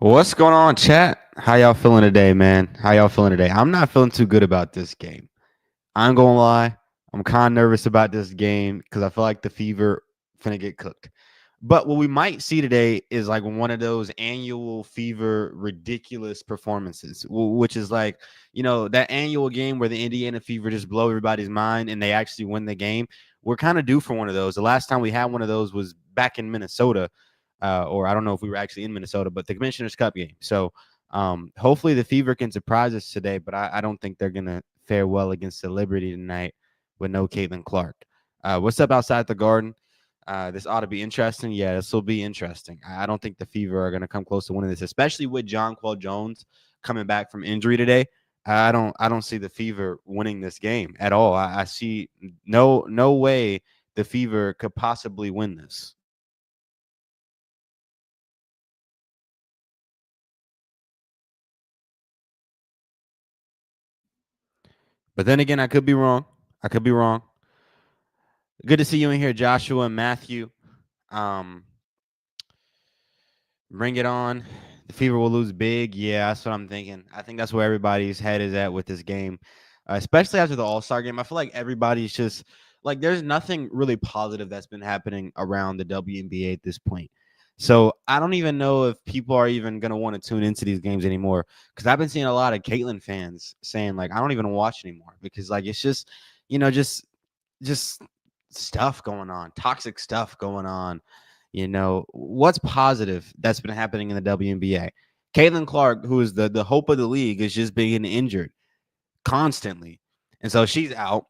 What's going on, chat? How y'all feeling today, man? How y'all feeling today? I'm not feeling too good about this game. I'm gonna lie. I'm kind of nervous about this game because I feel like the Fever finna get cooked. But what we might see today is like one of those annual Fever ridiculous performances, which is like, that annual game where the Indiana Fever just blow everybody's mind and they actually win the game. We're kind of due for one of those. The last time we had one of those was back in Minnesota, or I don't know if we were actually in Minnesota, but the Commissioner's Cup game. So hopefully the Fever can surprise us today, but I don't think they're gonna fare well against the Liberty tonight with no Caitlin Clark. What's up outside the Garden? This ought to be interesting. Yeah, this will be interesting. I don't think the Fever are going to come close to winning this, especially with Jonquel Jones coming back from injury today. I don't see the Fever winning this game at all. I see no way the Fever could possibly win this. But then again, I could be wrong. I could be wrong. Good to see you in here, Joshua and Matthew. Um, Bring it on. The Fever will lose big. Yeah, that's what I'm thinking. I think that's where everybody's head is at with this game, especially after the All Star game. I feel like everybody's just like there's nothing really positive that's been happening around the WNBA at this point. So I don't even know if people are even gonna want to tune into these games anymore because I've been seeing a lot of Caitlyn fans saying like I don't even watch anymore because like it's just just stuff going on, toxic stuff going on. What's positive that's been happening in the WNBA? Caitlin Clark, who is the hope of the league, is just being injured constantly. And so she's out.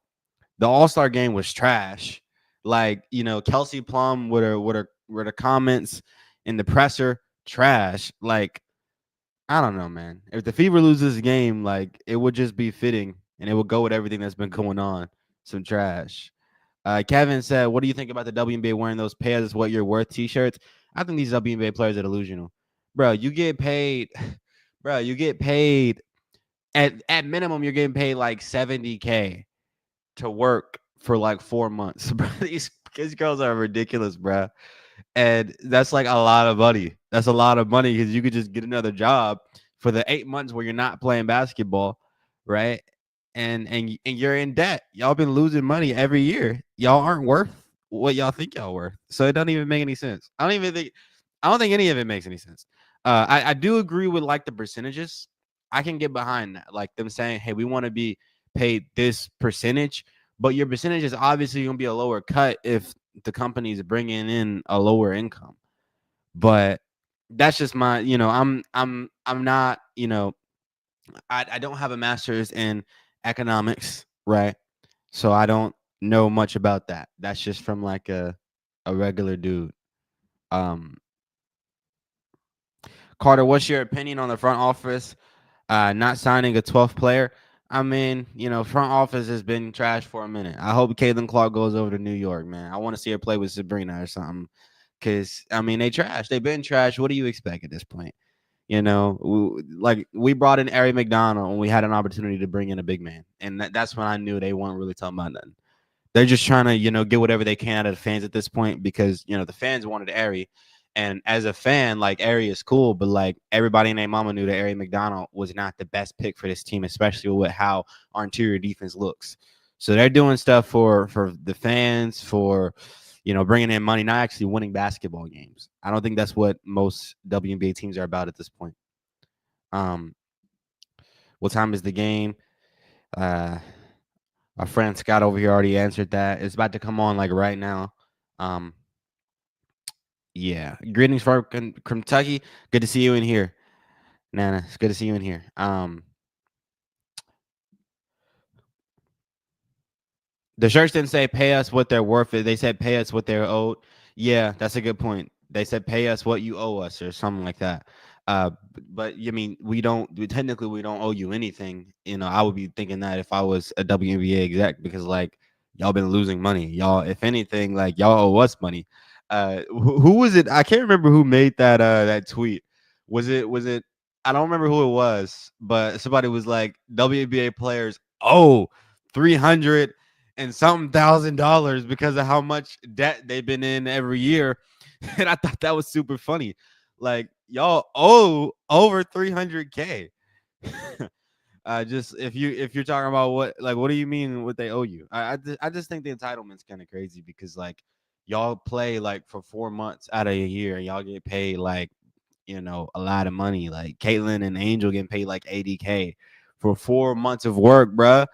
The All-Star game was trash. Like, Kelsey Plum with her comments in the presser, trash. Like, I don't know, man. If the Fever loses this game, like it would just be fitting and it would go with everything that's been going on. Some trash. Kevin said, "What do you think about the WNBA wearing those pairs is what you're worth T-shirts?" I think these WNBA players are delusional, bro. You get paid, bro. You get paid at minimum. You're getting paid like 70K to work for like 4 months, bro. These girls are ridiculous, bro. And that's like a lot of money. That's a lot of money because you could just get another job for the 8 months where you're not playing basketball, right? And you're in debt. Y'all been losing money every year. Y'all aren't worth what y'all think y'all worth. So it doesn't even make any sense. I don't think any of it makes any sense. I do agree with like the percentages. I can get behind that. Like them saying, hey, we want to be paid this percentage, but your percentage is obviously gonna be a lower cut if the company's bringing in a lower income. But that's just my, I'm not, I don't have a master's in economics, right? So I don't know much about that. That's just from like a regular dude. Um Carter, what's your opinion on the front office not signing a 12th player? I mean, front office has been trash for a minute. I hope Caitlin Clark goes over to New York, man. I want to see her play with Sabrina or something. Cause I mean, they trash. They've been trash. What do you expect at this point? We brought in Ari McDonald and we had an opportunity to bring in a big man, and that's when I knew they weren't really talking about nothing. They're just trying to, get whatever they can out of the fans at this point because the fans wanted Ari, and as a fan, like Ari is cool, but like everybody and their mama knew that Ari McDonald was not the best pick for this team, especially with how our interior defense looks. So they're doing stuff for the fans, for bringing in money, not actually winning basketball games. I don't think that's what most WNBA teams are about at this point. Um, what time is the game? Uh, our friend Scott over here already answered that. It's about to come on like right now. Um, yeah. Greetings from Kentucky. Good to see you in here, Nana. It's good to see you in here. The shirts didn't say pay us what they're worth. They said pay us what they're owed. Yeah, that's a good point. They said pay us what you owe us or something like that. But I mean, technically we don't owe you anything. I would be thinking that if I was a WNBA exec because like y'all been losing money. Y'all, if anything, like y'all owe us money. Who was it? I can't remember who made that tweet. Was it I don't remember who it was, but somebody was like WNBA players owe 300 and something $1,000 because of how much debt they've been in every year. And I thought that was super funny. Like y'all owe over 300K. Just if you're talking about what do you mean what they owe you? I just think the entitlement's kind of crazy because like y'all play like for 4 months out of a year and y'all get paid like a lot of money. Like Caitlyn and Angel getting paid like 80K for 4 months of work, bruh.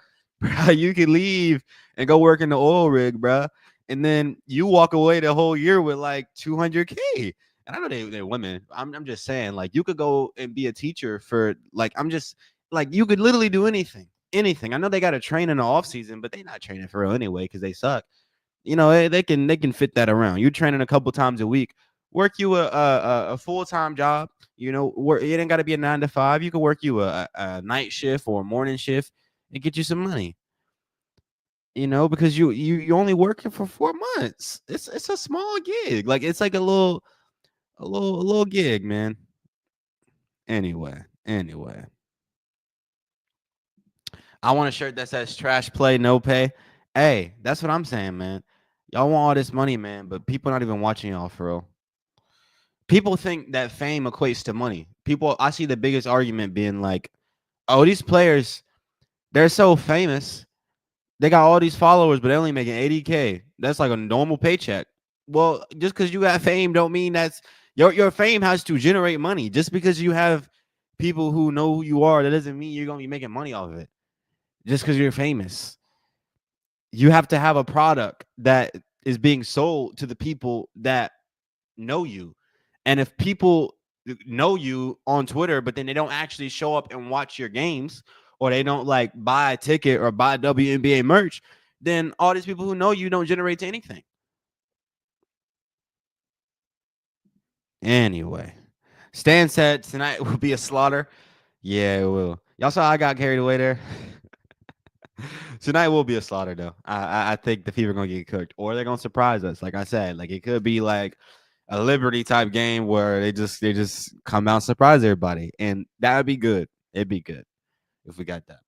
Bruh, you can leave and go work in the oil rig, bruh. And then you walk away the whole year with like 200K. And I know they're women. I'm just saying, like, you could go and be a teacher for like I'm just like you could literally do anything. Anything. I know they got to train in the off season, but they're not training for real anyway because they suck. They can fit that around. You're training a couple times a week. Work you a full time job. Work. It ain't got to be a 9 to 5. You can work you a night shift or a morning shift and get you some money. Because you only working for 4 months. It's a small gig. Like it's like a little gig, man. Anyway, I want a shirt that says "trash play, no pay." Hey, that's what I'm saying, man. Y'all want all this money, man, but people not even watching y'all for real. People think that fame equates to money. I see the biggest argument being like, "Oh, these players, they're so famous. They got all these followers, but they're only making 80K. That's like a normal paycheck." Well, just because you got fame don't mean that's your fame has to generate money. Just because you have people who know who you are, that doesn't mean you're gonna be making money off of it. Just because you're famous, you have to have a product that is being sold to the people that know you. And if people know you on Twitter, but then they don't actually show up and watch your games, or they don't like buy a ticket or buy WNBA merch, then all these people who know you don't generate to anything. Anyway, Stan said tonight will be a slaughter. Yeah, it will. Y'all saw I got carried away there. Tonight will be a slaughter, though. I think the Fever gonna get cooked, or they're gonna surprise us. Like I said, like it could be like a Liberty type game where they just come out and surprise everybody, and that would be good. It'd be good if we got that.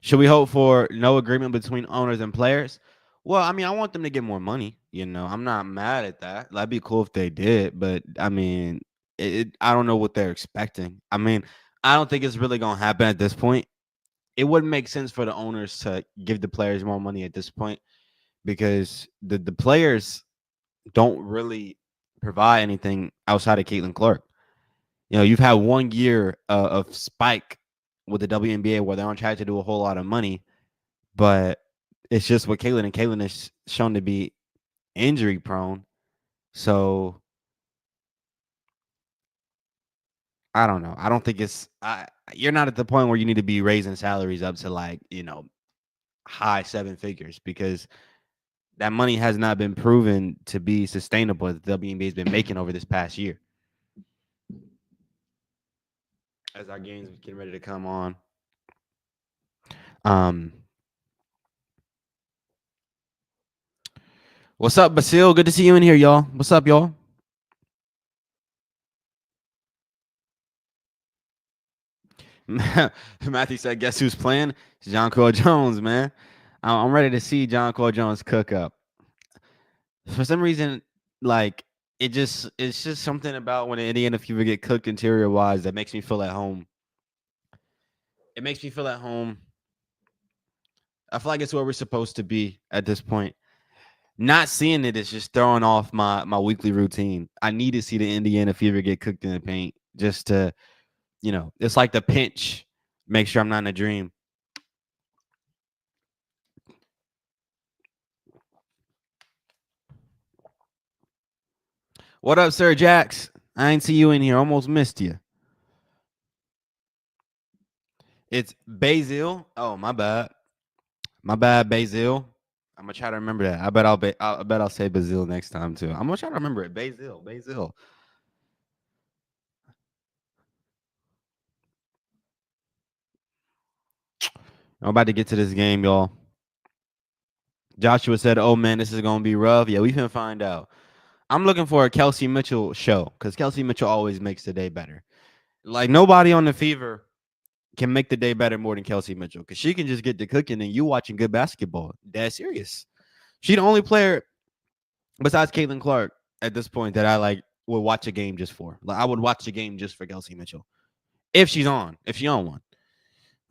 Should we hope for no agreement between owners and players? Well, I mean, I want them to get more money. I'm not mad at that. That'd be cool if they did, but I mean, I don't know what they're expecting. I mean, I don't think it's really gonna happen at this point. It wouldn't make sense for the owners to give the players more money at this point because the players don't really provide anything outside of Caitlin Clark. You've had 1 year of spike with the WNBA where they're on track to do a whole lot of money, but it's just with Caitlin, and Caitlin is shown to be injury prone. So I don't know. I don't think you're not at the point where you need to be raising salaries up to like high seven figures because that money has not been proven to be sustainable as the WNBA has been making over this past year. As our games getting ready to come on. Um, what's up, Basil? Good to see you in here, y'all. What's up, y'all? Matthew said, "Guess who's playing? It's Jonquel Jones, man. I'm ready to see Jonquel Jones cook up." For some reason, like it's just something about when the Indiana Fever get cooked interior wise that makes me feel at home. It makes me feel at home. I feel like it's where we're supposed to be at this point. Not seeing it is just throwing off my weekly routine. I need to see the Indiana Fever get cooked in the paint just to, it's like the pinch. Make sure I'm not in a dream. What up, Sir Jax? I ain't see you in here. Almost missed you. It's Basil. Oh, my bad. My bad, Basil. I'm gonna try to remember that. I bet I'll say Basil next time too. I'm gonna try to remember it. Basil. I'm about to get to this game, y'all. Joshua said, "Oh man, this is gonna be rough." Yeah, we can find out. I'm looking for a Kelsey Mitchell show because Kelsey Mitchell always makes the day better. Like nobody on the Fever can make the day better more than Kelsey Mitchell because she can just get to cooking and you watching good basketball. Dead serious. She the only player besides Caitlin Clark at this point that I like would watch a game just for. Like I would watch a game just for Kelsey Mitchell if she's on, if she on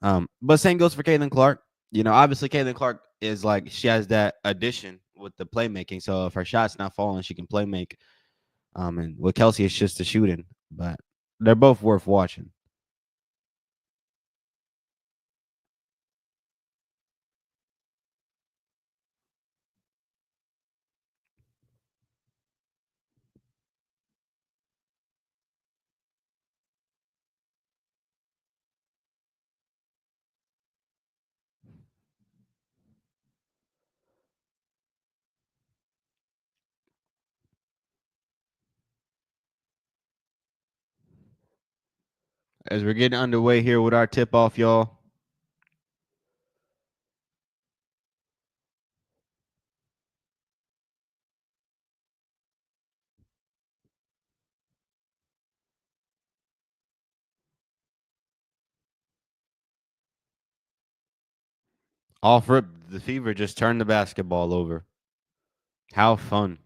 one. But same goes for Caitlin Clark. You know, obviously Caitlin Clark is like she has that addition with the playmaking. So if her shot's not falling, she can play make. And with Kelsey, it's just the shooting. But they're both worth watching. As we're getting underway here with our tip off, y'all. Off rip, the Fever just turned the basketball over. How fun.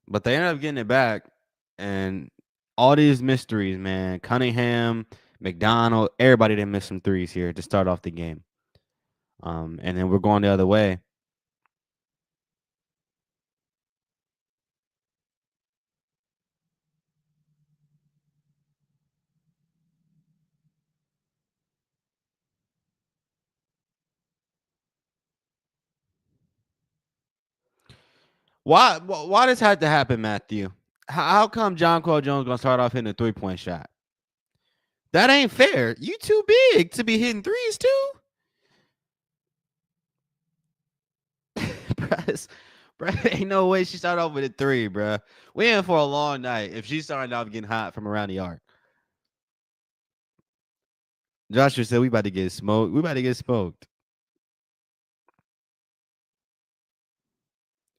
But they ended up getting it back. And all these mysteries, man. Cunningham, McDonald, everybody didn't miss some threes here to start off the game. And then we're going the other way. Why this had to happen, Matthew? How come John Jones gonna start off hitting a 3-point shot? That ain't fair. You too big to be hitting threes too. Bruh, ain't no way she started off with a three, bruh. We in for a long night if she started off getting hot from around the arc. Joshua said we about to get smoked. We about to get smoked.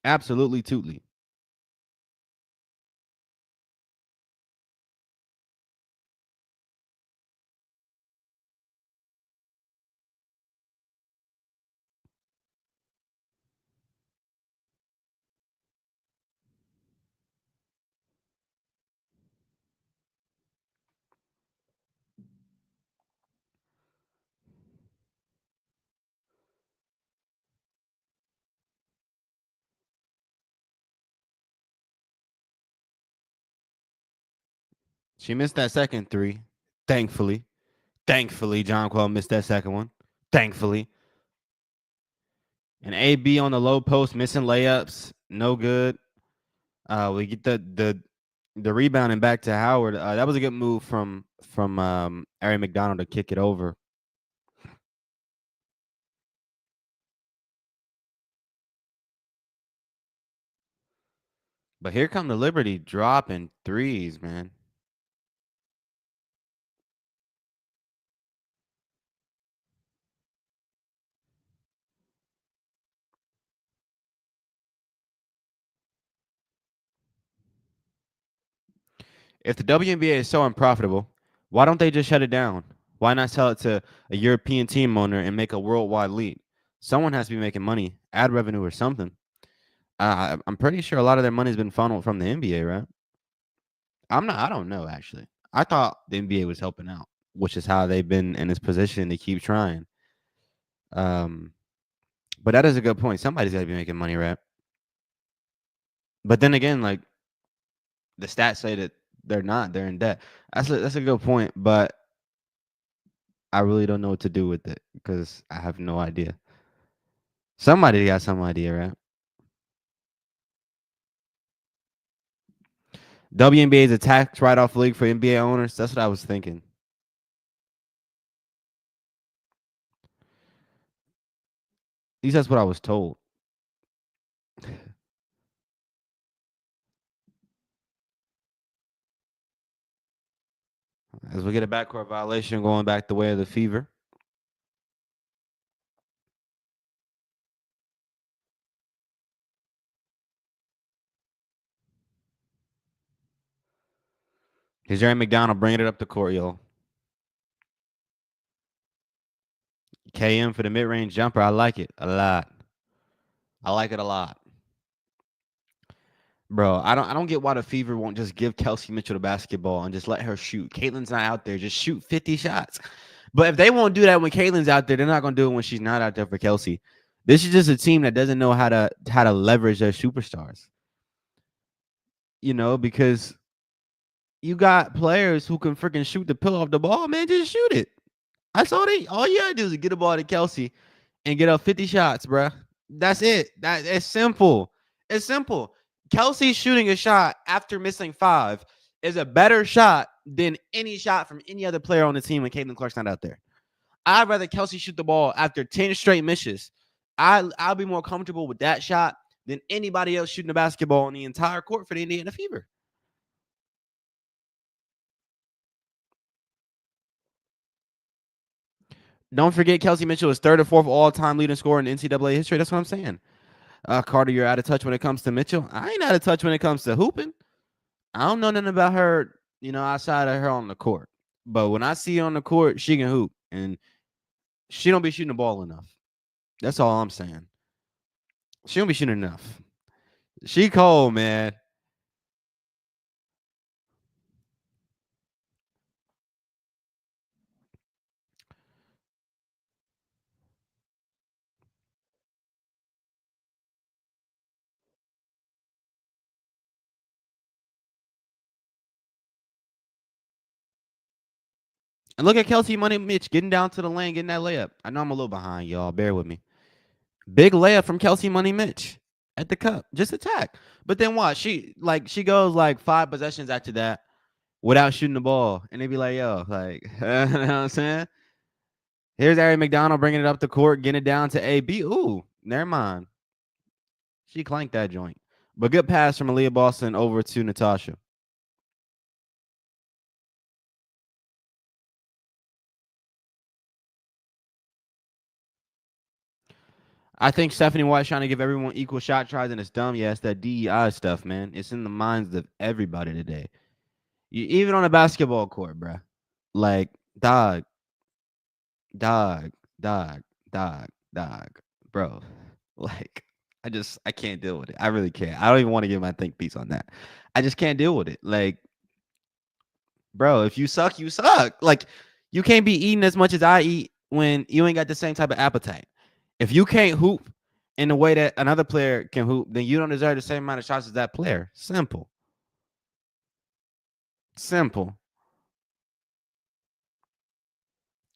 Absolutely, tootly. She missed that second three. Thankfully. Thankfully, John Quell missed that second one. Thankfully. And AB on the low post, missing layups. No good. We get the rebounding back to Howard. That was a good move from Ari McDonald to kick it over. But here come the Liberty dropping threes, man. If the WNBA is so unprofitable, why don't they just shut it down? Why not sell it to a European team owner and make a worldwide league? Someone has to be making money, ad revenue or something. I'm pretty sure a lot of their money's been funneled from the NBA, right? I'm not. I don't know actually. I thought the NBA was helping out, which is how they've been in this position to keep trying. Um, but that is a good point. Somebody's got to be making money, right? But then again, like the stats say that they're not. They're in debt. That's a good point, but I really don't know what to do with it because I have no idea. Somebody got some idea, right? WNBA is a tax write-off league for NBA owners. That's what I was thinking. At least that's what I was told. As we get a backcourt violation going back the way of the Fever. Here's Jerry McDonald bringing it up the court, yo. KM for the mid-range jumper. I like it a lot. I like it a lot. Bro, I don't get why the Fever won't just give Kelsey Mitchell the basketball and just let her shoot. Caitlin's not out there. Just shoot 50 shots. But if they won't do that when Caitlin's out there, they're not gonna do it when she's not out there for Kelsey. This is just a team that doesn't know how to leverage their superstars. Because you got players who can freaking shoot the pill off the ball, man. Just shoot it. That's all you gotta do is get a ball to Kelsey and get up 50 shots, bruh. That's it. It's simple. It's simple. Kelsey shooting a shot after missing 5 is a better shot than any shot from any other player on the team when Caitlin Clark's not out there. I'd rather Kelsey shoot the ball after 10 straight misses. I'll be more comfortable with that shot than anybody else shooting the basketball on the entire court for the Indiana Fever. Don't forget Kelsey Mitchell is third or fourth all-time leading scorer in NCAA history. That's what I'm saying. Carter, you're out of touch when it comes to Mitchell. I ain't out of touch when it comes to hooping. I don't know nothing about her, outside of her on the court. But when I see her on the court, she can hoop, and she don't be shooting the ball enough. That's all I'm saying. She don't be shooting enough. She cold, man. And look at Kelsey Money Mitch getting down to the lane, getting that layup. I know I'm a little behind, y'all. Bear with me. Big layup from Kelsey Money Mitch at the cup. Just attack. But then what? She goes like 5 possessions after that without shooting the ball. And they be like, yo, like, you know what I'm saying? Here's Ari McDonald bringing it up the court, getting it down to AB. Ooh, never mind. She clanked that joint. But good pass from Aaliyah Boston over to Natasha. I think Stephanie White's trying to give everyone equal shot tries, and it's dumb. Yeah, it's that DEI stuff, man. It's in the minds of everybody today. Even on a basketball court, bruh. Like, dog, dog, dog, dog, dog, bro. Like, I can't deal with it. I really can't. I don't even want to give my think piece on that. I just can't deal with it. Like, bro, if you suck, you suck. Like, you can't be eating as much as I eat when you ain't got the same type of appetite. If you can't hoop in the way that another player can hoop, then you don't deserve the same amount of shots as that player. Simple. Simple.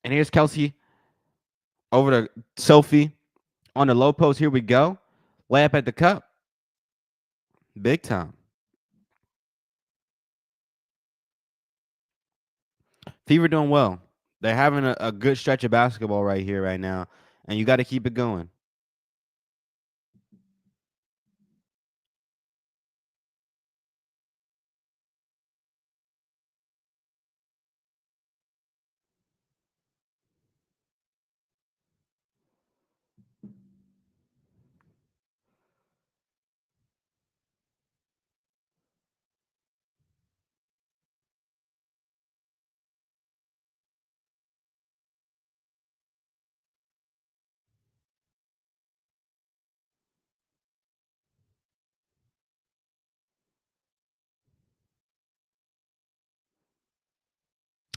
And here's Kelsey over to Sophie on the low post. Here we go. Layup at the cup. Big time. Fever doing well. They're having a good stretch of basketball right here, right now. And you got to keep it going.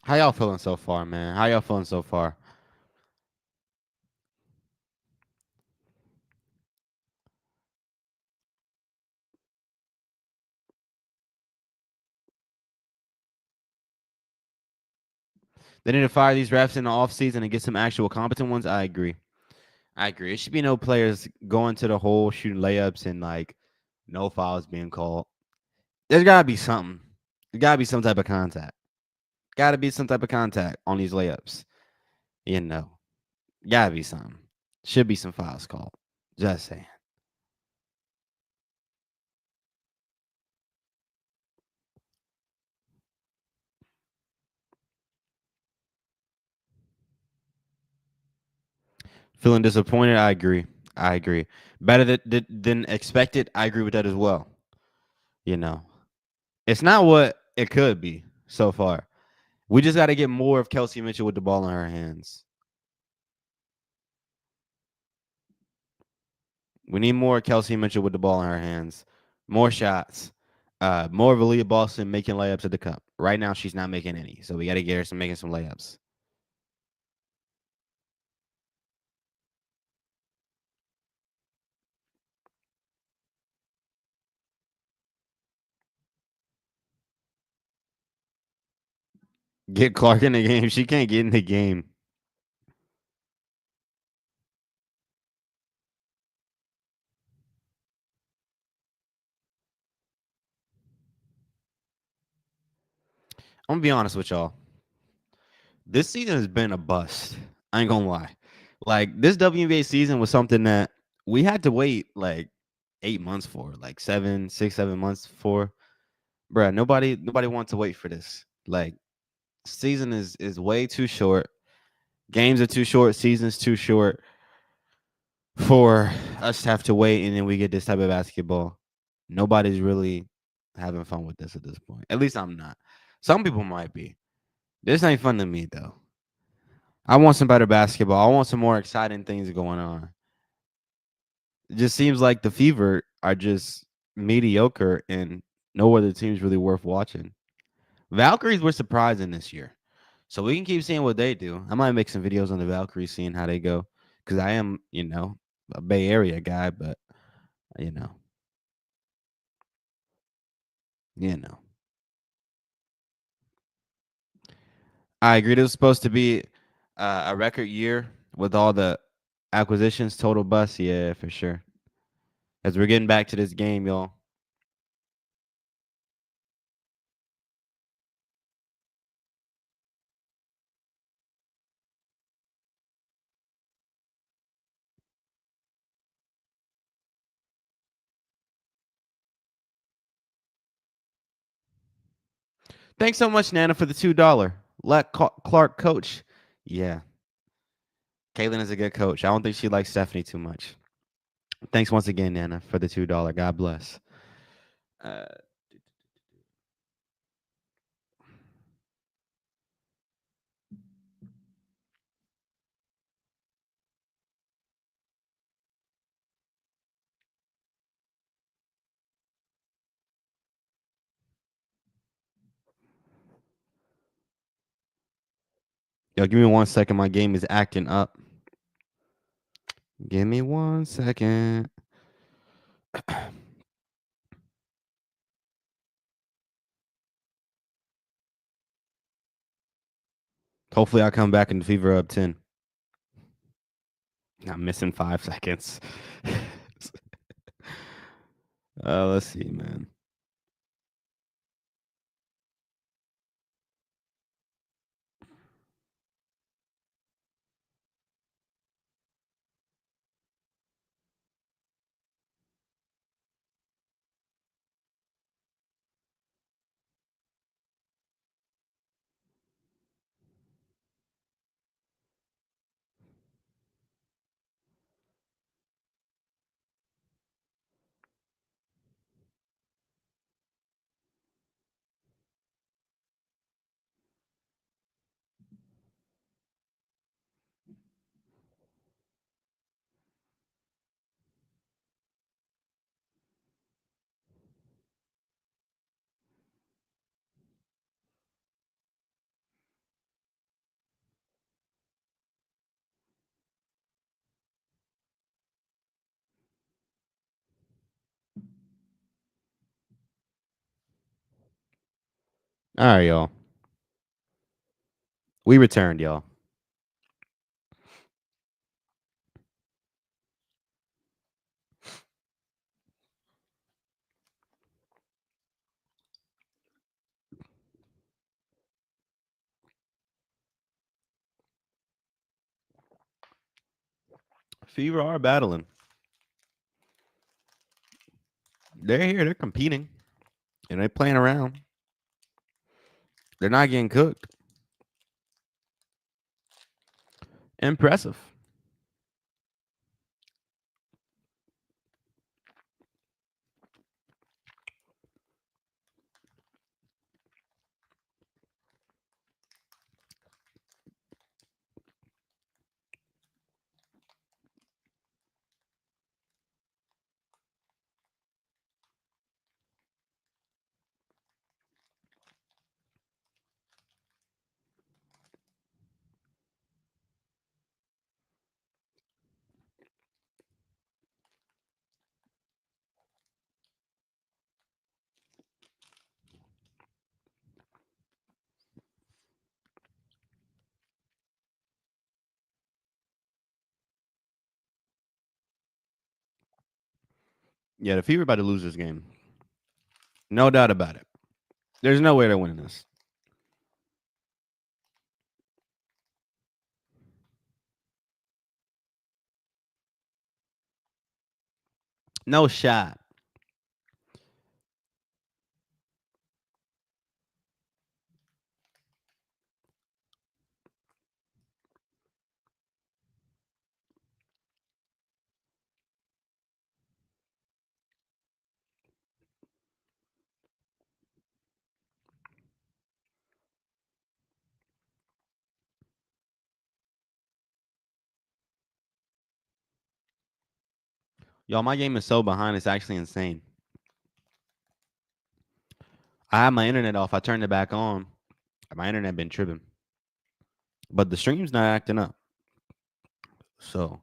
How y'all feeling so far, man? How y'all feeling so far? They need to fire these refs in the offseason and get some actual competent ones. I agree. I agree. It should be no players going to the hole, shooting layups, and like no fouls being called. There's gotta be something. There gotta be some type of contact. Gotta be some type of contact on these layups. You know, gotta be something. Should be some fouls called. Just saying. Feeling disappointed. I agree. I agree. Better than expected. I agree with that as well. You know, it's not what it could be so far. We just got to get more of Kelsey Mitchell with the ball in her hands. We need more Kelsey Mitchell with the ball in her hands, more shots, more of Aaliyah Boston making layups at the cup. Right now, she's not making any, so we got to get her some making some layups. Get Clark in the game. She can't get in the game. I'm gonna be honest with y'all. This season has been a bust. I ain't gonna lie. Like this WNBA season was something that we had to wait like 8 months for, like 7 6 7 months for. Bruh, nobody wants to wait for this. Like season is way too short. Games are too short. Season's too short for us to have to wait, and then we get this type of basketball. Nobody's really having fun with this at this point. At least I'm not. Some people might be. This ain't fun to me though. I want some better basketball. I want some more exciting things going on. It just seems like the Fever are just mediocre and no other team's really worth watching. Valkyries were surprising this year. So we can keep seeing what they do. I might make some videos on the Valkyries, seeing how they go. Because I am, a Bay Area guy, but you know, you know. I agreed it was supposed to be a record year with all the acquisitions, total bust. Yeah, for sure. As we're getting back to this game, y'all. Thanks so much, Nana, for the $2. Let Clark coach. Yeah, Caitlin is a good coach. I don't think she likes Stephanie too much. Thanks once again, Nana, for the $2. God bless. Uh, Yo, give me 1 second. My game is acting up. Give me 1 second. Hopefully, I come back and the Fever up 10. I'm missing 5 seconds. Let's see, man. All right, y'all. We returned, y'all. Fever are battling. They're here. They're competing. And they're playing around. They're not getting cooked. Impressive. Yeah, the Fever about to lose this game. No doubt about it. There's no way they're winning this. No shot. Y'all, my game is so behind. It's actually insane. I had my internet off. I turned it back on. My internet been tripping, but the stream's not acting up. So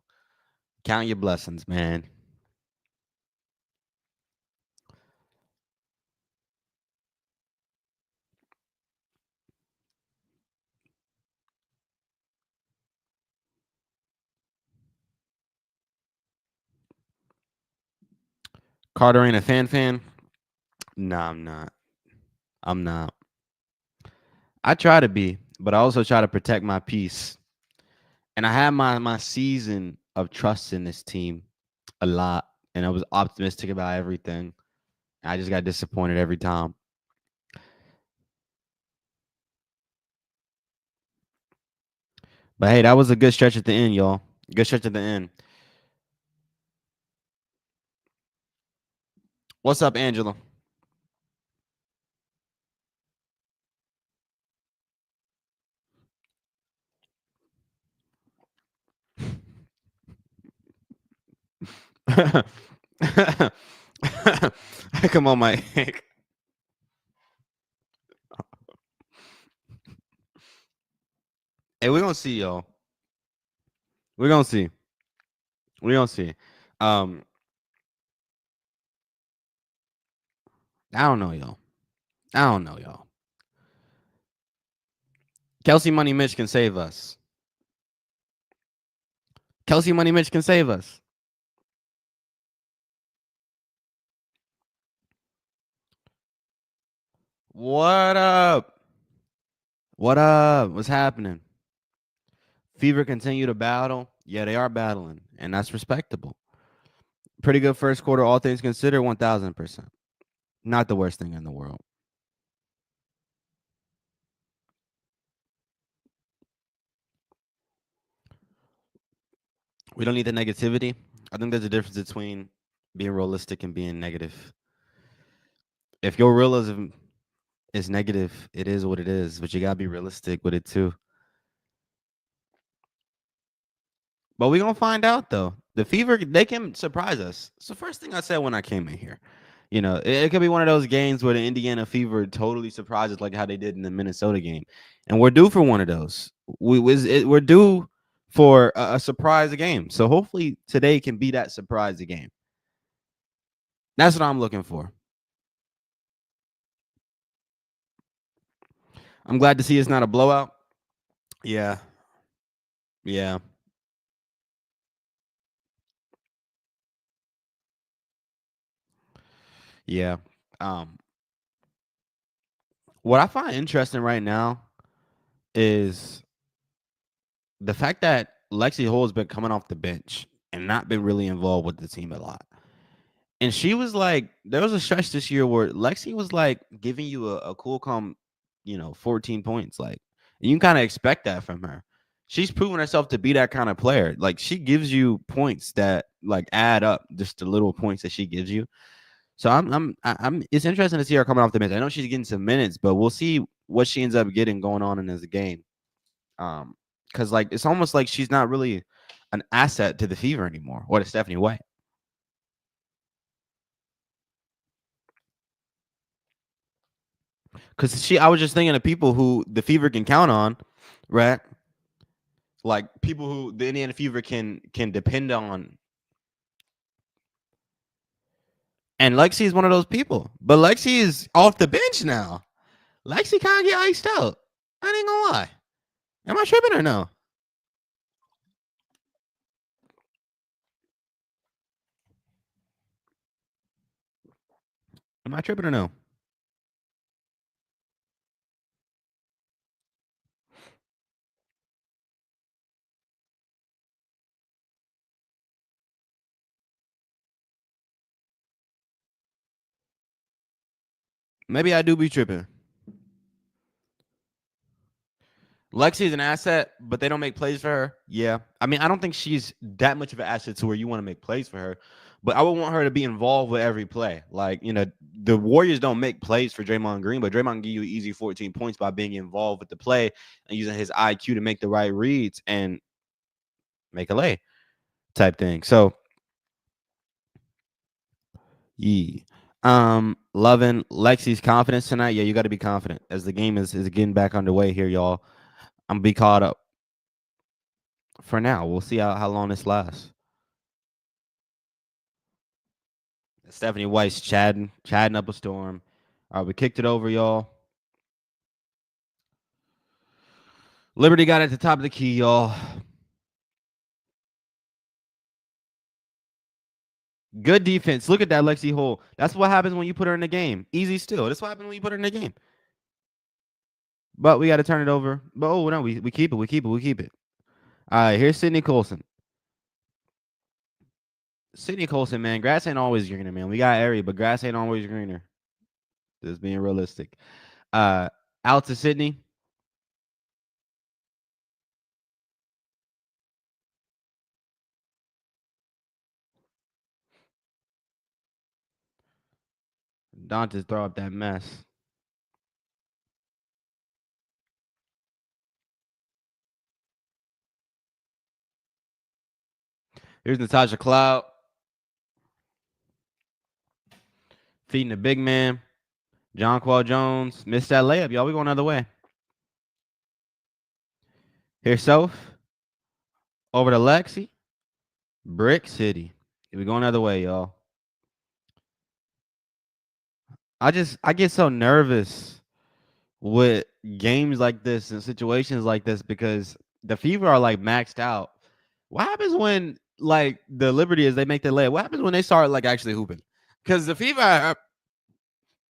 count your blessings, man. Carter ain't a fan. Nah, I'm not. I'm not. I try to be, but I also try to protect my peace. And I had my season of trust in this team a lot, and I was optimistic about everything. I just got disappointed every time. But hey, that was a good stretch at the end, y'all. Good stretch at the end. What's up, Angela? Come on, Mike. Hey, we're gonna see, y'all. We're gonna see. We're gonna see. Um, I don't know, y'all. I don't know, y'all. Kelsey Money Mitch can save us. Kelsey Money Mitch can save us. What up? What up? What's happening? Fever continue to battle. Yeah, they are battling, and that's respectable. Pretty good first quarter, all things considered, 1000%. Not the worst thing in the world. We don't need the negativity. I think there's a difference between being realistic and being negative. If your realism is negative, it is what it is, but you gotta be realistic with it too. But we gonna find out though. The Fever, they can surprise us. It's the first thing I said when I came in here. It could be one of those games where the Indiana Fever totally surprises, like how they did in the Minnesota game, and we're due for one of those. We're due for a surprise game. So hopefully today can be that surprise game. That's what I'm looking for. I'm glad to see it's not a blowout. Yeah, yeah, yeah. Um, what I find interesting right now is the fact that Lexi Hole has been coming off the bench and not been really involved with the team a lot. And she was like, there was a stretch this year where Lexi was like giving you a cool, calm, 14 points. Like, and you can kind of expect that from her. She's proven herself to be that kind of player. Like, she gives you points that like add up, just the little points that she gives you. So I'm. It's interesting to see her coming off the bench. I know she's getting some minutes, but we'll see what she ends up getting going on in this game. Because like it's almost like she's not really an asset to the Fever anymore, or to Stephanie White. Because I was just thinking of people who the Fever can count on, right? Like people who the Indiana Fever can depend on. And Lexi is one of those people, but Lexi is off the bench now. Lexi kind of get iced out. I ain't gonna lie. Am I tripping or no? Am I tripping or no? Maybe I do be tripping. Lexi's an asset, but they don't make plays for her. Yeah. I mean, I don't think she's that much of an asset to where you want to make plays for her, but I would want her to be involved with every play. Like, the Warriors don't make plays for Draymond Green, but Draymond can give you easy 14 points by being involved with the play and using his IQ to make the right reads and make a lay type thing. So, yeah. Loving Lexi's confidence tonight. Yeah, you got to be confident as the game is getting back underway here, y'all. I'm gonna be caught up for now. We'll see how long this lasts. Stephanie Weiss chatting up a storm. All right, we kicked it over, y'all. Liberty got at the top of the key, y'all. Good defense. Look at that, Lexi Hole. That's what happens when you put her in the game. Easy still. That's what happens when you put her in the game. But we got to turn it over. But oh no, we keep it. We keep it. We keep it. All right, here's Sydney Colson. Sydney Colson, man. Grass ain't always greener, man. We got area, but grass ain't always greener. Just being realistic. Out to Sydney. Dantes throw up that mess. Here's Natasha Cloud feeding the big man. Jonquel Jones missed that layup, y'all. We going another way. Here's Soph. Over to Lexi. Brick City. We going another way, y'all. I get so nervous with games like this and situations like this because the Fever are like maxed out. What happens when like the Liberty is they make their layup? What happens when they start like actually hooping? Because the Fever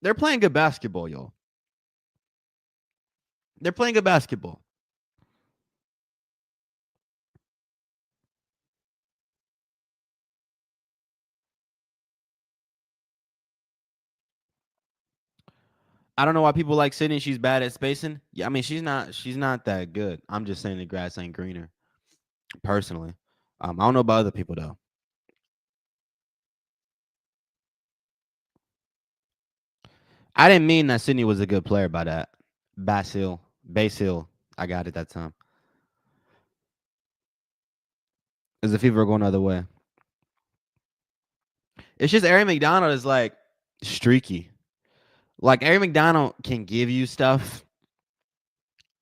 they're playing good basketball, y'all. They're playing good basketball. I don't know why people like Sydney. She's bad at spacing. Yeah, I mean she's not that good. I'm just saying the grass ain't greener. Personally, I don't know about other people though. I didn't mean that Sydney was a good player by that. Basil. I got it that time. Is the Fever going the other way? It's just Ari McDonald is like streaky. Like Ari McDonald can give you stuff,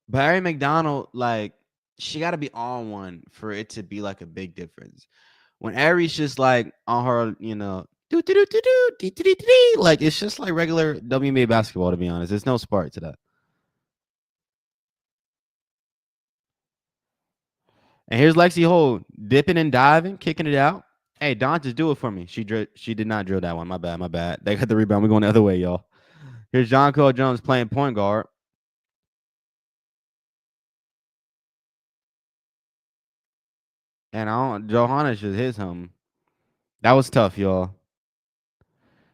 but Ari McDonald like she got to be on one for it to be like a big difference. When Ari's just like on her, like it's just like regular WNBA basketball. To be honest, there's no spark to that. And here's Lexi Hole dipping and diving, kicking it out. Hey, Don, just do it for me. She did not drill that one. My bad. My bad. They got the rebound. We're going the other way, y'all. Here's Jonquel Jones playing point guard. And Johannes just hit him. That was tough, y'all.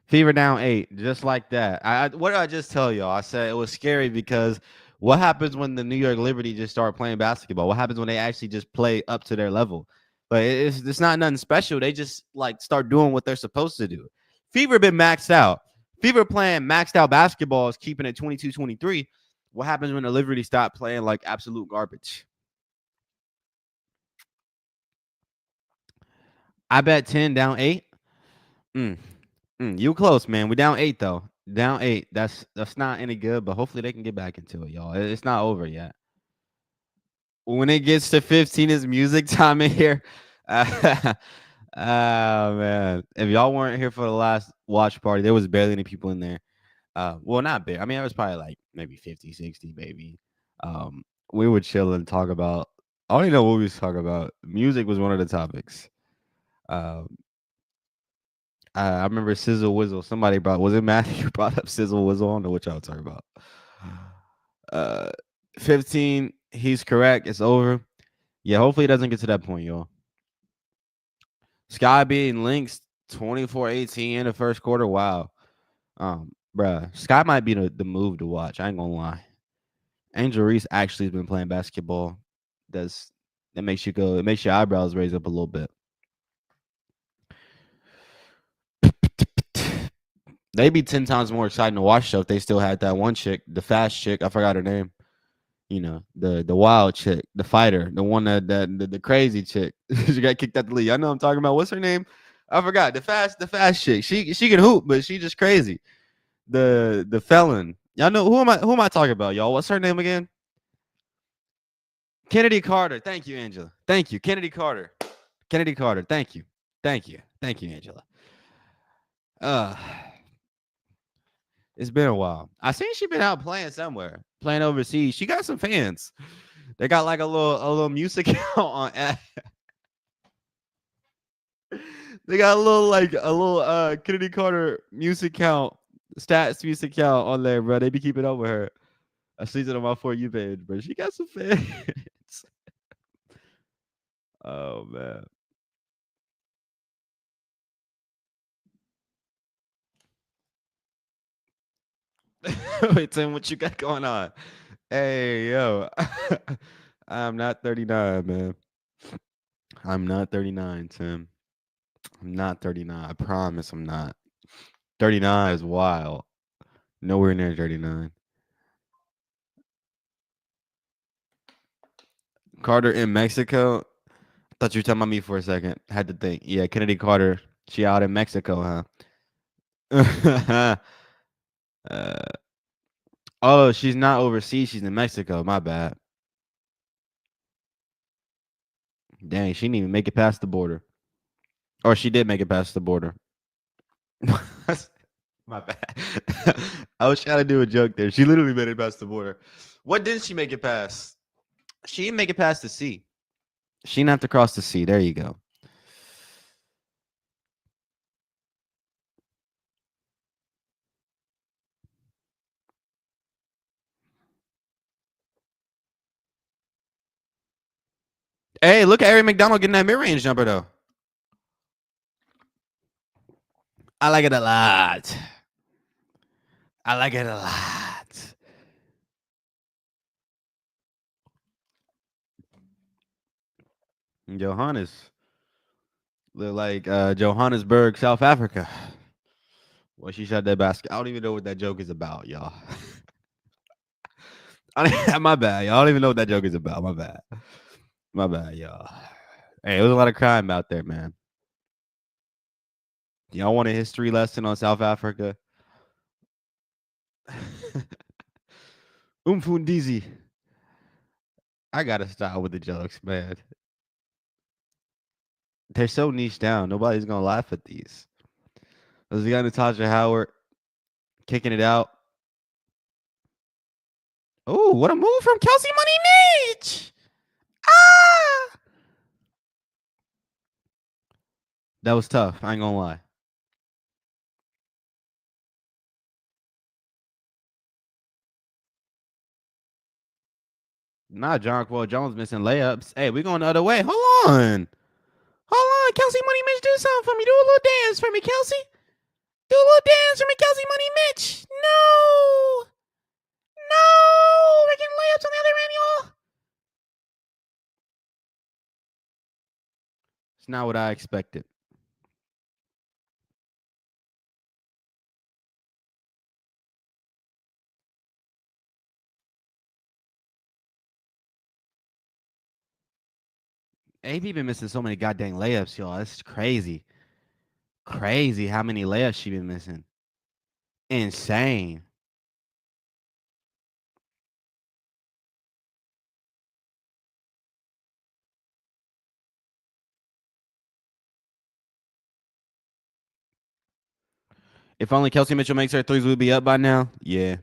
Fever down 8, just like that. What did I just tell y'all? I said it was scary because what happens when the New York Liberty just start playing basketball? What happens when they actually just play up to their level? But it's not nothing special. They just like start doing what they're supposed to do. Fever been maxed out. Fever playing maxed out basketball is keeping it 22-23. What happens when the Liberty stop playing like absolute garbage? I bet 10 down 8. Mm, you close, man. We down 8 though. Down 8. That's not any good, but hopefully they can get back into it, y'all. It's not over yet. When it gets to 15, is music time in here. Oh man. If y'all weren't here for the last watch party, there was barely any people in there. Well, not big. I mean, it was probably like maybe 50, 60, maybe. We would chill and talk about I don't even know what we was talking about. Music was one of the topics. Um, I remember Sizzle Whizzle. Somebody was it Matthew who brought up Sizzle Whizzle? I don't know what y'all talking about. Uh, 15. He's correct. It's over. Yeah, hopefully it doesn't get to that point, y'all. Sky beating Lynx 24-18 in the first quarter. Wow. Bruh, Sky might be the move to watch. I ain't gonna lie. Angel Reese actually has been playing basketball. That makes you go, it makes your eyebrows raise up a little bit. They'd be 10 times more exciting to watch though if they still had that one chick, the fast chick. I forgot her name. You know, the wild chick, the fighter, the one the crazy chick. She got kicked out the league. I know I'm talking about. What's her name? I forgot. The fast chick. She can hoop, but she just crazy. The felon. Y'all know who am I talking about, y'all? What's her name again? Kennedy Carter. Thank you, Angela. Thank you. Kennedy Carter. Kennedy Carter. Thank you. Thank you. Thank you, Angela. Uh it's been a while. I seen she been out playing somewhere, playing overseas. She got some fans. They got like a little music on. They got a little Kennedy Carter music count, stats music count on there, bro. They be keeping up with her. I see it on my For You page, bro. She got some fans. Oh man. Wait, Tim, what you got going on? Hey, yo. I'm not 39, man. I'm not 39, Tim. I'm not 39. I promise I'm not. 39 is wild. Nowhere near 39. Carter in Mexico. Thought you were talking about me for a second. Had to think. Yeah, Kennedy Carter. She out in Mexico, huh? uh, oh, she's not overseas. She's in Mexico. My bad. Dang, she didn't even make it past the border. Or she did make it past the border. My bad. I was trying to do a joke there. She literally made it past the border. What didn't she make it past? She didn't make it past the sea. She didn't have to cross the sea. There you go. Hey, look at Eric McDonald getting that mid-range jumper though. I like it a lot. I like it a lot. Johannes. Look like Johannesburg, South Africa. Well, she shot that basket. I don't even know what that joke is about, y'all. My bad, y'all. I don't even know what that joke is about. My bad. My bad, y'all. Hey, it was a lot of crime out there, man. Y'all want a history lesson on South Africa? Umfundizi. I gotta stop with the jokes, man. They're so niche down. Nobody's gonna laugh at these. There's the guy Natasha Howard kicking it out. Oh, what a move from Kelsey Money Mitch! Ah, that was tough. I ain't gonna lie. Nah, Jonquil Jones missing layups. Hey, we going the other way. Hold on. Hold on, Kelsey Money Mitch, do something for me. Do a little dance for me, Kelsey. Do a little dance for me, Kelsey Money Mitch. No. No. We're getting layups on the other end, y'all. It's not what I expected. AP been missing so many goddamn layups, y'all. That's crazy. Crazy how many layups she been missing. Insane. If only Kelsey Mitchell makes her threes, we'd be up by now. Yeah.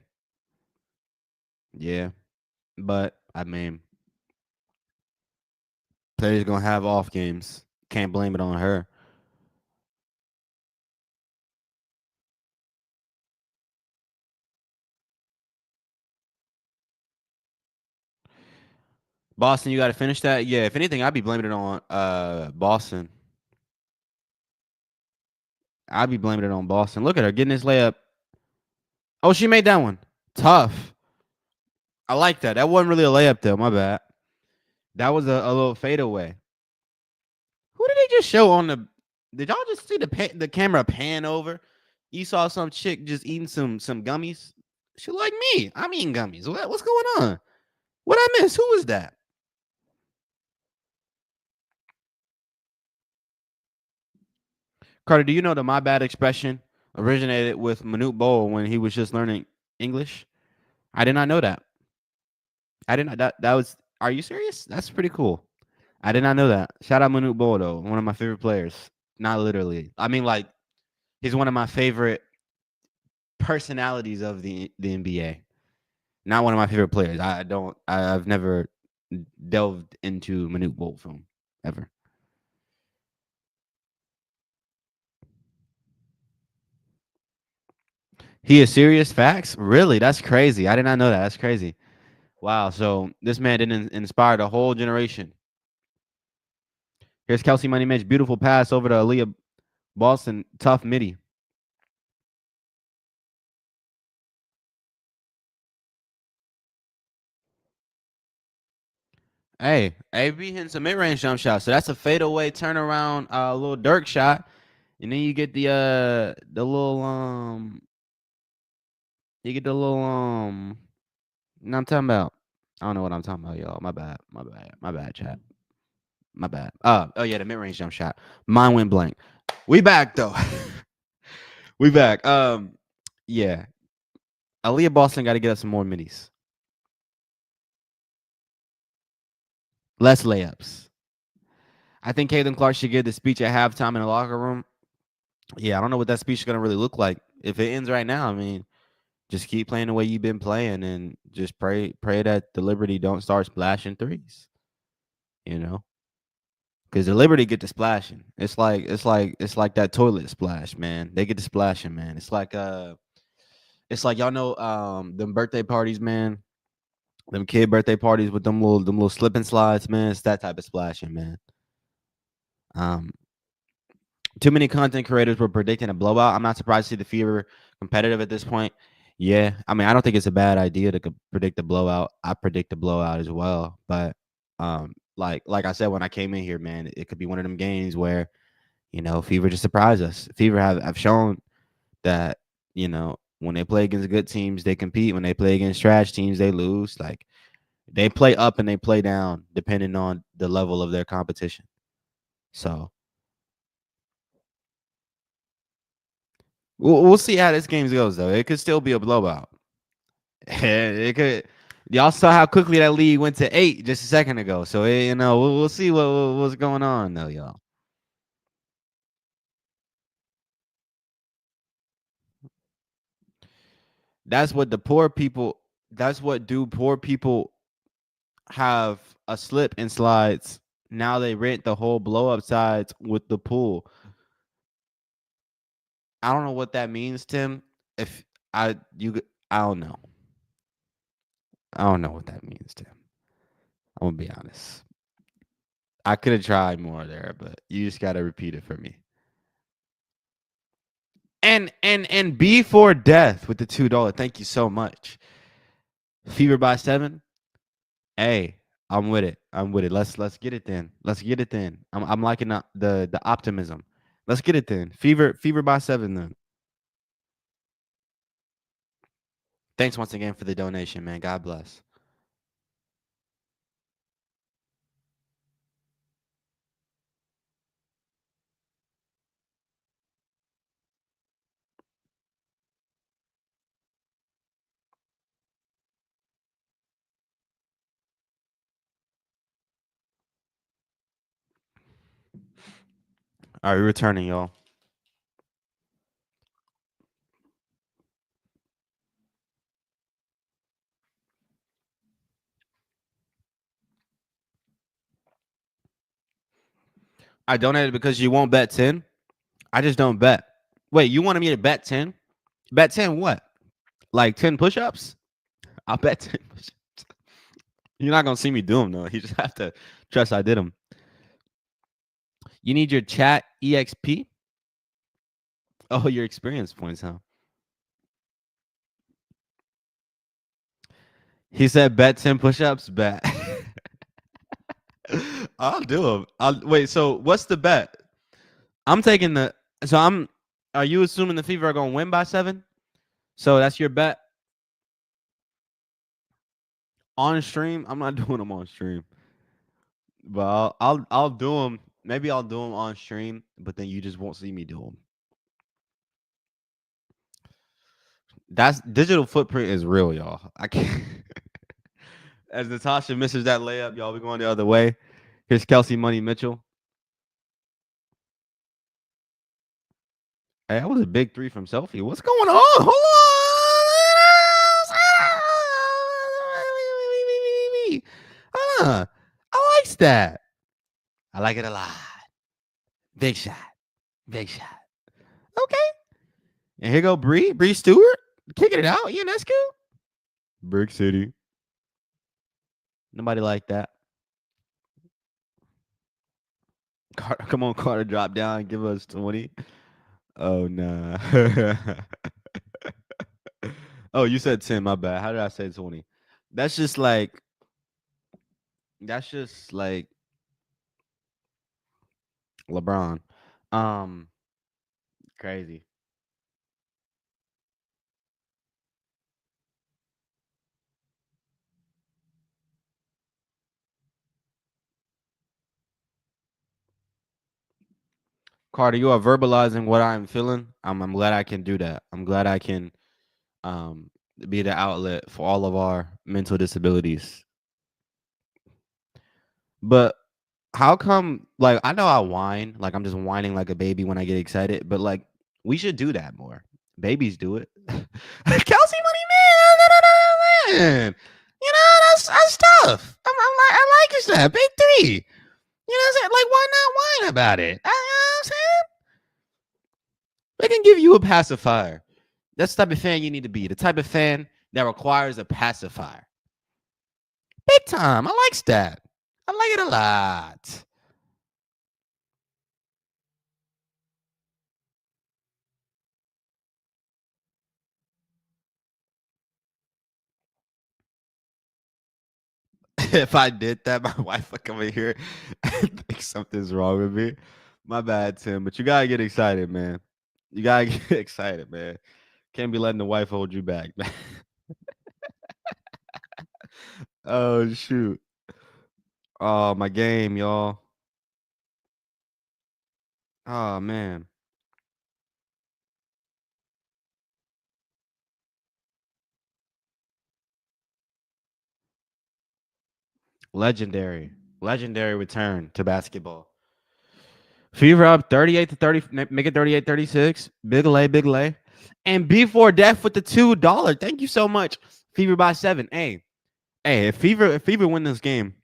Yeah. But I mean, players gonna have off games. Can't blame it on her. Boston, you got to finish that. Yeah, if anything, I'd be blaming it on Boston. I'd be blaming it on Boston. Look at her getting this layup. Oh, she made that one. Tough. I like that. That wasn't really a layup though. My bad. That was a little fadeaway. Who did they just show on the? Did y'all just see the camera pan over? You saw some chick just eating some gummies. She like me. I'm eating gummies. What's going on? What I miss? Who was that? Carter, do you know the "my bad" expression originated with Manute Bol when he was just learning English? I did not know that. I didn't. That was. Are you serious? That's pretty cool. I did not know that. Shout out Manute Bol though, one of my favorite players. Not literally. I mean, like he's one of my favorite personalities of the NBA. Not one of my favorite players. I don't. I've never delved into Manute Bol film ever. He is serious facts. Really, that's crazy. I did not know that. That's crazy. Wow. So this man didn't inspire the whole generation. Here's Kelsey Money Mitch. Beautiful pass over to Aaliyah Boston. Tough midi. Hey, AB hitting some mid range jump shots. So that's a fadeaway turnaround, little Dirk shot, and then you get the little you get the little You know what I'm talking about? I don't know what I'm talking about, y'all. My bad. My bad. My bad, chat. My bad. Oh yeah, the mid range jump shot. Mine went blank. We back though. We back. Yeah. Aaliyah Boston got to get us some more minis. Less layups. I think Caitlin Clark should give the speech at halftime in the locker room. Yeah, I don't know what that speech is gonna really look like. If it ends right now, I mean, just keep playing the way you've been playing and just pray that the Liberty don't start splashing threes. You know, because the Liberty get to splashing. It's like that toilet splash, man. They get to splashing, man. It's like y'all know them birthday parties, man. Them kid birthday parties with them little slip and slides, man. It's that type of splashing, man. Um, Too many content creators were predicting a blowout. I'm not surprised to see the Fever competitive at this point. Yeah, I mean, I don't think it's a bad idea to predict a blowout. I predict a blowout as well, but like I said when I came in here, man, it could be one of them games where Fever just surprise us. Fever have shown that when they play against good teams, they compete. When they play against trash teams, they lose. Like they play up and they play down depending on the level of their competition. So we'll see how this game goes, though. It could still be a blowout. It could. Y'all saw how quickly that lead went to 8 just a second ago. So we'll see what's going on, though, y'all. That's what the poor people. That's what do poor people have a slip and slides. Now they rent the whole blow up sides with the pool. I don't know what that means, Tim. If I don't know. I don't know what that means, Tim. I'm gonna be honest. I could have tried more there, but you just gotta repeat it for me. And B for death with the $2. Thank you so much. Fever by 7. Hey, I'm with it. I'm with it. Let's get it then. Let's get it then. I'm liking the optimism. Let's get it then. Fever by 7 then. Thanks once again for the donation, man. God bless. All right, we're returning, y'all. I donated because you won't bet 10. I just don't bet. Wait, you wanted me to bet 10? Bet 10 what? Like 10 push-ups? I'll bet 10 push-ups. You're not gonna see me do them though. You just have to trust I did them. You need your chat EXP. Oh, your experience points, huh? He said bet 10 push-ups. Bet. I'll do them. I'll wait. So what's the bet? I'm taking the. So I'm. Are you assuming the Fever are gonna win by 7? So that's your bet on stream. I'm not doing them on stream, but I'll do them. Maybe I'll do them on stream, but then you just won't see me do them. That's digital footprint is real, y'all. I can't. As Natasha misses that layup, y'all, we going the other way. Here's Kelsey Money Mitchell. Hey, that was a big 3 from Selfie. What's going on? Hold on. I likes that. I like it a lot. Big shot. Big shot. Okay. And here go Bree Stewart. Kicking it out. Ionescu. Brick City. Nobody like that. Carter, come on, Carter, drop down and give us 20. Oh, nah. Oh, you said 10. My bad. How did I say 20? That's just like LeBron. Um, Crazy. Carter, you are verbalizing what I'm feeling. I'm glad I can do that. I'm glad I can um be the outlet for all of our mental disabilities. But how come like I know I whine, like I'm just whining like a baby when I get excited, but like we should do that more. Babies do it. Kelsey Money Man. You know, that's tough. I like that. Big 3. You know what I'm saying? Like, why not whine about it? You know what I'm saying? They can give you a pacifier. That's the type of fan you need to be. The type of fan that requires a pacifier. Big time. I like that. I like it a lot. If I did that, my wife would come in here and think something's wrong with me. My bad, Tim. But you gotta get excited, man. You gotta get excited, man. Can't be letting the wife hold you back, man. Oh shoot. Oh, my game, y'all. Oh man. Legendary. Legendary return to basketball. Fever up 38 to 30, make it 38-36. Big lay, big lay. And before death with the $2. Thank you so much. Fever by 7. Hey, if Fever win this game,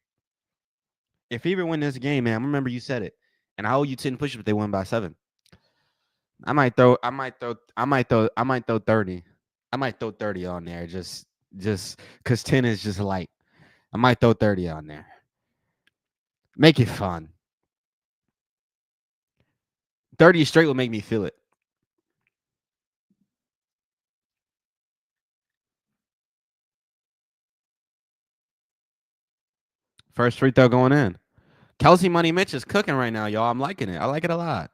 if Fever win this game, man, I remember you said it. And I owe you 10 push-ups if they win by 7. I might throw 30. I might throw 30 on there just because 10 is just light. I might throw 30 on there. Make it fun. 30 straight will make me feel it. First free throw going in. Kelsey Money Mitch is cooking right now, y'all. I'm liking it. I like it a lot.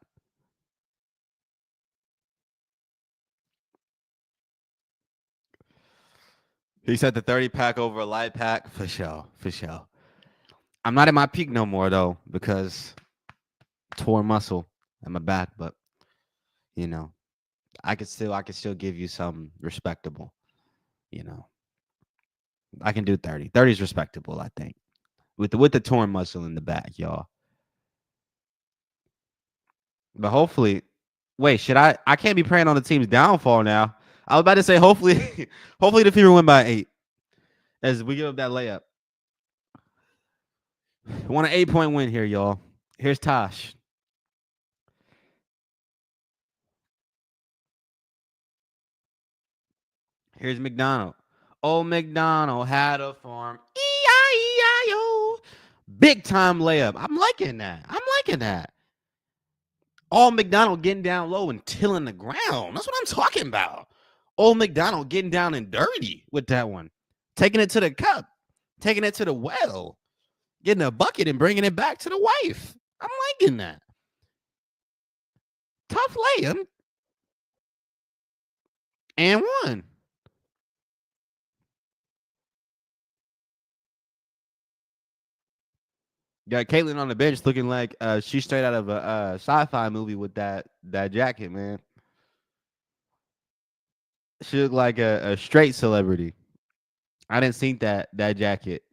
He said the 30 pack over a light pack for sure. For sure. I'm not at my peak no more though, because tore muscle in my back, but you know, I could still give you some respectable, you know. I can do 30. 30 is respectable, I think. With the torn muscle in the back, y'all. But hopefully, wait, should I can't be praying on the team's downfall now. I was about to say hopefully hopefully the Fever win by 8 as we give up that layup. We want an 8-point win here, y'all. Here's Tosh. Here's McDonald. Old McDonald had a farm. E-I-E. Big time layup. I'm liking that. I'm liking that. All McDonald getting down low and tilling the ground. That's what I'm talking about. Old McDonald getting down and dirty with that one. Taking it to the cup. Taking it to the well. Getting a bucket and bringing it back to the wife. I'm liking that. Tough layup. And one. Got Caitlin on the bench looking like she's straight out of a sci-fi movie with that jacket, man. She looked like a straight celebrity. I didn't see that jacket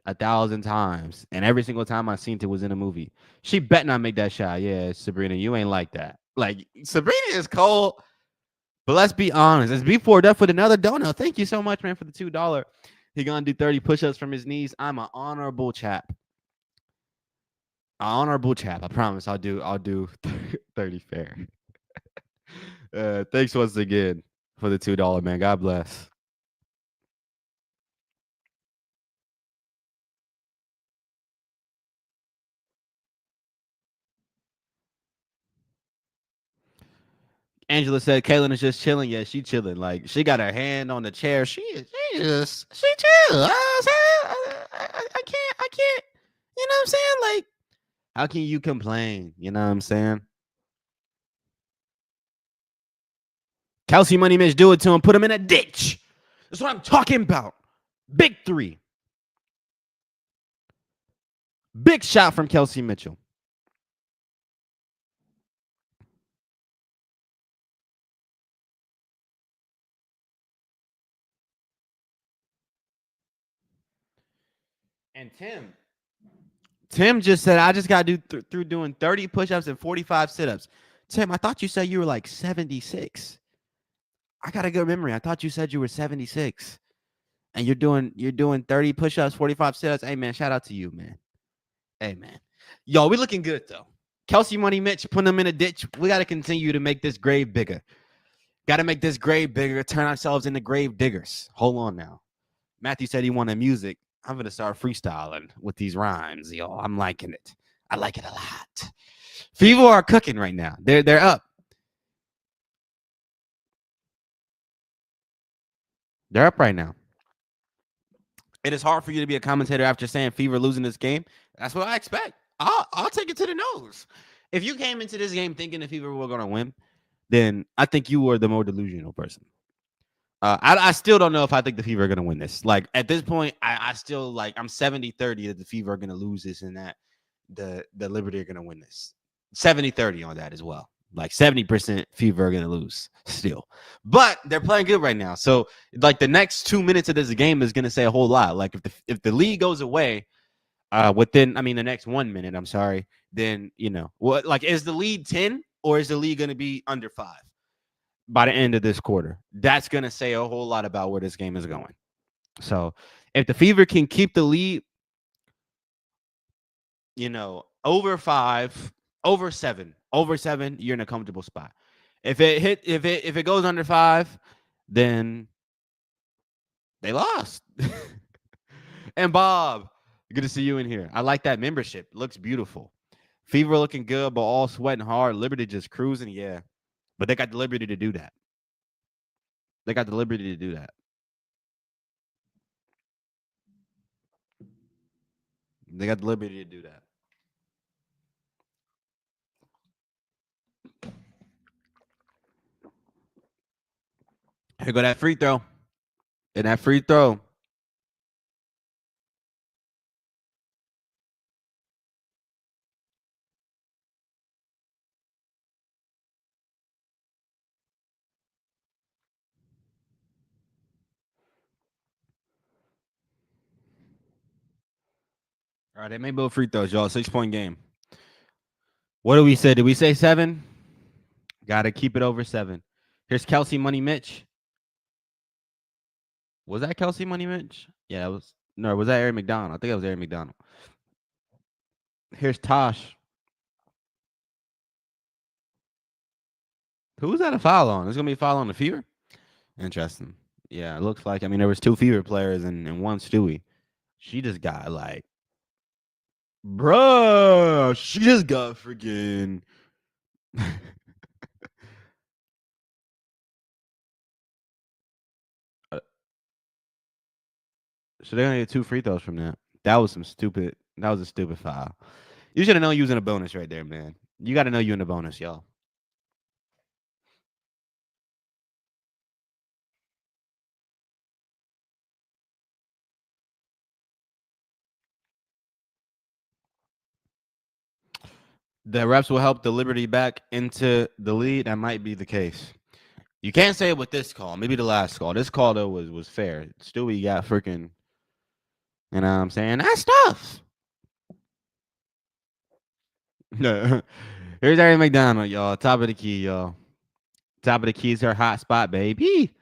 1,000 times, and every single time I seen it was in a movie. She bet not make that shot. Yeah, Sabrina, you ain't like that. Like Sabrina is cold, but let's be honest. It's B4 Duff with another donut. Thank you so much, man, for the $2. He gonna do 30 push-ups from his knees. I'm an honorable chap. Honorable chap. I promise. I'll do 30 fair. Thanks once again for the $2, man. God bless. Angela said Kaylin is just chilling. Yeah, she chilling. Like she got her hand on the chair. She chill. I can't. You know what I'm saying? Like, how can you complain? You know what I'm saying? Kelsey Money Mitch, do it to him. Put him in a ditch. That's what I'm talking about. Big three. Big shot from Kelsey Mitchell. And Tim just said, I just got to do through doing 30 push-ups and 45 sit-ups. Tim, I thought you said you were like 76. I got a good memory. I thought you said you were 76. And you're doing 30 push-ups, 45 sit-ups. Hey man, shout out to you, man. Hey man. Yo, we looking good though. Kelsey Money Mitch, putting them in a ditch. We got to continue to make this grave bigger. Got to make this grave bigger, turn ourselves into grave diggers. Hold on now. Matthew said he wanted music. I'm going to start freestyling with these rhymes, yo. I'm liking it. I like it a lot. Fever are cooking right now. They're up. They're up right now. It is hard for you to be a commentator after saying Fever losing this game. That's what I expect. I'll take it to the nose. If you came into this game thinking the Fever were going to win, then I think you were the more delusional person. I still don't know if I think the Fever are going to win this. Like at this point, I still like I'm 70-30 that the Fever are going to lose this and that the Liberty are going to win this. 70-30 on that as well. Like 70% Fever are going to lose still. But they're playing good right now. So like the next 2 minutes of this game is going to say a whole lot. Like if the lead goes away within the next 1 minute, I'm sorry, then what like is the lead 10 or is the lead going to be under 5? By the end of this quarter, that's going to say a whole lot about where this game is going. So if the Fever can keep the lead, over 5, over 7, you're in a comfortable spot. If it goes under 5, then they lost. And Bob, good to see you in here. I like that membership. It looks beautiful. Fever looking good, but all sweating hard. Liberty just cruising, yeah. But they got the liberty to do that. They got the liberty to do that. They got the liberty to do that. Here go that free throw. And that free throw. All right, they may both free throws, y'all. 6-point game. What did we say? Did we say 7? Got to keep it over 7. Here's Kelsey Money Mitch. Was that Kelsey Money Mitch? Yeah, it was. No, was that Eric McDonald? I think it was Eric McDonald. Here's Tosh. Who was that a foul on? There's going to be a foul on the Fever? Interesting. Yeah, it looks like. There was 2 Fever players and one Stewie. She just got, Bruh, she just got freaking. So they're gonna get 2 free throws from that. That was some stupid. That was a stupid foul. You should have known you was in a bonus right there, man. You got to know you in the bonus, y'all. The reps will help the Liberty back into the lead. That might be the case. You can't say it with this call. Maybe the last call. This call though was fair. Stewie got freaking. You know what I'm saying? That's tough. Here's Harry McDonald, y'all. Top of the key, y'all. Top of the key is her hot spot, baby.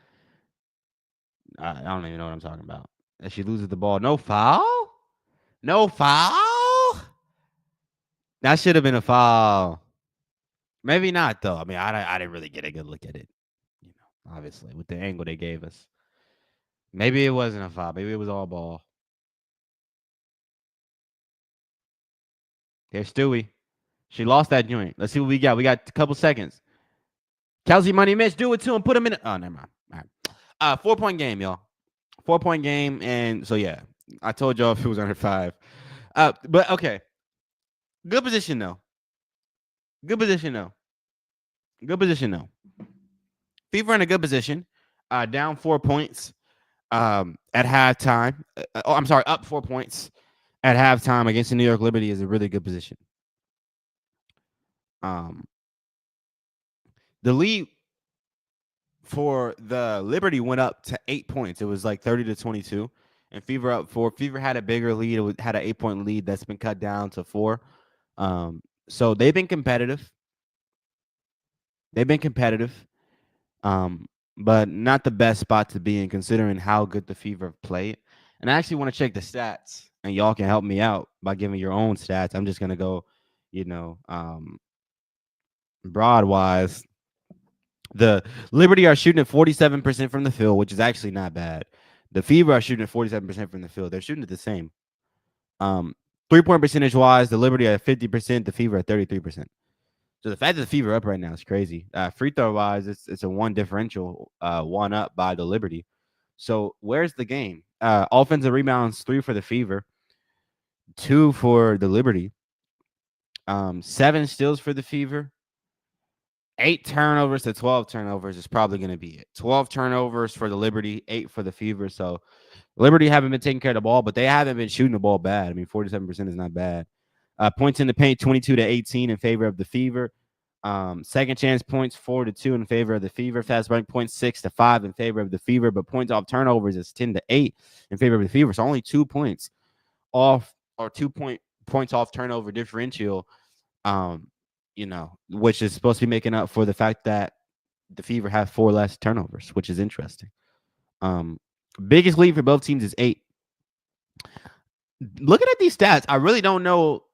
I don't even know what I'm talking about. If she loses the ball, no foul? No foul? That should have been a foul. Maybe not though. I mean, I didn't really get a good look at it. You know, obviously with the angle they gave us. Maybe it wasn't a foul. Maybe it was all ball. Here's Stewie. She lost that joint. Let's see what we got. We got a couple seconds. Kelsey Money Mitch, do it to him. Put him in. Oh, never mind. All right. 4-point game, y'all. 4-point game. And so, yeah, I told y'all if it was under 5. But okay. Good position, though. Good position, though. Good position, though. Fever in a good position. Down 4 points at halftime. I'm sorry, up 4 points at halftime against the New York Liberty is a really good position. The lead for the Liberty went up to 8 points. It was like 30-22, and Fever up 4. Fever had a bigger lead. It had an 8-point lead that's been cut down to 4. So they've been competitive. But not the best spot to be in considering how good the Fever have played. And I actually want to check the stats, and y'all can help me out by giving your own stats. I'm just gonna go, broad-wise. The Liberty are shooting at 47% from the field, which is actually not bad. The Fever are shooting at 47% from the field. They're shooting at the same. 3-point percentage wise, the Liberty are at 50%, the Fever at 33%. So the fact that the Fever up right now is crazy. Free throw wise, it's a 1 differential, 1 up by the Liberty. So where's the game? Offensive rebounds, 3 for the Fever, 2 for the Liberty. 7 steals for the Fever. 8 turnovers to 12 turnovers is probably going to be it. 12 turnovers for the Liberty, 8 for the Fever. So Liberty haven't been taking care of the ball, but they haven't been shooting the ball bad. I mean, 47% is not bad. Points in the paint, 22-18 in favor of the Fever. Second chance points, 4-2 in favor of the Fever. Fast break points, 6-5 in favor of the Fever. But points off turnovers is 10-8 in favor of the Fever. So only 2 points off, or 2 points off turnover differential. Which is supposed to be making up for the fact that the Fever have 4 less turnovers, which is interesting. Biggest lead for both teams is 8. Looking at these stats, I really don't know.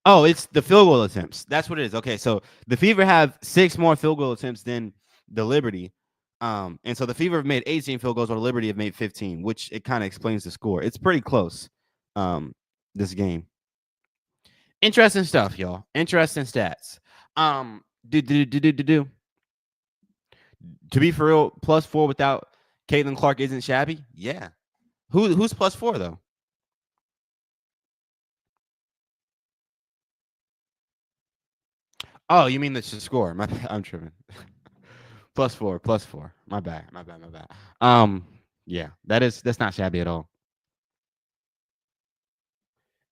Oh, it's the field goal attempts. That's what it is. Okay, so the Fever have 6 more field goal attempts than the Liberty. And so the Fever have made 18 field goals, while the Liberty have made 15, which it kind of explains the score. It's pretty close, this game. Interesting stuff, y'all. Interesting stats. To be for real, +4 without Caitlin Clark isn't shabby. Yeah. Who's +4 though? Oh, you mean the score? I'm tripping. +4. My bad. Yeah, that's not shabby at all.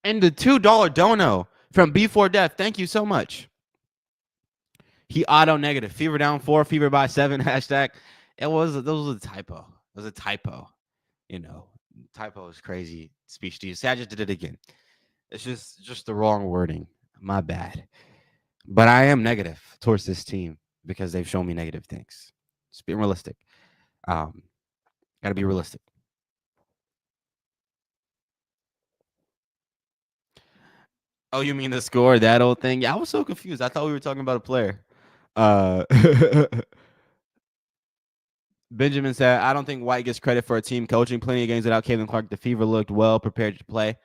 And the $2 dono from B4 Death. Thank you so much. He auto negative. Fever down 4, Fever by 7, hashtag. That was a typo. It was a typo. Typo is crazy speech to use. I just did it again. It's just the wrong wording. My bad. But I am negative towards this team because they've shown me negative things. Just being realistic. Gotta be realistic. Oh, you mean the score, that old thing? Yeah, I was so confused. I thought we were talking about a player. Benjamin said, I don't think White gets credit for a team coaching. Plenty of games without Caitlin Clark. The Fever looked well prepared to play.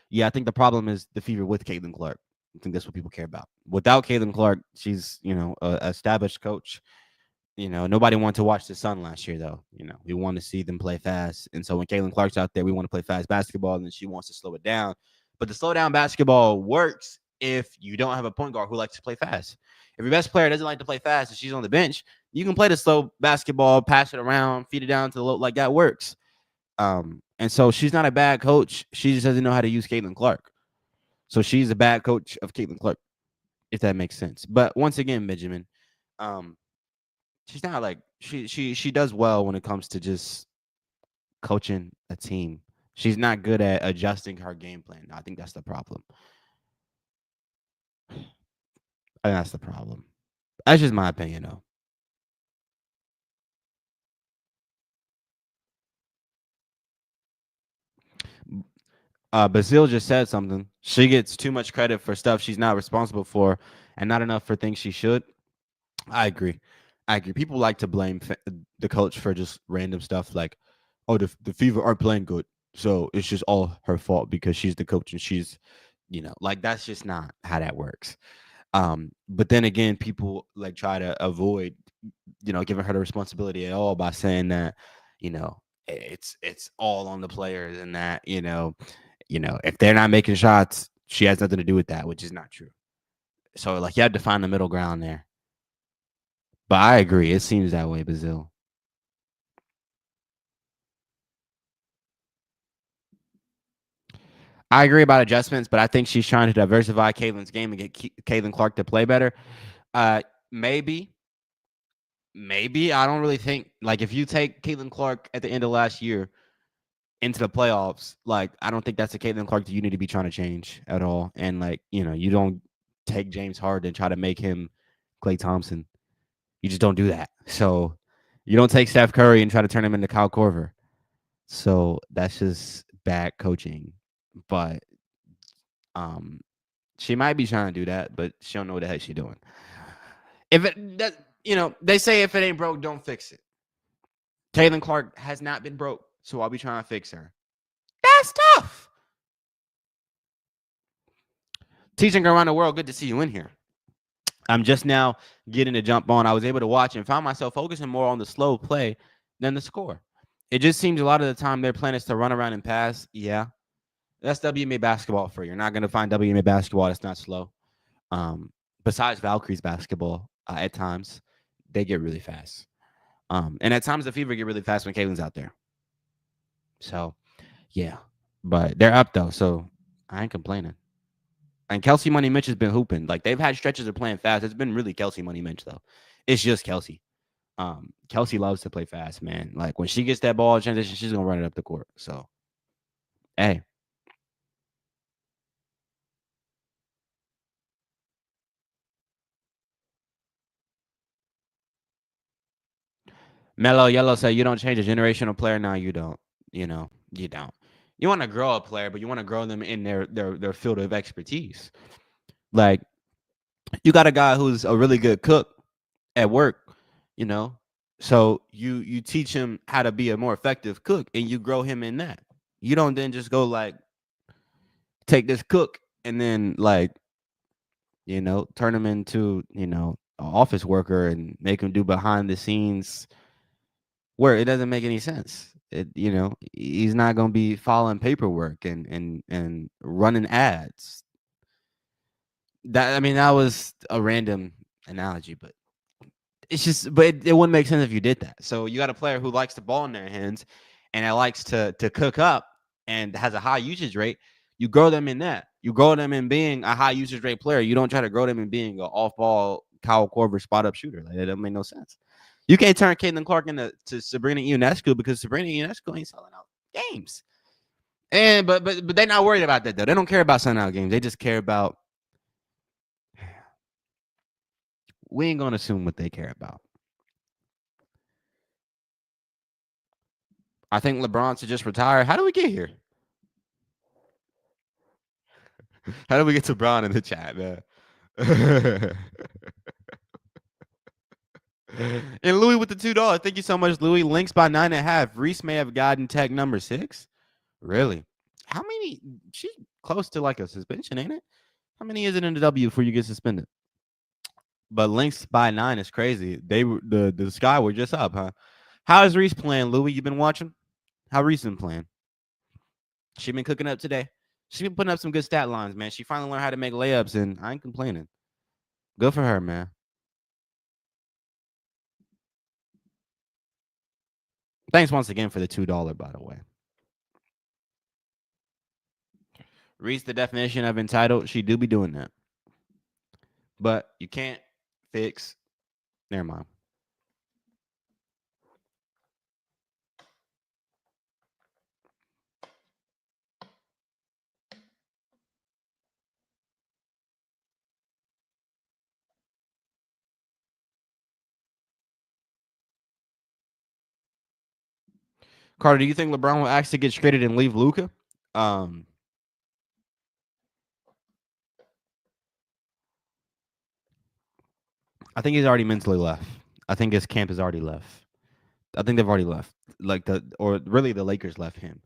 Yeah, I think the problem is the Fever with Caitlin Clark. I think that's what people care about. Without Caitlin Clark, she's a established coach. Nobody wanted to watch the Sun last year, though. We want to see them play fast. And so when Caitlin Clark's out there, we want to play fast basketball, and then she wants to slow it down. But the slow down basketball works if you don't have a point guard who likes to play fast. If your best player doesn't like to play fast and she's on the bench, you can play the slow basketball, pass it around, feed it down to the low. Like that works. And so she's not a bad coach. She just doesn't know how to use Caitlin Clark. So she's a bad coach of Caitlin Clark, if that makes sense. But once again, Benjamin, um, she's not like she does well when it comes to just coaching a team. She's not good at adjusting her game plan. I think that's the problem. I think that's the problem. That's just my opinion, though. Basil just said something. She gets too much credit for stuff she's not responsible for, and not enough for things she should. I agree. I agree. People like to blame the coach for just random stuff like, oh, the Fever aren't playing good, so it's just all her fault because she's the coach and she's, like that's just not how that works. But then again, people like try to avoid, giving her the responsibility at all by saying that, it's all on the players and that, if they're not making shots, she has nothing to do with that, which is not true. So like you have to find the middle ground there. But I agree. It seems that way, Brazil. I agree about adjustments, but I think she's trying to diversify Caitlin's game and get Caitlin Clark to play better. Uh, maybe, maybe I don't really think like if you take Caitlin Clark at the end of last year into the playoffs, like I don't think that's a Caitlin Clark that you need to be trying to change at all. And like you don't take James Harden and try to make him Klay Thompson. You just don't do that. So you don't take Steph Curry and try to turn him into Kyle Korver. So that's just bad coaching. But um, she might be trying to do that, but she don't know what the heck she's doing. If it that they say if it ain't broke, don't fix it. Caitlin Clark has not been broke, so I'll be trying to fix her. That's tough. Teaching around the world, good to see you in here. I'm just now getting to jump on. I was able to watch and found myself focusing more on the slow play than the score. It just seems a lot of the time their plan is to run around and pass. Yeah, that's WNBA basketball for you. You're not going to find WNBA basketball that's not slow. Besides Valkyrie's basketball, at times they get really fast. And at times the Fever get really fast when Caitlin's out there. So, yeah. But they're up though, so I ain't complaining. And Kelsey Money Mitch has been hooping. Like they've had stretches of playing fast. It's been really Kelsey Money Mitch though. It's just Kelsey. Kelsey loves to play fast, man. Like when she gets that ball in transition, she's gonna run it up the court. So, hey, Mellow Yellow said you don't change a generational player. Now you don't. You don't. You want to grow a player, but you want to grow them in their field of expertise. Like you got a guy who's a really good cook at work, you know. So you teach him how to be a more effective cook and you grow him in that. You don't then just go like take this cook and then like, turn him into, an office worker and make him do behind the scenes where it doesn't make any sense. He's not going to be following paperwork and running ads. That was a random analogy, but it wouldn't make sense if you did that. So you got a player who likes the ball in their hands and it likes to cook up and has a high usage rate. You grow them in that. You grow them in being a high usage rate player. You don't try to grow them in being an off ball Kyle Korver spot up shooter. Like that doesn't make no sense. You can't turn Caitlin Clark into Sabrina Ionescu because Sabrina Ionescu ain't selling out games. And but they're not worried about that though. They don't care about selling out games. They just care about. We ain't gonna assume what they care about. I think LeBron should just retire. How do we get here? How do we get to Brown in the chat, man? And Louis with the $2. Thank you so much, Louis. Links by 9.5. Reese may have gotten tag number 6. Really? How many? She close to like a suspension, ain't it? How many is it in the W before you get suspended? But Lynx by 9 is crazy. They were the Sky were just up, huh? How is Reese playing, Louis? You been watching? How Reese been playing? She been cooking up today. She been putting up some good stat lines, man. She finally learned how to make layups, and I ain't complaining. Good for her, man. Thanks once again for the $2, by the way. Reese, the definition of entitled. She do be doing that, but you can't fix. Never mind. Carter, do you think LeBron will actually get traded and leave Luka? Um, I think he's already mentally left. I think his camp is already left. I think they've already left. Like or really the Lakers left him.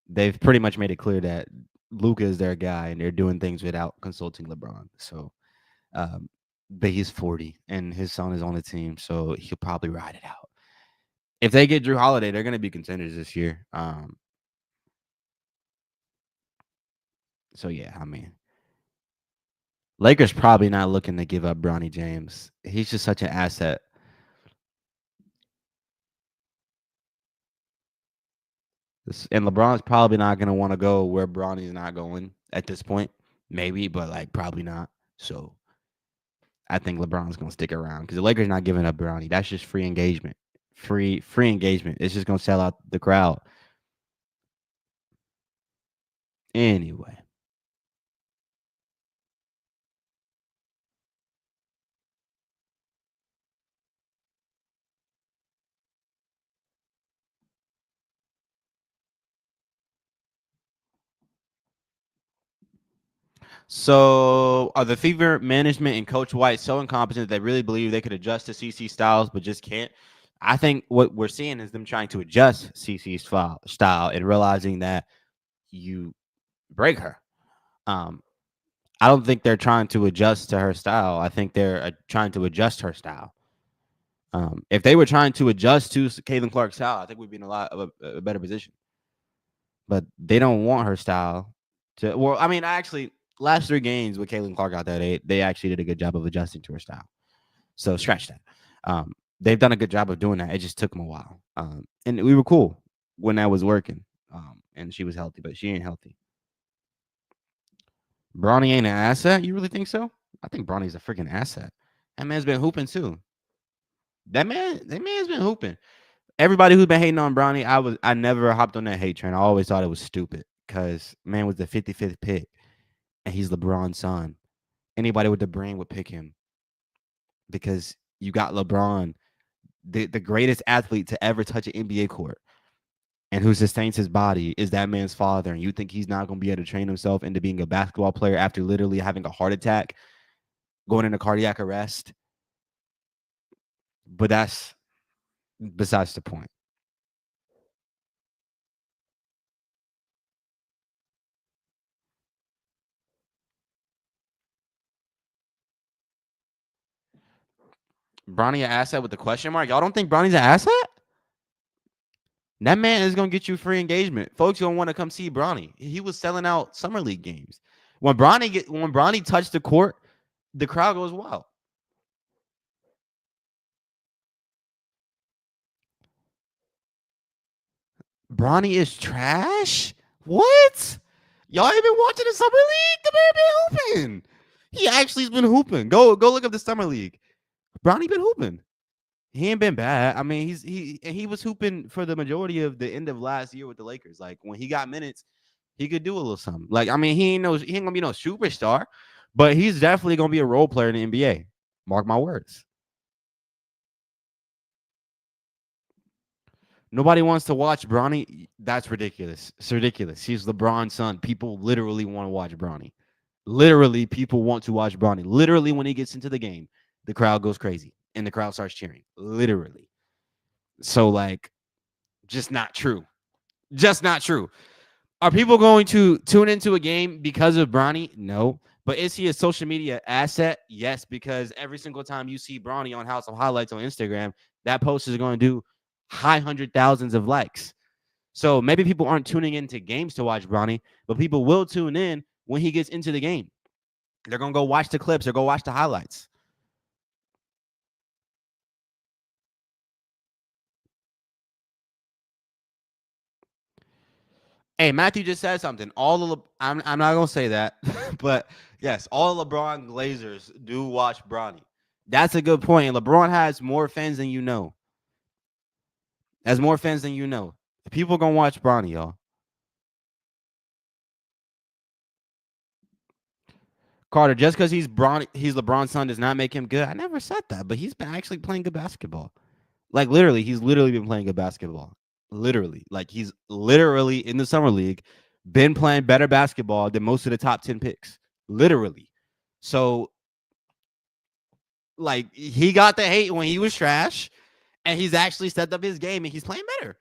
They've pretty much made it clear that Luka is their guy, and they're doing things without consulting LeBron. So, um, but he's 40, and his son is on the team, so he'll probably ride it out. If they get Drew Holiday, they're going to be contenders this year. So yeah, I mean, Lakers probably not looking to give up Bronny James. He's just such an asset. And LeBron's probably not going to want to go where Bronny's not going at this point. Maybe, but like probably not. So I think LeBron's going to stick around because the Lakers not giving up Bronny. That's just free engagement. Free engagement. It's just going to sell out the crowd. Anyway. So are the Fever management and Coach White so incompetent that they really believe they could adjust to CC styles but just can't? I think what we're seeing is them trying to adjust CC's style and realizing that you break her. I don't think they're trying to adjust to her style. I think they're trying to adjust her style. If they were trying to adjust to Caitlin Clark's style, I think we'd be in a lot of a better position. But they don't want her style to. Well, I mean, last 3 games with Caitlin Clark out there, they actually did a good job of adjusting to her style. So scratch that. They've done a good job of doing that. It just took them a while. And we were cool when that was working. And she was healthy, but she ain't healthy. Bronny ain't an asset? You really think so? I think Bronny's a freaking asset. That man's been hooping too. That man's been hooping. Everybody who's been hating on Bronny, I never hopped on that hate train. I always thought it was stupid because man was the 55th pick, and he's LeBron's son. Anybody with the brain would pick him because you got LeBron, the greatest athlete to ever touch an NBA court, and who sustains his body is that man's father. And you think he's not going to be able to train himself into being a basketball player after literally having a heart attack, going into cardiac arrest? But that's besides the point. Bronny an asset with the question mark? Y'all don't think Bronny's an asset? That man is gonna get you free engagement. Folks gonna want to come see Bronny. He was selling out summer league games. When Bronny touched the court, the crowd goes wild. Bronny is trash. What? Y'all ain't been watching the summer league? The man been hooping. He actually's been hooping. Go look up the summer league. Bronny been hooping. He ain't been bad. I mean, he was hooping for the majority of the end of last year with the Lakers. Like when he got minutes, he could do a little something. Like I mean, he ain't gonna be no superstar, but he's definitely gonna be a role player in the NBA. Mark my words. Nobody wants to watch Bronny. That's ridiculous. It's ridiculous. He's LeBron's son. People literally want to watch Bronny. Literally, people want to watch Bronny. Literally, when he gets into the game, the crowd goes crazy and the crowd starts cheering. Literally. So, like, just not true. Just not true. Are people going to tune into a game because of Bronny? No. But is he a social media asset? Yes, because every single time you see Bronny on House of Highlights on Instagram, that post is going to do high hundred thousands of likes. So maybe people aren't tuning into games to watch Bronny, but people will tune in when he gets into the game. They're gonna go watch the clips or go watch the highlights. Hey, Matthew just said something. All the I'm not gonna say that, but yes, all LeBron Glazers do watch Bronny. That's a good point. LeBron has more fans than you know. Has more fans than you know. People gonna watch Bronny, y'all. Carter, just because he's LeBron's son does not make him good. I never said that, but he's been actually playing good basketball. Like literally, he's literally been playing good basketball. Literally, like he's literally in the summer league, been playing better basketball than most of the top 10 picks. Literally. So like he got the hate when he was trash, and he's actually stepped up his game and he's playing better.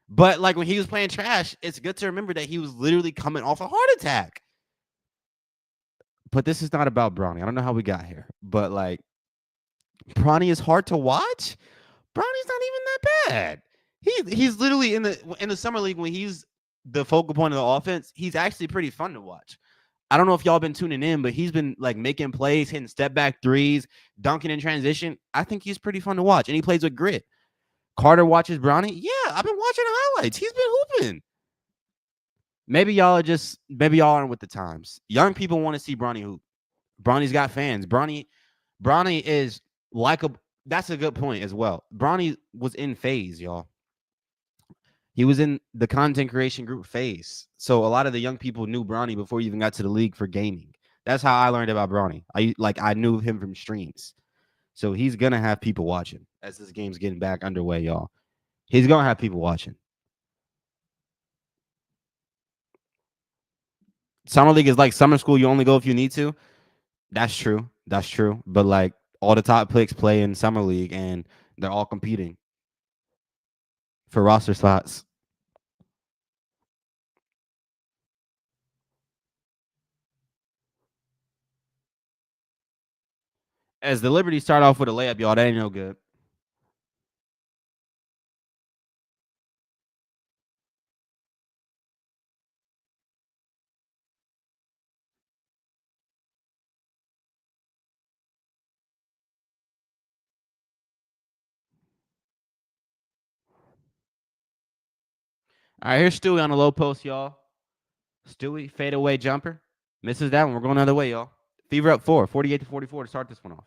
But like when he was playing trash, it's good to remember that he was literally coming off a heart attack. But this is not about Bronny. I don't know how we got here, but like Bronny is hard to watch. Bronny's not even that bad. He's literally in the summer league when he's the focal point of the offense. He's actually pretty fun to watch. I don't know if y'all been tuning in, but he's been like making plays, hitting step back threes, dunking in transition. I think he's pretty fun to watch, and he plays with grit. Carter watches Bronny. Yeah, I've been watching highlights. He's been hooping. Maybe y'all aren't with the times. Young people want to see Bronny hoop. Bronny's got fans. Bronny is like a. That's a good point as well. Bronny was in phase, y'all. He was in the content creation group phase. So a lot of the young people knew Bronny before he even got to the league for gaming. That's how I learned about Bronny. I knew him from streams. So he's gonna have people watching as this game's getting back underway, y'all. He's gonna have people watching. Summer league is like summer school. You only go if you need to. That's true. That's true. But like all the top picks play in summer league, and they're all competing for roster spots. As the Liberty start off with a layup, y'all, that ain't no good. All right, here's Stewie on the low post, y'all. Stewie, fadeaway jumper. Misses that one. We're going the other way, y'all. Fever up 48 to 44 to start this one off.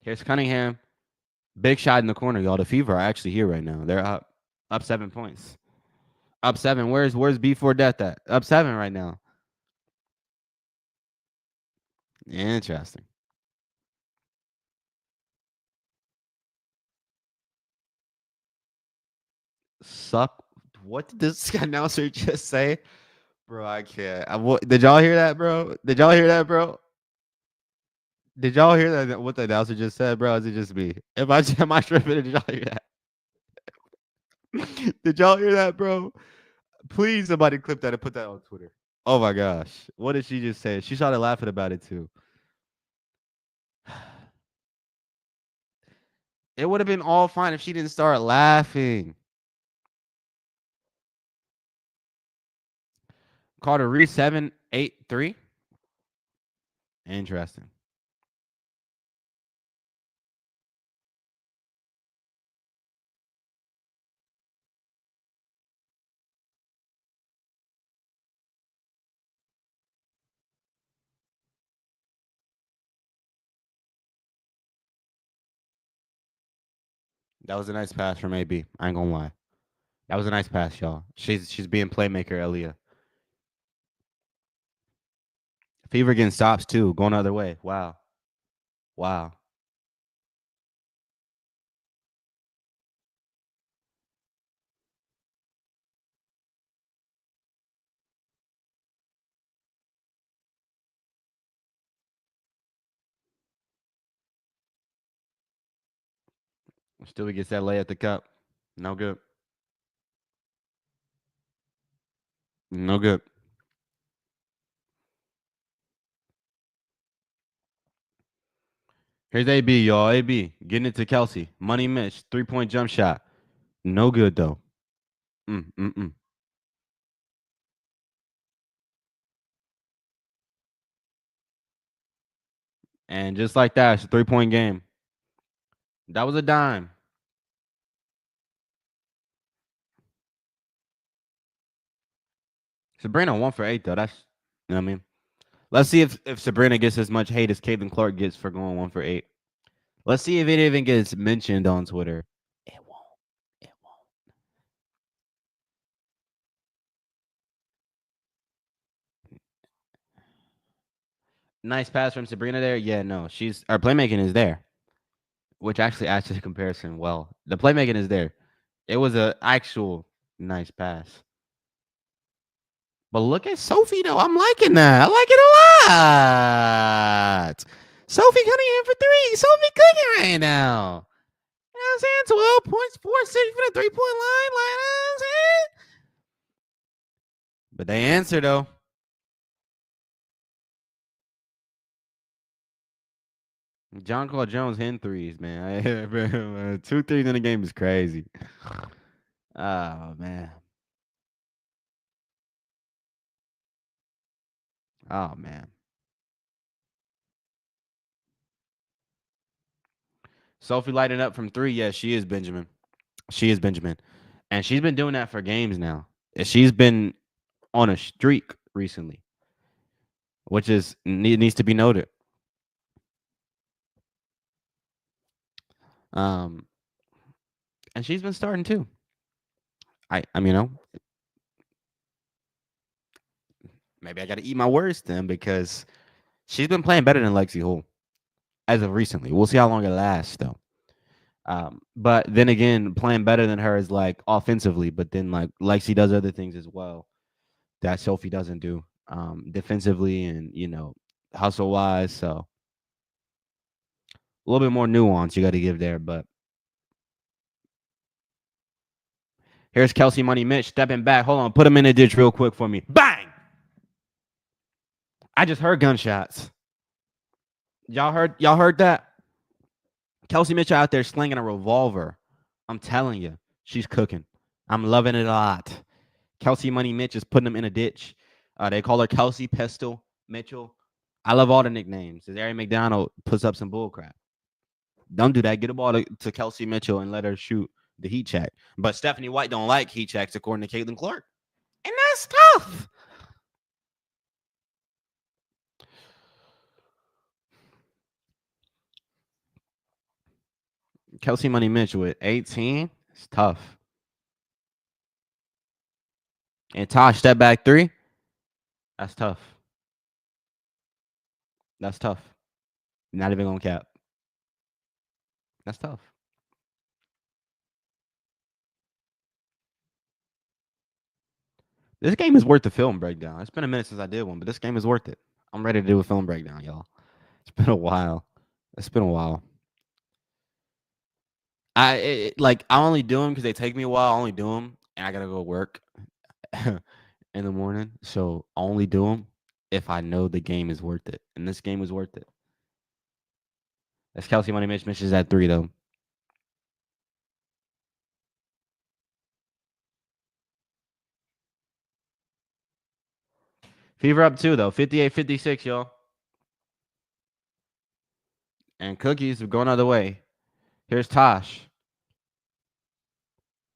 Here's Cunningham. Big shot in the corner, y'all. The Fever are actually here right now. They're up 7 points. Up seven. Where's B4 Death at? Up seven right now. Interesting. Suck. What did this announcer just say? Bro, I can't. Did y'all hear that, bro? Did y'all hear that, bro? Did y'all hear that? What the announcer just said, bro? Is it just me? Am I tripping? Did y'all hear that? Did y'all hear that, bro? Please, somebody clip that and put that on Twitter. Oh my gosh, what did she just say? She started laughing about it too. It would have been all fine if she didn't start laughing. Carter Reese 7-8-3. Interesting. That was a nice pass from AB. I ain't gonna lie. That was a nice pass, y'all. She's being playmaker, Elia. Fever getting stops too, going the other way. Wow. Wow. Still gets that lay at the cup. No good. No good. Here's AB, y'all. AB getting it to Kelsey. Money Mitch. 3-point jump shot. No good though. Mm. And just like that, it's a 3-point game. That was a dime. Sabrina 1 for 8 though. That's you know what I mean. Let's see if Sabrina gets as much hate as Caitlin Clark gets for going 1 for 8. Let's see if it even gets mentioned on Twitter. It won't. It won't. Nice pass from Sabrina there. Yeah, no, she's our playmaking is there, which actually adds to the comparison. Well, the playmaking is there. It was a actual nice pass. But look at Sophie though. I'm liking that. I like it a lot. Sophie coming in for three. Sophie cooking right now. You know what I'm saying? 12 points, 4-6 for the 3-point line. Like, you know what I'm saying? But they answer though. John Claude Jones hitting threes, man. 2 threes in the game is crazy. Oh man. Oh man. Sophie lighting up from three. Yes, she is Benjamin. She is Benjamin. And she's been doing that for games now. She's been on a streak recently, which is needs to be noted. Um, and she's been starting too. I mean, maybe I got to eat my words then because she's been playing better than Lexi Hull as of recently. We'll see how long it lasts though. But then again, playing better than her is like offensively, but then like Lexi does other things as well that Sophie doesn't do defensively and hustle wise. So a little bit more nuance you got to give there. But here's Kelsey Money Mitch stepping back. Hold on, put him in the ditch real quick for me. Bang! I just heard gunshots. Y'all heard that? Kelsey Mitchell out there slinging a revolver. I'm telling you, she's cooking. I'm loving it a lot. Kelsey Money Mitch is putting them in a ditch. They call her Kelsey Pistol Mitchell. I love all the nicknames. Ari McDonald puts up some bullcrap. Don't do that. Get the ball to Kelsey Mitchell and let her shoot the heat check. But Stephanie White don't like heat checks, according to Caitlin Clark. And that's tough. Kelsey Money Mitchell with 18. It's tough. And Tosh step back three. That's tough. That's tough. Not even gonna cap. That's tough. This game is worth the film breakdown. It's been a minute since I did one, but this game is worth it. I'm ready to do a film breakdown, y'all. It's been a while. It's been a while. I only do them because they take me a while. I only do them, and I gotta go work in the morning. So I only do them if I know the game is worth it, and this game is worth it. That's Kelsey Money Mitch. Mitch is at three though. Fever up two though. 58-56, y'all. And Cookies are going other way. Here's Tosh.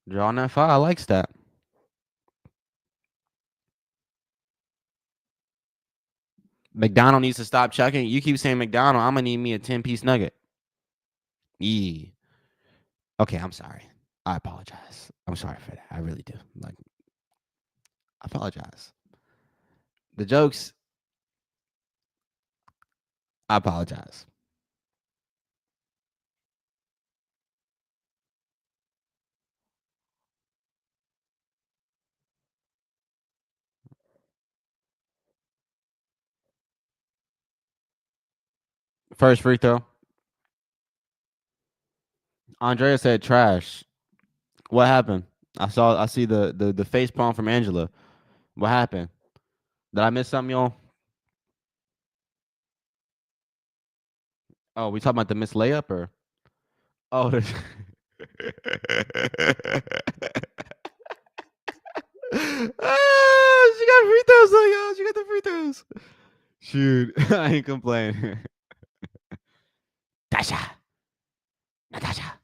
Drawing that foul. I likes that. McDonald needs to stop chucking. You keep saying McDonald. I'm gonna need me a 10-piece nugget. Yeah. Okay, I'm sorry. I apologize. I'm sorry for that. I really do. Like, I apologize. The jokes. I apologize. First free throw. Andrea said trash. What happened? I see the face palm from Angela. What happened? Did I miss something, y'all? Oh, we talking about the miss layup or oh ah, she got free throws though, y'all. She got the free throws. Shoot. I ain't complaining. Tasha. Natasha.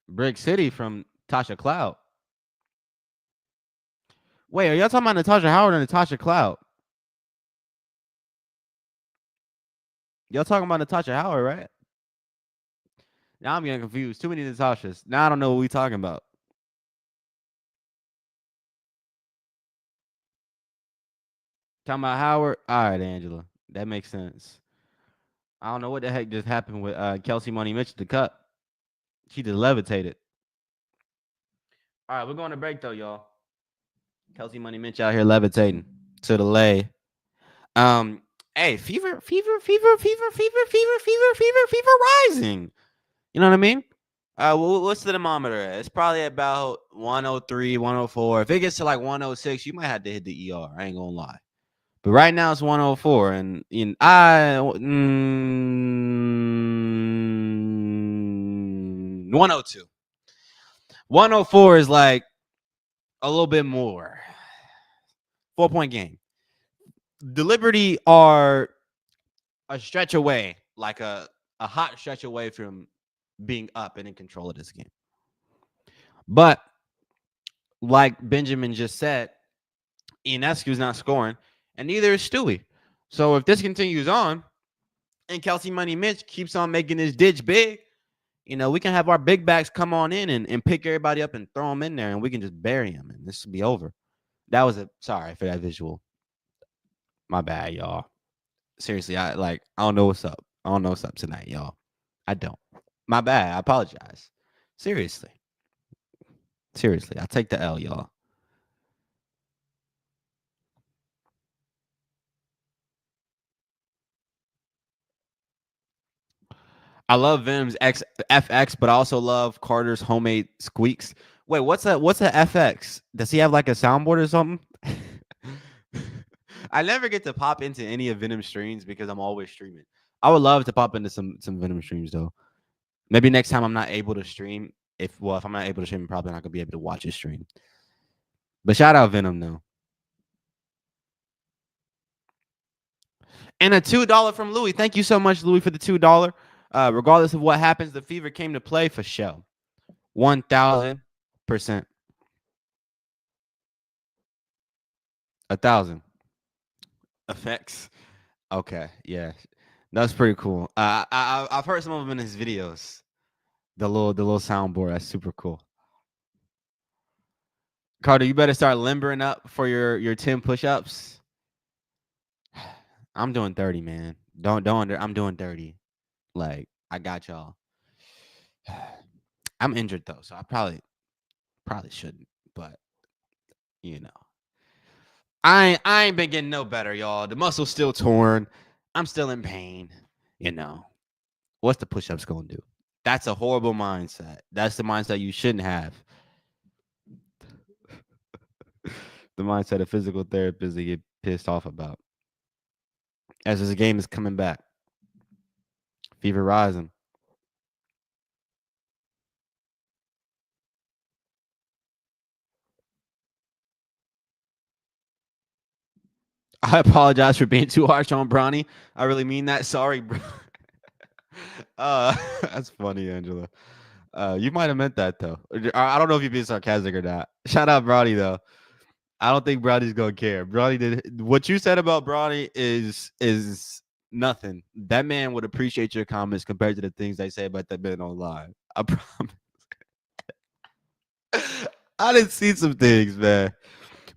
Brick City from Tasha Cloud. Wait, are y'all talking about Natasha Howard and Natasha Cloud? Y'all talking about Natasha Howard, right? Now I'm getting confused. Too many Natashas. Now I don't know what we talking about. Talking about Howard? All right, Angela. That makes sense. I don't know what the heck just happened with Kelsey Money Mitchell the cut. She just levitated. All right, we're going to break though, y'all. Kelsey Money Mitch out here levitating to the lay. Um, hey, fever rising. You know what I mean? What's the thermometer at? It's probably about 103, 104. If it gets to like 106, you might have to hit the ER. I ain't gonna lie. But right now it's 104, and 102. 104 is like a little bit more. 4-point game. The Liberty are a stretch away, like a hot stretch away from being up and in control of this game. But like Benjamin just said, Ionescu's not scoring, and neither is Stewie. So if this continues on, and Kelsey Money Mitch keeps on making this ditch big, we can have our big backs come on in and pick everybody up and throw them in there, and we can just bury them, and this will be over. That was sorry for that visual. My bad, y'all. Seriously, I don't know what's up. I don't know what's up tonight, y'all. I don't. My bad. I apologize. Seriously. Seriously. I take the L, y'all. I love Vim's FX, but I also love Carter's homemade squeaks. Wait, what's that? What's a FX? Does he have like a soundboard or something? I never get to pop into any of Venom streams because I'm always streaming. I would love to pop into some Venom streams though. Maybe next time I'm not able to stream. If I'm not able to stream, I'm probably not gonna be able to watch his stream. But shout out Venom though. And a $2 from Louis. Thank you so much, Louis, for the $2. Regardless of what happens, the Fever came to play for show. 1,000%. 1,000 effects. Okay, yeah, that's pretty cool. I've heard some of them in his videos. The little soundboard. That's super cool. Carter, you better start limbering up for your 10 push-ups. I'm doing 30, man. Don't I'm doing 30. Like, I got y'all. I'm injured though, so I probably shouldn't, but you know. I ain't been getting no better, y'all. The muscle's still torn. I'm still in pain. You know. What's the push-ups gonna do? That's a horrible mindset. That's the mindset you shouldn't have. The mindset of physical therapists they get pissed off about. As this game is coming back. Fever rising. I apologize for being too harsh on Bronny. I really mean that. Sorry, bro. That's funny, Angela. You might have meant that though. I don't know if you're being sarcastic or not. Shout out Bronny though. I don't think Bronny's gonna care. Bronny did what you said about Bronny is nothing. That man would appreciate your comments compared to the things they say about that man online. I promise. I didn't see some things, man.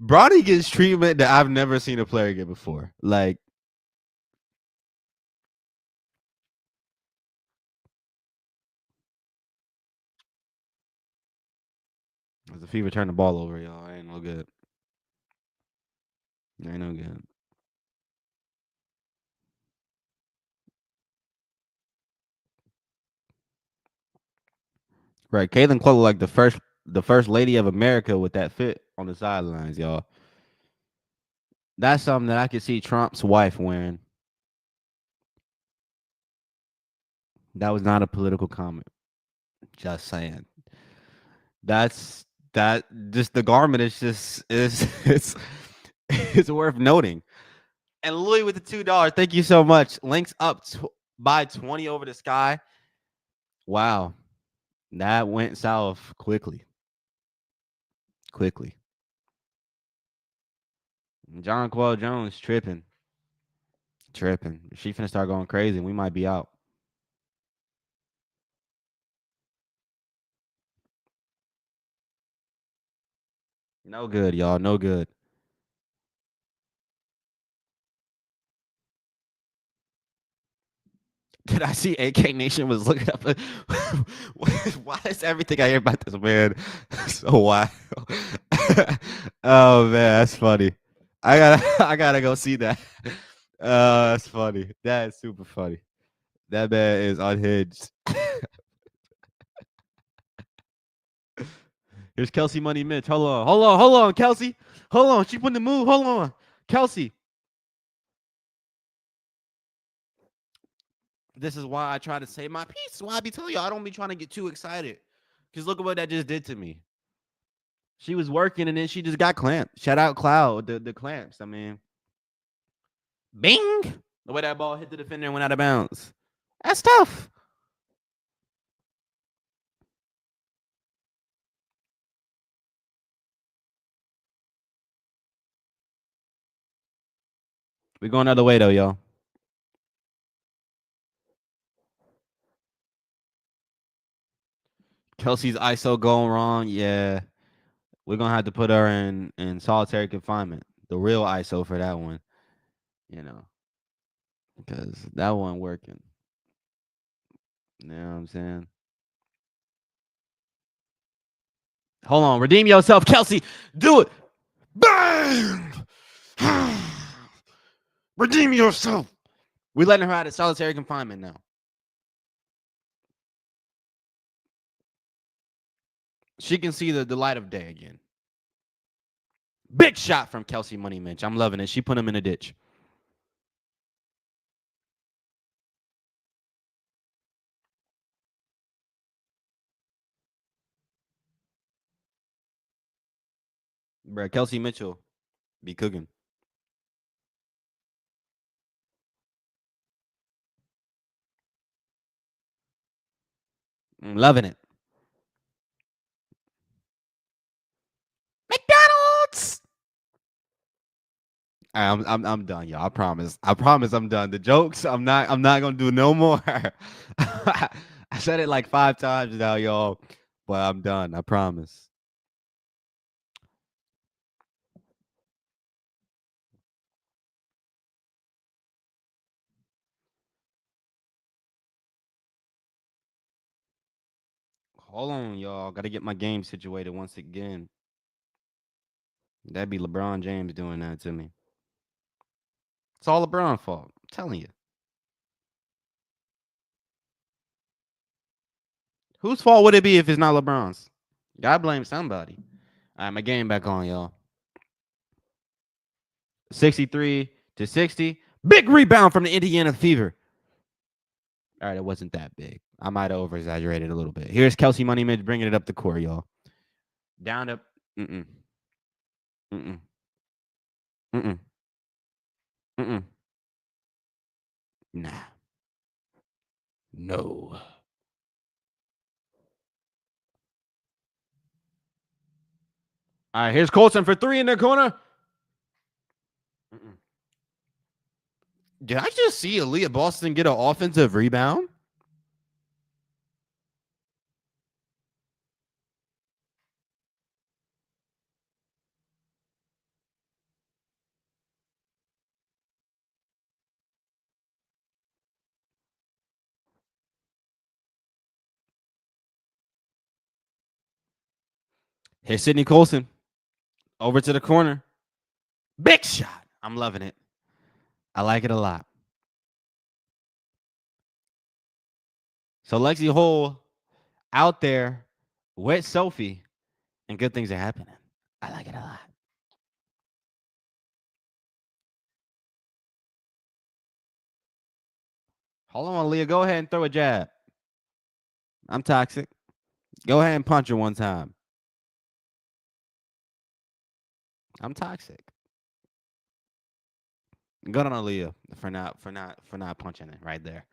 Bronny gets treatment that I've never seen a player get before. Like, as the Fever turn the ball over, y'all, ain't no good. Ain't no good. Right. Caitlin Clark looked like the first lady of America with that fit on the sidelines, y'all. That's something that I could see Trump's wife wearing. That was not a political comment. Just saying. That's that just the garment is just is it's worth noting. And Louis with the $2. Thank you so much. Links up by 20 over the sky. Wow. That went south quickly. Quickly. Jonquel Jones tripping. Tripping. She finna start going crazy and we might be out. No good, y'all. No good. Did I see AK Nation was looking up? Why is everything I hear about this man so wild? Oh man, that's funny. I gotta go see that. That's funny. That is super funny. That man is unhinged. Here's Kelsey Money Mitch. Hold on, Kelsey. Hold on. She putting the move. Hold on. Kelsey. This is why I try to say my piece. Why I be telling you I don't be trying to get too excited. Because look at what that just did to me. She was working and then she just got clamped. Shout out Cloud, the clamps. I mean, bing. The way that ball hit the defender and went out of bounds. That's tough. We going another way though, y'all. Kelsey's ISO going wrong. Yeah. We're gonna have to put her in solitary confinement. The real ISO for that one, you know. Because that one working. You know what I'm saying? Hold on. Redeem yourself, Kelsey. Do it. Bang! Redeem yourself. We letting her out of solitary confinement now. She can see the light of day again. Big shot from Kelsey Money Mitch. I'm loving it. She put him in a ditch. Bruh, Kelsey Mitchell be cooking. I'm loving it. McDonald's. I'm done, y'all. I promise. I promise I'm done. The jokes, I'm not gonna do no more. I said it like 5 times now, y'all. But I'm done. I promise. Hold on, y'all. Gotta get my game situated once again. That'd be LeBron James doing that to me. It's all LeBron's fault. I'm telling you. Whose fault would it be if it's not LeBron's? Gotta blame somebody. All right, my game back on, y'all. 63-60. Big rebound from the Indiana Fever. All right, it wasn't that big. I might have over exaggerated a little bit. Here's Kelsey Money Mitch bringing it up the court, y'all. Down to mm-mm, mm-mm, mm-mm, mm-mm. Nah. No. All right, here's Colson for 3 in the corner. Mm-mm. Did I just see Aaliyah Boston get an offensive rebound? Here's Sydney Colson over to the corner. Big shot. I'm loving it. I like it a lot. So Lexi Hole out there with Sophie, and good things are happening. I like it a lot. Hold on, Leah. Go ahead and throw a jab. I'm toxic. Go ahead and punch her one time. I'm toxic. Good on Aaliyah for not punching it right there.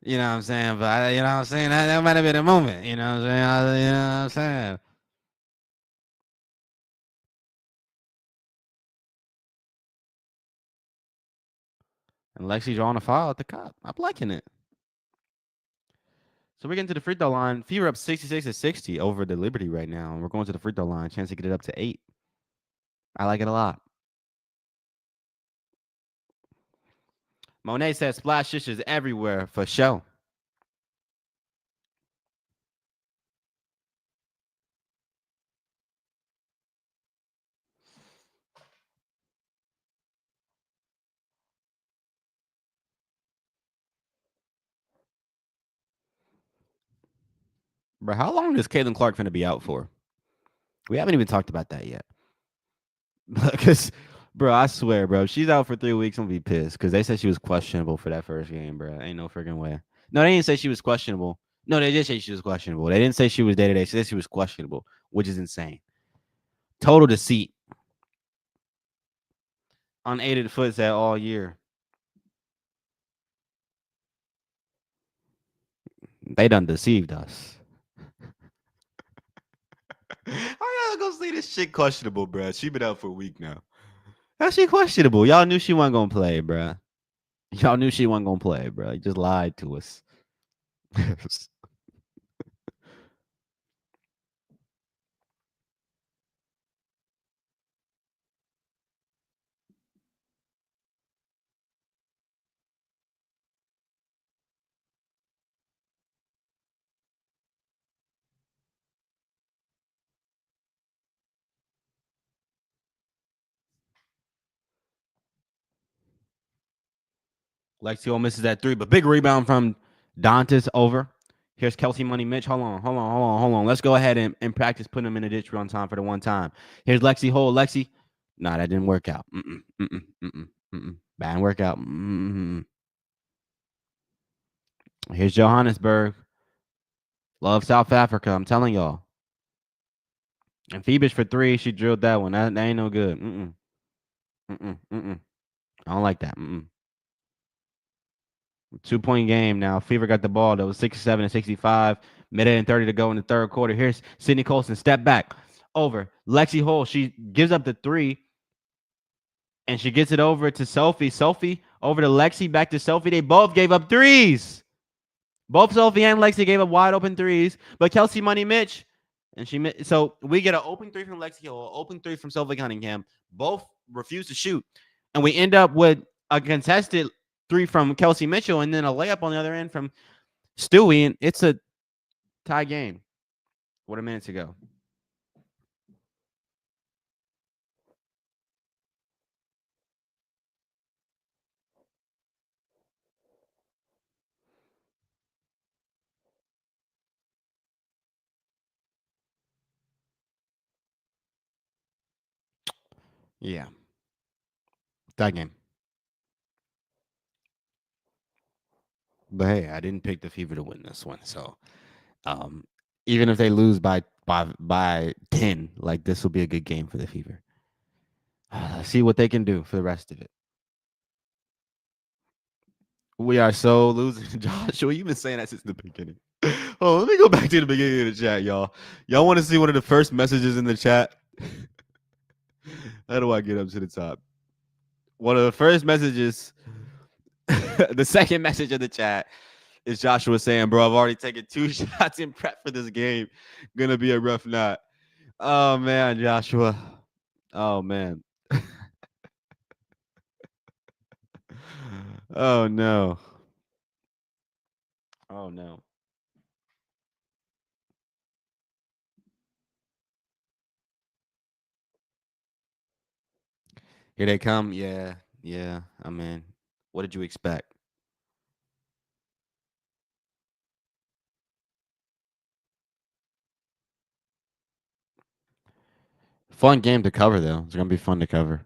You know what I'm saying? But you know what I'm saying? That might have been a moment. You know what I'm saying? You know what I'm saying? And Lexi drawing a foul at the cop. I'm liking it. So we're getting to the free throw line. Fever up 66-60 over the Liberty right now. And we're going to the free throw line. Chance to get it up to 8. I like it a lot. Monet says splash dishes everywhere for show. Bro, how long is Caitlin Clark going to be out for? We haven't even talked about that yet. Because, bro, I swear, bro, if she's out for 3 weeks, I'm going to be pissed. Because they said she was questionable for that first game, bro. Ain't no freaking way. No, they didn't say she was questionable. No, they did say she was questionable. They didn't say she was day to day. They said she was questionable, which is insane. Total deceit. Unaided foots that all year. They done deceived us. I gotta go see this shit questionable, bro. She been out for a week now. How's she questionable? Y'all knew she wasn't gonna play, bro. Y'all knew she wasn't gonna play, bro. You just lied to us. Lexio misses that 3, but big rebound from Dantas over. Here's Kelsey Money Mitch. Hold on. Let's go ahead and practice putting him in the ditch run time for the one time. Here's Lexi Hole. Lexi. Nah, that didn't work out. Bad workout. Here's Johannesburg. Love South Africa. I'm telling y'all. And Phoebus for 3. She drilled that one. That ain't no good. I don't like that. 2-point game now. Fever got the ball. That was 67-65. Minute and 30 to go in the third quarter. Here's Sydney Colson. Step back. Over. Lexi Hole. She gives up the 3. And she gets it over to Sophie. Sophie over to Lexi. Back to Sophie. They both gave up 3s. Both Sophie and Lexi gave up wide open 3s. But Kelsey Money Mitch. And so we get an open 3 from Lexi Hole, open 3 from Sophie Cunningham. Both refuse to shoot. And we end up with a contested 3 from Kelsey Mitchell and then a layup on the other end from Stewie. And it's a tie game. What a minute to go. Yeah. Tie game. But hey, I didn't pick the Fever to win this one. So even if they lose by 10, like this will be a good game for the Fever. See what they can do for the rest of it. We are so losing. Joshua, you've been saying that since the beginning. Oh, let me go back to the beginning of the chat, y'all. Y'all want to see one of the first messages in the chat? How do I get up to the top? One of the first messages, the second message of the chat is Joshua saying, bro, I've already taken 2 shots in prep for this game. Gonna be a rough night. Oh, man, Joshua. Oh, man. Oh, no. Oh, no. Here they come. Yeah. Yeah. I mean, what did you expect? Fun game to cover though. It's gonna be fun to cover.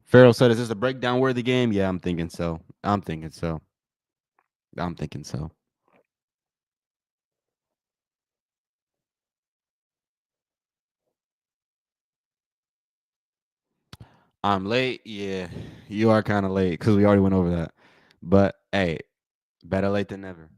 Farrell said, "Is this a breakdown worthy game?" Yeah, I'm thinking so. I'm thinking so. I'm thinking so. I'm late. Yeah, you are kind of late because we already went over that. But hey, better late than never.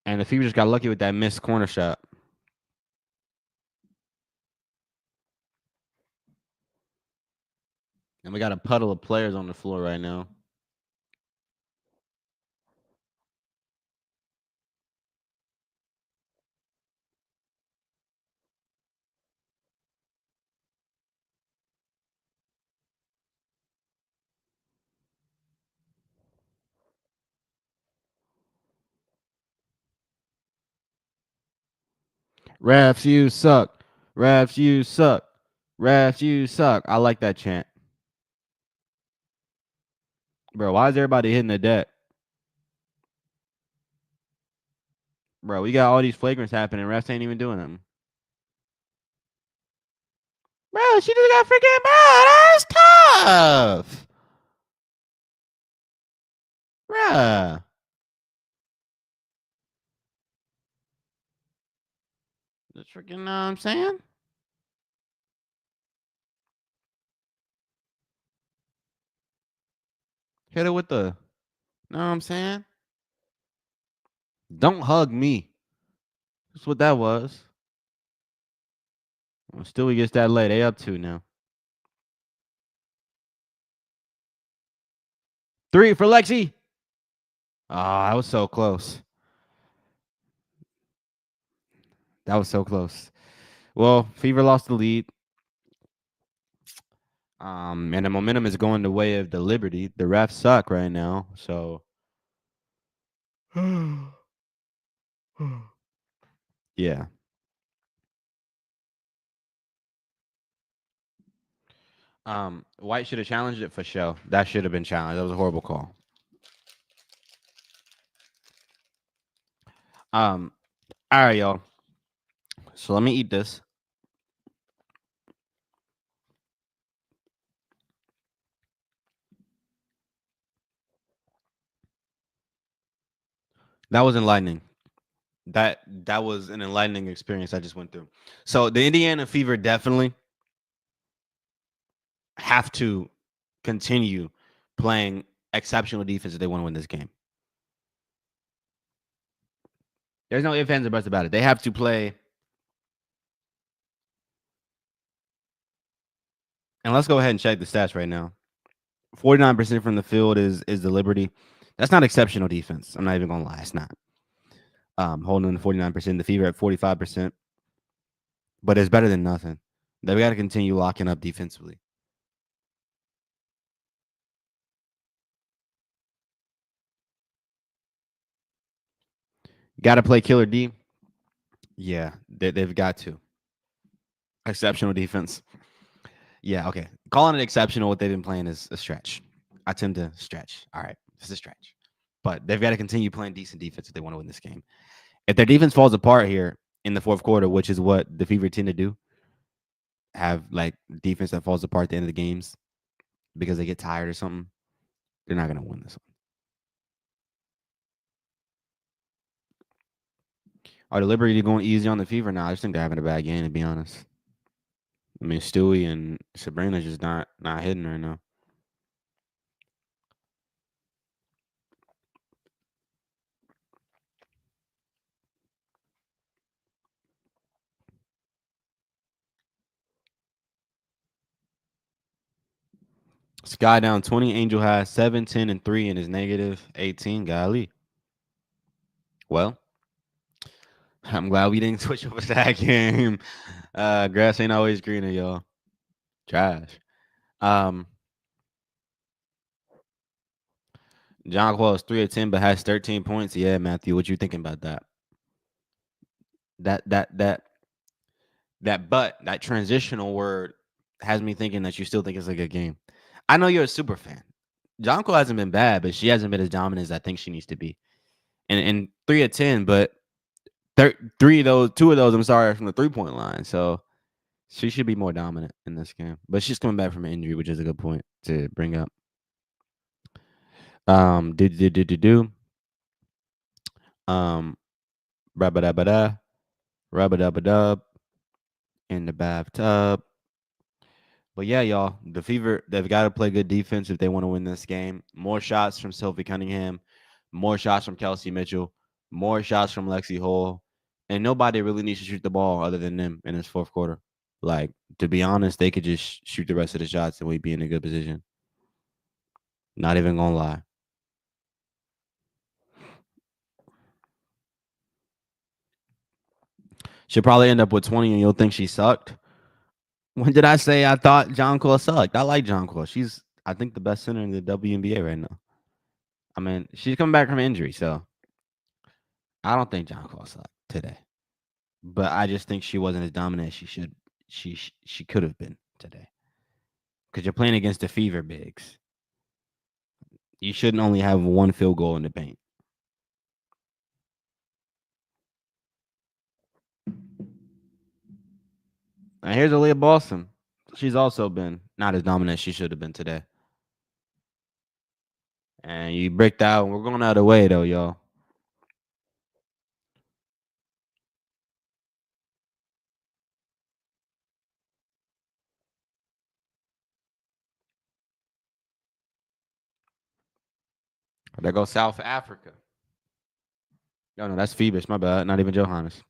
And the Fever just got lucky with that missed corner shot. And we got a puddle of players on the floor right now. Refs, you suck. Refs, you suck. Refs, you suck. I like that chant. Bro, why is everybody hitting the deck? Bro, we got all these flagrants happening. Refs ain't even doing them. Bro, she just got freaking bro. That's tough. Bruh. Just freaking know what I'm saying? Hit it with the know what I'm saying? Don't hug me. That's what that was. Well, still he gets that late. They up two now. 3 for Lexi. Ah, that was so close. That was so close. Well, Fever lost the lead. And the momentum is going the way of the Liberty. The refs suck right now, so yeah. White should have challenged it for show. That should have been challenged. That was a horrible call. All right, y'all. So let me eat this. That was enlightening. That was an enlightening experience I just went through. So the Indiana Fever definitely have to continue playing exceptional defense if they want to win this game. There's no ifs, ands, or buts about it. They have to play. And let's go ahead and check the stats right now. 49% from the field is the Liberty. That's not exceptional defense. I'm not even gonna lie. It's not. Holding in 49%, the Fever at 45%. But it's better than nothing. They've got to continue locking up defensively. Got to play killer D. Yeah, they've got to. Exceptional defense. Yeah, okay. Calling it exceptional, what they've been playing is a stretch. I tend to stretch. All right, it's a stretch. But they've got to continue playing decent defense if they want to win this game. If their defense falls apart here in the fourth quarter, which is what the Fever tend to do, have like defense that falls apart at the end of the games because they get tired or something, they're not going to win this one. Are the Liberty going easy on the Fever now? I just think they're having a bad game, to be honest. I mean, Stewie and Sabrina's just not hitting right now. Sky down 20. Angel has 7, 10, and 3 and is negative 18. Golly. Well, I'm glad we didn't switch over to that game. Grass ain't always greener, y'all. Trash. Um, Jonquil is 3 of 10, but has 13 points. Yeah, Matthew, what you thinking about that? That transitional word has me thinking that you still think it's a good game. I know you're a super fan. Jonquil hasn't been bad, but she hasn't been as dominant as I think she needs to be. And 3 of 10, but three of those, two of those, I'm sorry, are from the 3-point line. So she should be more dominant in this game. But she's coming back from an injury, which is a good point to bring up. Do. Rabba da rubba in the bathtub. But yeah, y'all, the Fever, they've got to play good defense if they want to win this game. More shots from Sophie Cunningham, more shots from Kelsey Mitchell, more shots from Lexi Hole. And nobody really needs to shoot the ball other than them in this fourth quarter. Like, to be honest, they could just shoot the rest of the shots and we'd be in a good position. Not even going to lie. She'll probably end up with 20 and you'll think she sucked. When did I say I thought Jonquil sucked? I like Jonquil. She's, I think, the best center in the WNBA right now. I mean, she's coming back from injury, so I don't think Jonquil sucked today. But I just think she wasn't as dominant as she should. She could have been today. Because you're playing against the Fever bigs. You shouldn't only have one field goal in the paint. And here's Aaliyah Boston. She's also been not as dominant as she should have been today. And you bricked out. We're going out of the way, though, y'all. There goes South Africa. No, that's Phoebus. My bad. Not even Johannes.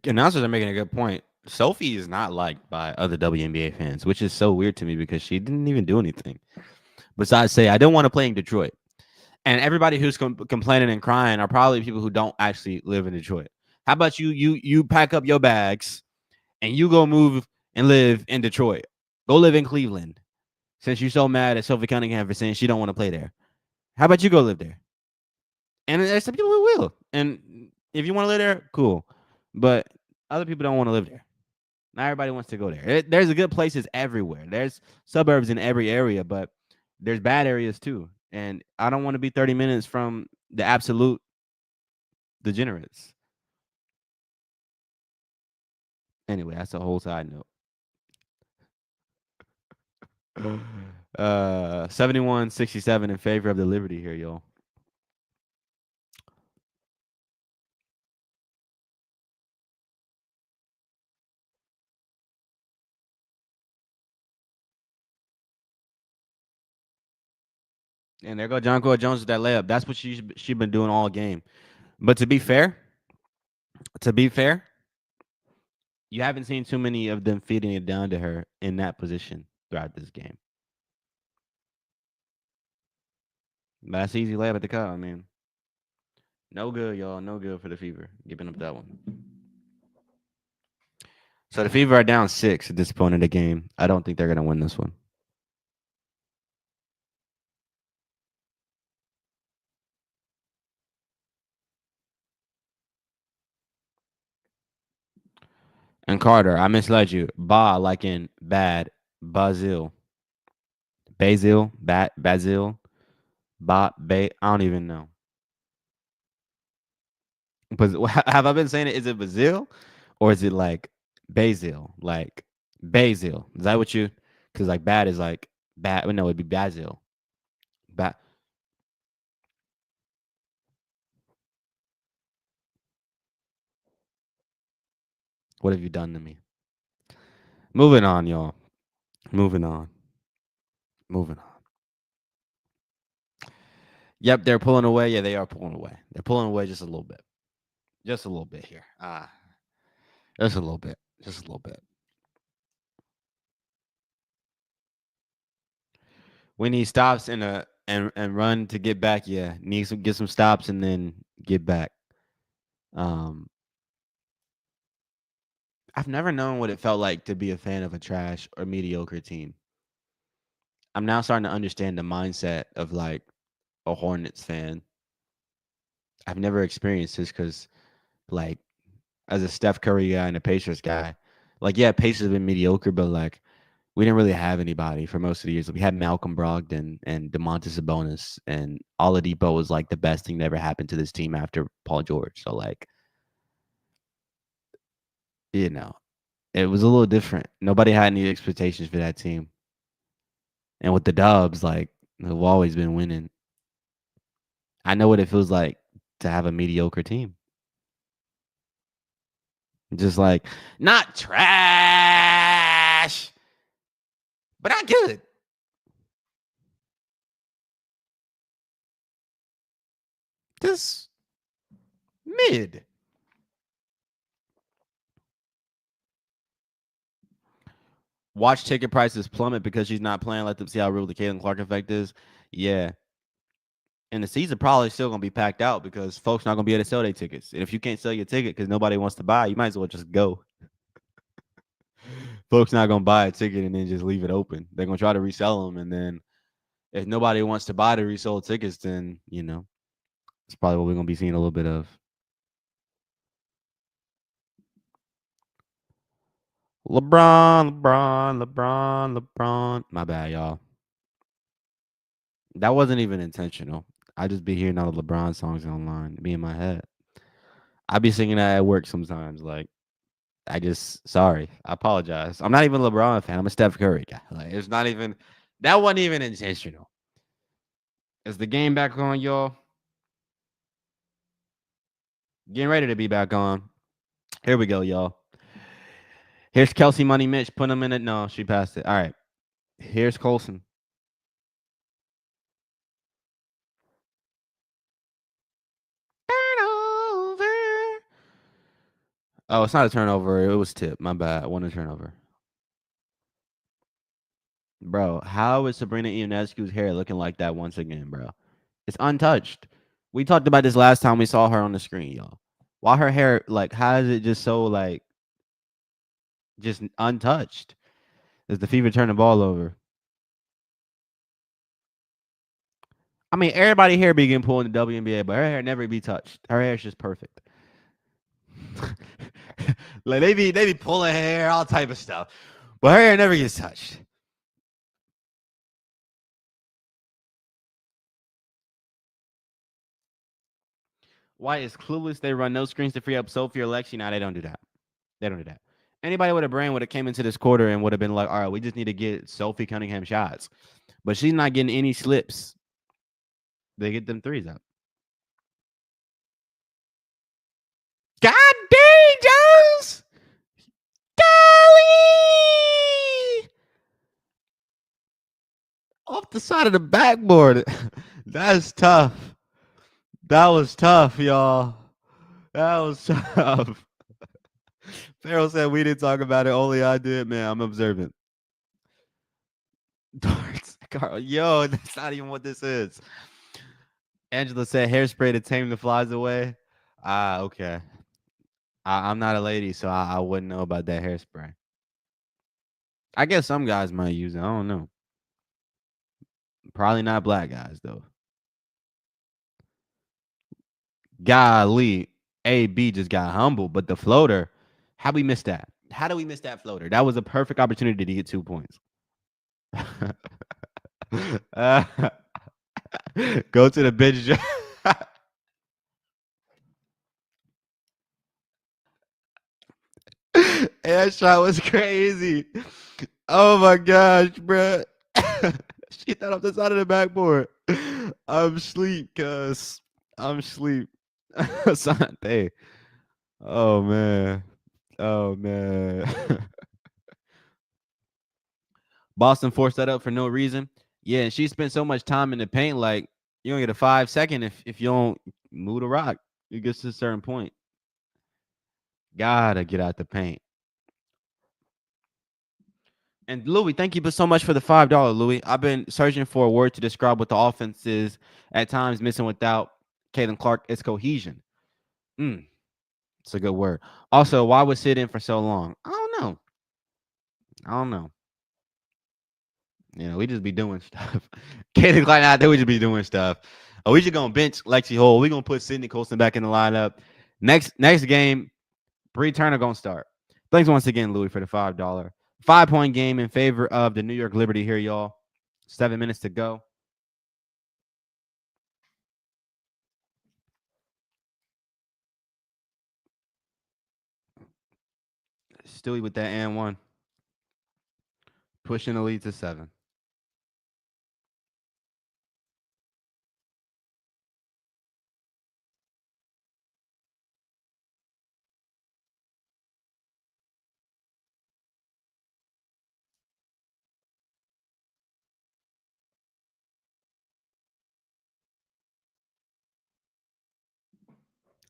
Announcers are making a good point. Sophie is not liked by other WNBA fans, which is so weird to me because she didn't even do anything besides say, I don't want to play in Detroit. And everybody who's complaining and crying are probably people who don't actually live in Detroit. How about you pack up your bags and you go move and live in Detroit? Go live in Cleveland since you're so mad at Sophie Cunningham for saying she don't want to play there. How about you go live there? And there's some people who will. And if you want to live there, cool. But other people don't want to live there. Not everybody wants to go there. There's a good places everywhere. There's suburbs in every area, but there's bad areas too. And I don't want to be 30 minutes from the absolute degenerates. Anyway, that's a whole side note. 71-67 in favor of the Liberty here, y'all. And there go Jonquil Jones with that layup. That's what she been doing all game. But to be fair, you haven't seen too many of them feeding it down to her in that position throughout this game. But that's easy layup at the cup. I mean, no good, y'all. No good for the Fever giving up that one. So the Fever are down 6 at this point in the game. I don't think they're going to win this one. And Carter, I misled you. Ba, like in bad, Basil. Basil, Basil, I don't even know. But have I been saying it? Is it Basil or is it like Basil? Like Basil. Is that what you? Because like bad is like bad. No, it'd be Basil. Ba- what have you done to me? Moving on, y'all. Moving on. Moving on. Yep, they're pulling away. Yeah, they are pulling away. They're pulling away just a little bit. Just a little bit here. Just a little bit. Just a little bit. We need stops in the and run to get back. Yeah, needs to get some stops and then get back. Um, I've never known what it felt like to be a fan of a trash or mediocre team. I'm now starting to understand the mindset of like a Hornets fan. I've never experienced this because, like, as a Steph Curry guy and a Pacers guy, like, yeah, Pacers have been mediocre, but like, we didn't really have anybody for most of the years. We had Malcolm Brogdon and Domantas Sabonis, and Oladipo was like the best thing that ever happened to this team after Paul George. So, like, you know, it was a little different. Nobody had any expectations for that team. And with the Dubs, like, they've always been winning. I know what it feels like to have a mediocre team. Just like, not trash, but not good. Just mid. Watch ticket prices plummet because she's not playing. Let them see how real the Caitlin Clark effect is. Yeah. And the season probably still gonna be packed out because folks not gonna be able to sell their tickets. And if you can't sell your ticket because nobody wants to buy, you might as well just go. Folks not gonna buy a ticket and then just leave it open. They're gonna try to resell them, and then if nobody wants to buy the resold tickets, then it's probably what we're gonna be seeing a little bit of. LeBron. My bad, y'all. That wasn't even intentional. I just be hearing all the LeBron songs online, be in my head. I be singing that at work sometimes. Like, sorry, I apologize. I'm not even a LeBron fan. I'm a Steph Curry guy. Like, it's not even that wasn't even intentional. Is the game back on, y'all? Getting ready to be back on. Here we go, y'all. Here's Kelsey Money Mitch. Put him in it. No, she passed it. All right. Here's Colson. Turnover. Oh, it's not a turnover. It was tip. My bad. One turnover. Bro, how is Sabrina Ionescu's hair looking like that once again, bro? It's untouched. We talked about this last time we saw her on the screen, y'all. Why her hair, like, how is it just so, like, just untouched? Is the Fever turn the ball over? I mean, everybody here be getting pulled in the WNBA, but her hair never be touched. Her hair is just perfect. Like, they be pulling hair, all type of stuff, but her hair never gets touched. Why is clueless? They run no screens to free up Sophie or Lexi. Nah, they don't do that. They don't do that. Anybody with a brain would have came into this quarter and would have been like, all right, we just need to get Sophie Cunningham shots. But she's not getting any slips. They get them threes up. God dang, Jones! Golly! Off the side of the backboard. That's tough. That was tough, y'all. That was tough. Farrell said we didn't talk about it. Only I did. Man, I'm observant. Darts. Carl, yo, that's not even what this is. Angela said hairspray to tame the flies away. Ah, okay. I'm not a lady, so I wouldn't know about that hairspray. I guess some guys might use it. I don't know. Probably not black guys, though. Golly, AB just got humbled, but the floater, how we missed that? How do we miss that floater? That was a perfect opportunity to get 2 points. Go to the bench. That shot was crazy. Oh my gosh, bro. She thought off the side of the backboard. I'm sleep, cuz. I'm sleep. Sante. Oh man. Oh man. Boston forced that up for no reason. Yeah, and she spent so much time in the paint, like you don't get a 5 second if you don't move the rock. It gets to a certain point. Gotta get out the paint. And Louis, thank you so much for the $5, Louis. I've been searching for a word to describe what the offense is at times missing without Caitlin Clark. It's cohesion. Mm, it's a good word. Also, why was Sid in for so long? I don't know. I don't know. You know, we just be doing stuff. Caitlin Clark out there, we just be doing stuff. We just gonna bench Lexi Hole. We gonna put Sydney Colson back in the lineup. Next game, Bree Turner gonna start. Thanks once again, Louis, for the $5. 5-point game in favor of the New York Liberty here, y'all. 7 minutes to go. Stewie with that and one. Pushing the lead to 7.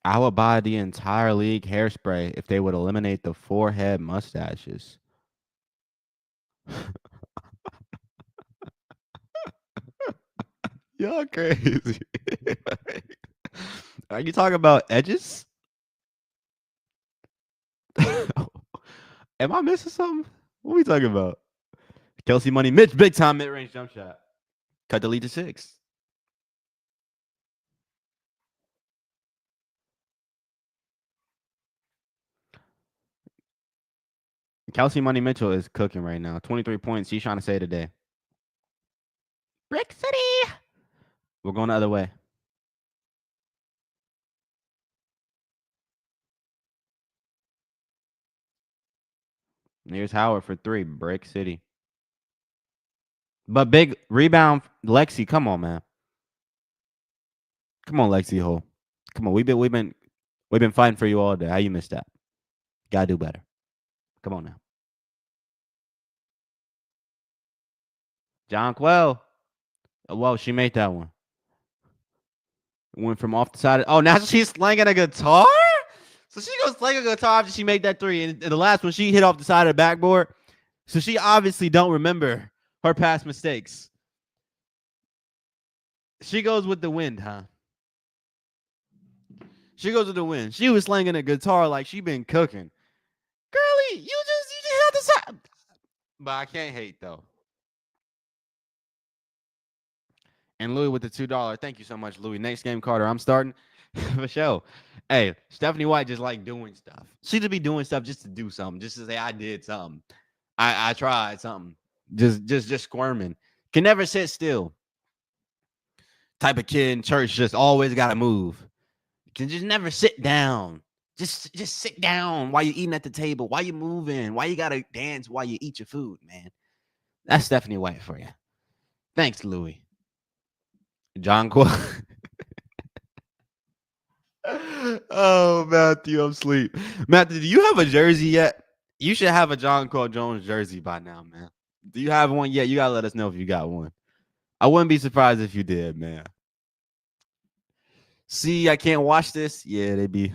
I would buy the entire league hairspray if they would eliminate the forehead mustaches. Y'all crazy. Are you talking about edges? Am I missing something? What are we talking about? Kelsey Money Mitch, big time mid range jump shot. Cut the lead to 6. Kelsey Money Mitchell is cooking right now. 23 points. She's trying to say today. Brick City. We're going the other way. Here's Howard for 3. Brick City. But big rebound, Lexi. Come on, man. Come on, Lexi Hole. Come on. We've been fighting for you all day. How you missed that? Gotta do better. Come on now. John Quell. Well, she made that one. Went from off the side. Oh, now she's slanging a guitar? So she goes slang a guitar after she made that 3. And the last one, she hit off the side of the backboard. So she obviously don't remember her past mistakes. She goes with the wind, huh? She goes with the wind. She was slanging a guitar like she been cooking. Girlie, you just had the side. But I can't hate though. And Louis with the $2. Thank you so much, Louis. Next game, Carter. I'm starting for sure. Hey, Stephanie White just like doing stuff. She just be doing stuff just to do something, just to say I did something. I tried something. Just squirming. Can never sit still. Type of kid in church just always gotta move. Can just never sit down. Just sit down while you're eating at the table. Why you moving? Why you gotta dance while you eat your food, man? That's Stephanie White for you. Thanks, Louis. John Quill. Oh, Matthew, I'm asleep. Matthew, do you have a jersey yet? You should have a John Quill Jones jersey by now, man. Do you have one yet? You gotta let us know if you got one. I wouldn't be surprised if you did, man. See, I can't watch this. Yeah, they be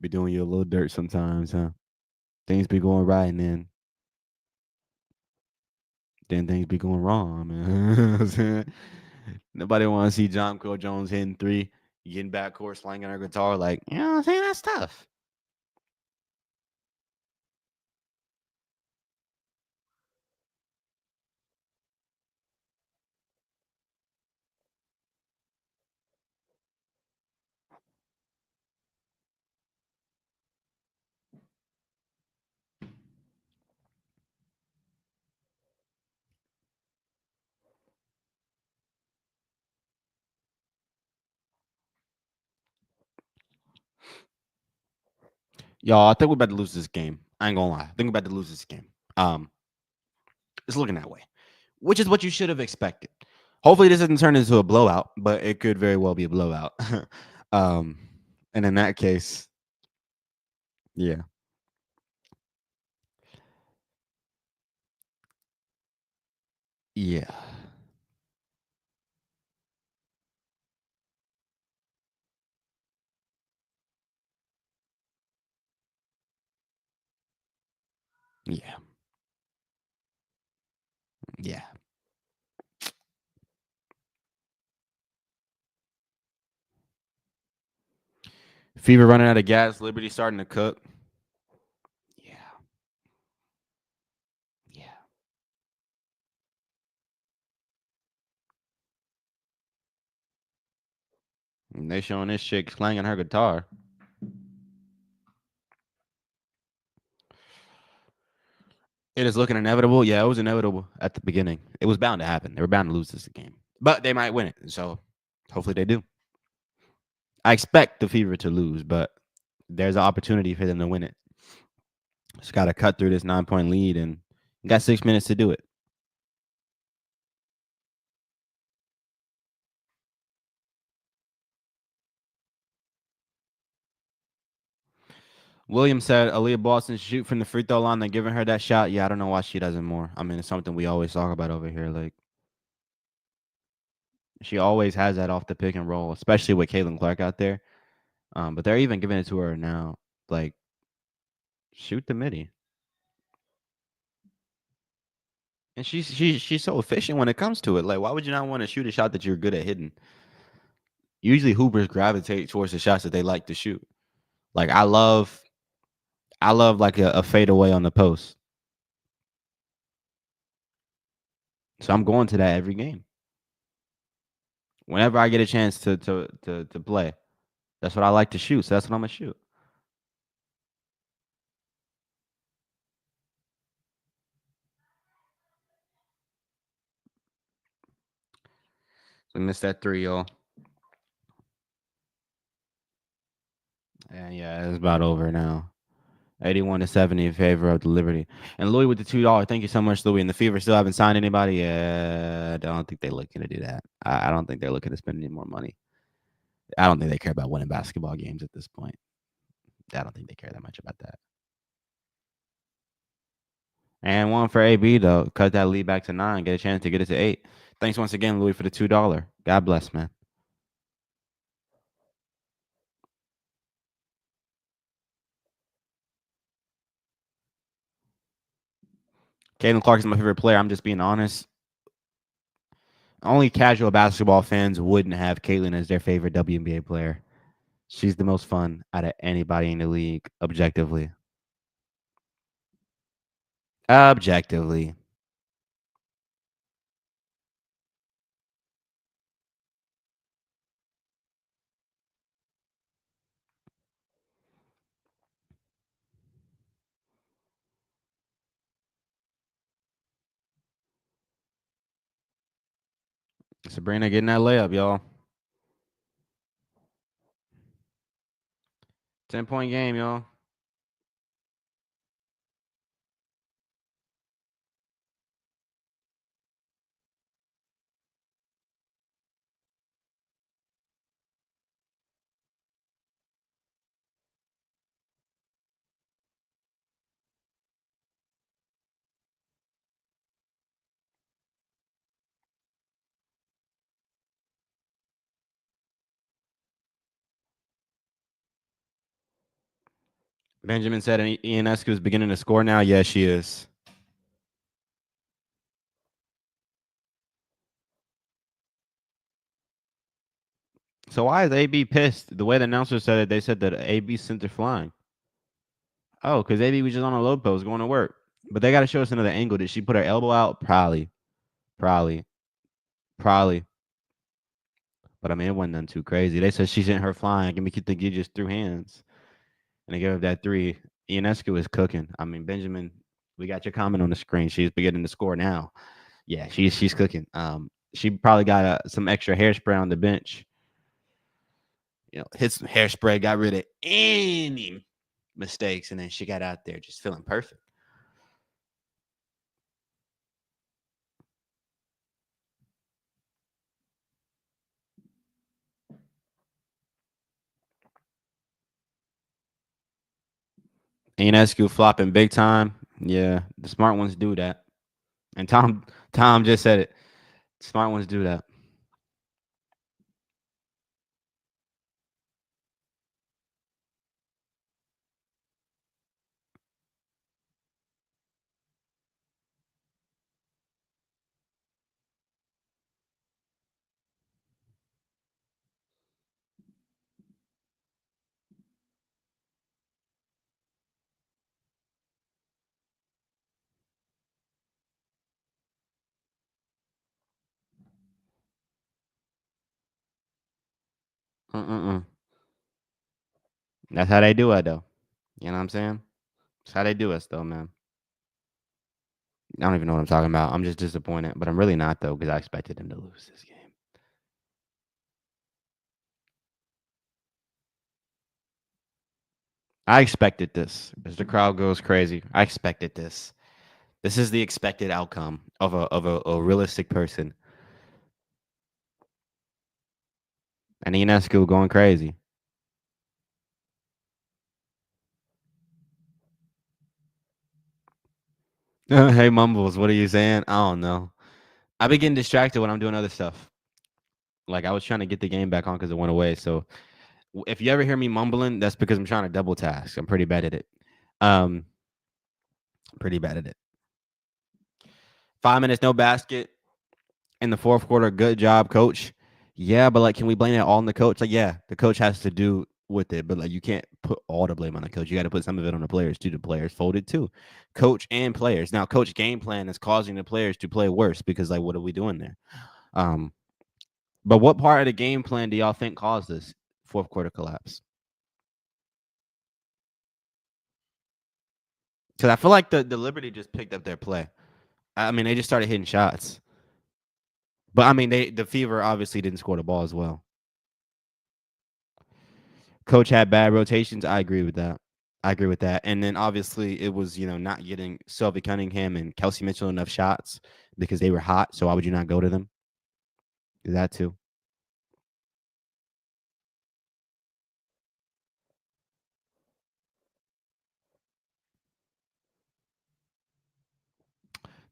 doing you a little dirt sometimes, huh? Things be going right, and then things be going wrong, man. You know what I'm saying? Nobody want to see John Quill Jones hitting 3, getting back court, slanging her guitar. Like, you know what I'm saying? That's tough. Y'all, I think we're about to lose this game. I ain't gonna lie. I think we're about to lose this game. Um, it's looking that way, which is what you should have expected. Hopefully, this doesn't turn into a blowout, but it could very well be a blowout. um, and in that case, yeah, yeah, yeah. Yeah. Fever running out of gas. Liberty starting to cook. Yeah. Yeah. And they showing this chick clanging her guitar. It is looking inevitable. Yeah, it was inevitable at the beginning. It was bound to happen. They were bound to lose this game, but they might win it. So hopefully they do. I expect the Fever to lose, but there's an opportunity for them to win it. Just got to cut through this 9-point lead, and you got 6 minutes to do it. Williams said Aaliyah Boston shoot from the free throw line. They're giving her that shot. Yeah, I don't know why she doesn't more. I mean, it's something we always talk about over here. Like she always has that off the pick and roll, especially with Caitlin Clark out there. But they're even giving it to her now. Like shoot the midi. And she's so efficient when it comes to it. Like, why would you not want to shoot a shot that you're good at hitting? Usually hoopers gravitate towards the shots that they like to shoot. Like I love like a fadeaway on the post. So I'm going to that every game. Whenever I get a chance to play. That's what I like to shoot. So that's what I'm gonna shoot. So we missed that three, y'all. And yeah, it's about over now. 81-70 in favor of the Liberty. And Louis with the $2. Thank you so much, Louis. And the Fever still haven't signed anybody. Yeah, I don't think they're looking to do that. I don't think they're looking to spend any more money. I don't think they care about winning basketball games at this point. I don't think they care that much about that. And one for AB though. Cut that lead back to 9. Get a chance to get it to 8. Thanks once again, Louis, for the $2. God bless, man. Caitlin Clark is my favorite player. I'm just being honest. Only casual basketball fans wouldn't have Caitlin as their favorite WNBA player. She's the most fun out of anybody in the league, objectively. Objectively. Sabrina getting that layup, y'all. 10-point game, y'all. Benjamin said Ionescu is beginning to score now. Yes, she is. So why is AB pissed? The way the announcer said it, they said that AB sent her flying. Oh, because AB was just on a low post going to work. But they got to show us another angle. Did she put her elbow out? Probably. Probably. Probably. But I mean, it wasn't nothing too crazy. They said she sent her flying. Give me the just through hands. And they gave up that three. Ionescu is cooking. I mean, Benjamin, we got your comment on the screen. She's beginning to score now. Yeah, she's cooking. She probably got some extra hairspray on the bench. Hit some hairspray, got rid of any mistakes, and then she got out there just feeling perfect. Ionescu flopping big time. Yeah, the smart ones do that. And Tom just said it. Smart ones do that. Mm-mm-mm. That's how they do it, though. You know what I'm saying? That's how they do us, though, man. I don't even know what I'm talking about. I'm just disappointed, but I'm really not though because I expected them to lose this game. I expected this. As the crowd goes crazy, I expected this. This is the expected outcome of a realistic person. And Ionescu going crazy. Hey Mumbles, what are you saying? I don't know. I be getting distracted when I'm doing other stuff. Like I was trying to get the game back on because it went away. So if you ever hear me mumbling, that's because I'm trying to double task. I'm pretty bad at it. Um, pretty bad at it. 5 minutes, no basket in the fourth quarter. Good job, coach. Yeah, but like, can we blame it all on the coach? Like, yeah, the coach has to do with it, but like, you can't put all the blame on the coach. You got to put some of it on the players too. The players folded too, coach and players. Now, coach game plan is causing the players to play worse because like, what are we doing there? Um, but what part of the game plan do y'all think caused this fourth quarter collapse? Because I feel like the Liberty just picked up their play. I mean, they just started hitting shots. But I mean, the Fever obviously didn't score the ball as well. Coach had bad rotations. I agree with that. I agree with that. And then obviously it was, not getting Sylvie Cunningham and Kelsey Mitchell enough shots because they were hot. So why would you not go to them? That too.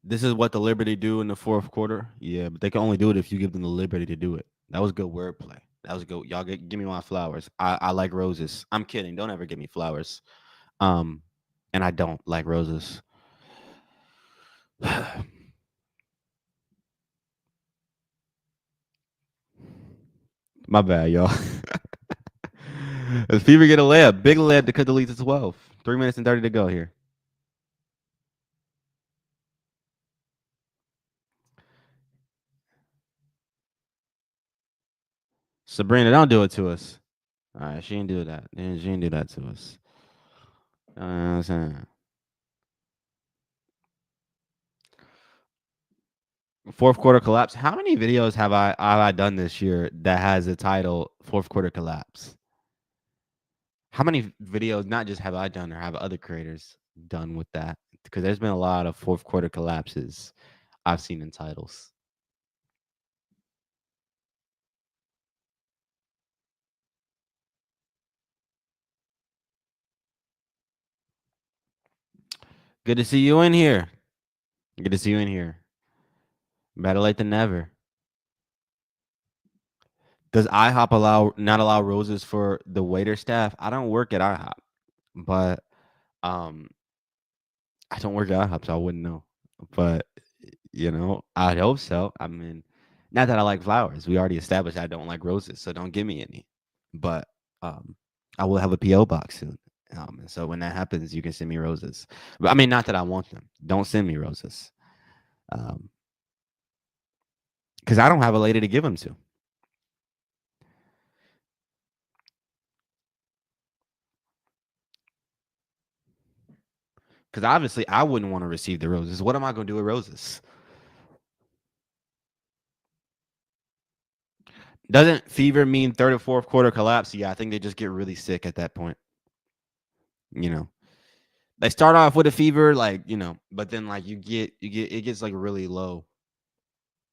This is what the Liberty do in the fourth quarter. Yeah, but they can only do it if you give them the liberty to do it. That was good wordplay. That was good. Y'all give me my flowers. I like roses. I'm kidding. Don't ever give me flowers. Um, and I don't like roses. My bad, y'all. As Fever get a layup, big layup to cut the lead to 12. 3 minutes and 30 to go here. Sabrina, don't do it to us. All right, she didn't do that. She didn't do that to us. You know what I'm saying? Fourth quarter collapse. How many videos have I done this year that has the title fourth quarter collapse? How many videos not just have I done or have other creators done with that? Because there's been a lot of fourth quarter collapses I've seen in titles. Good to see you in here. Good to see you in here. Better late than never. Does IHOP not allow roses for the waiter staff? I don't work at IHOP, but um, I don't work at IHOP, so I wouldn't know. But I'd hope so. I mean, not that I like flowers. We already established I don't like roses, so don't give me any. But um, I will have a PO box soon. And so when that happens, you can send me roses. But I mean, not that I want them. Don't send me roses. Because I don't have a lady to give them to. Because obviously, I wouldn't want to receive the roses. What am I going to do with roses? Doesn't fever mean third or fourth quarter collapse? Yeah, I think they just get really sick at that point. You know, they start off with a fever, like but then like you get it gets like really low,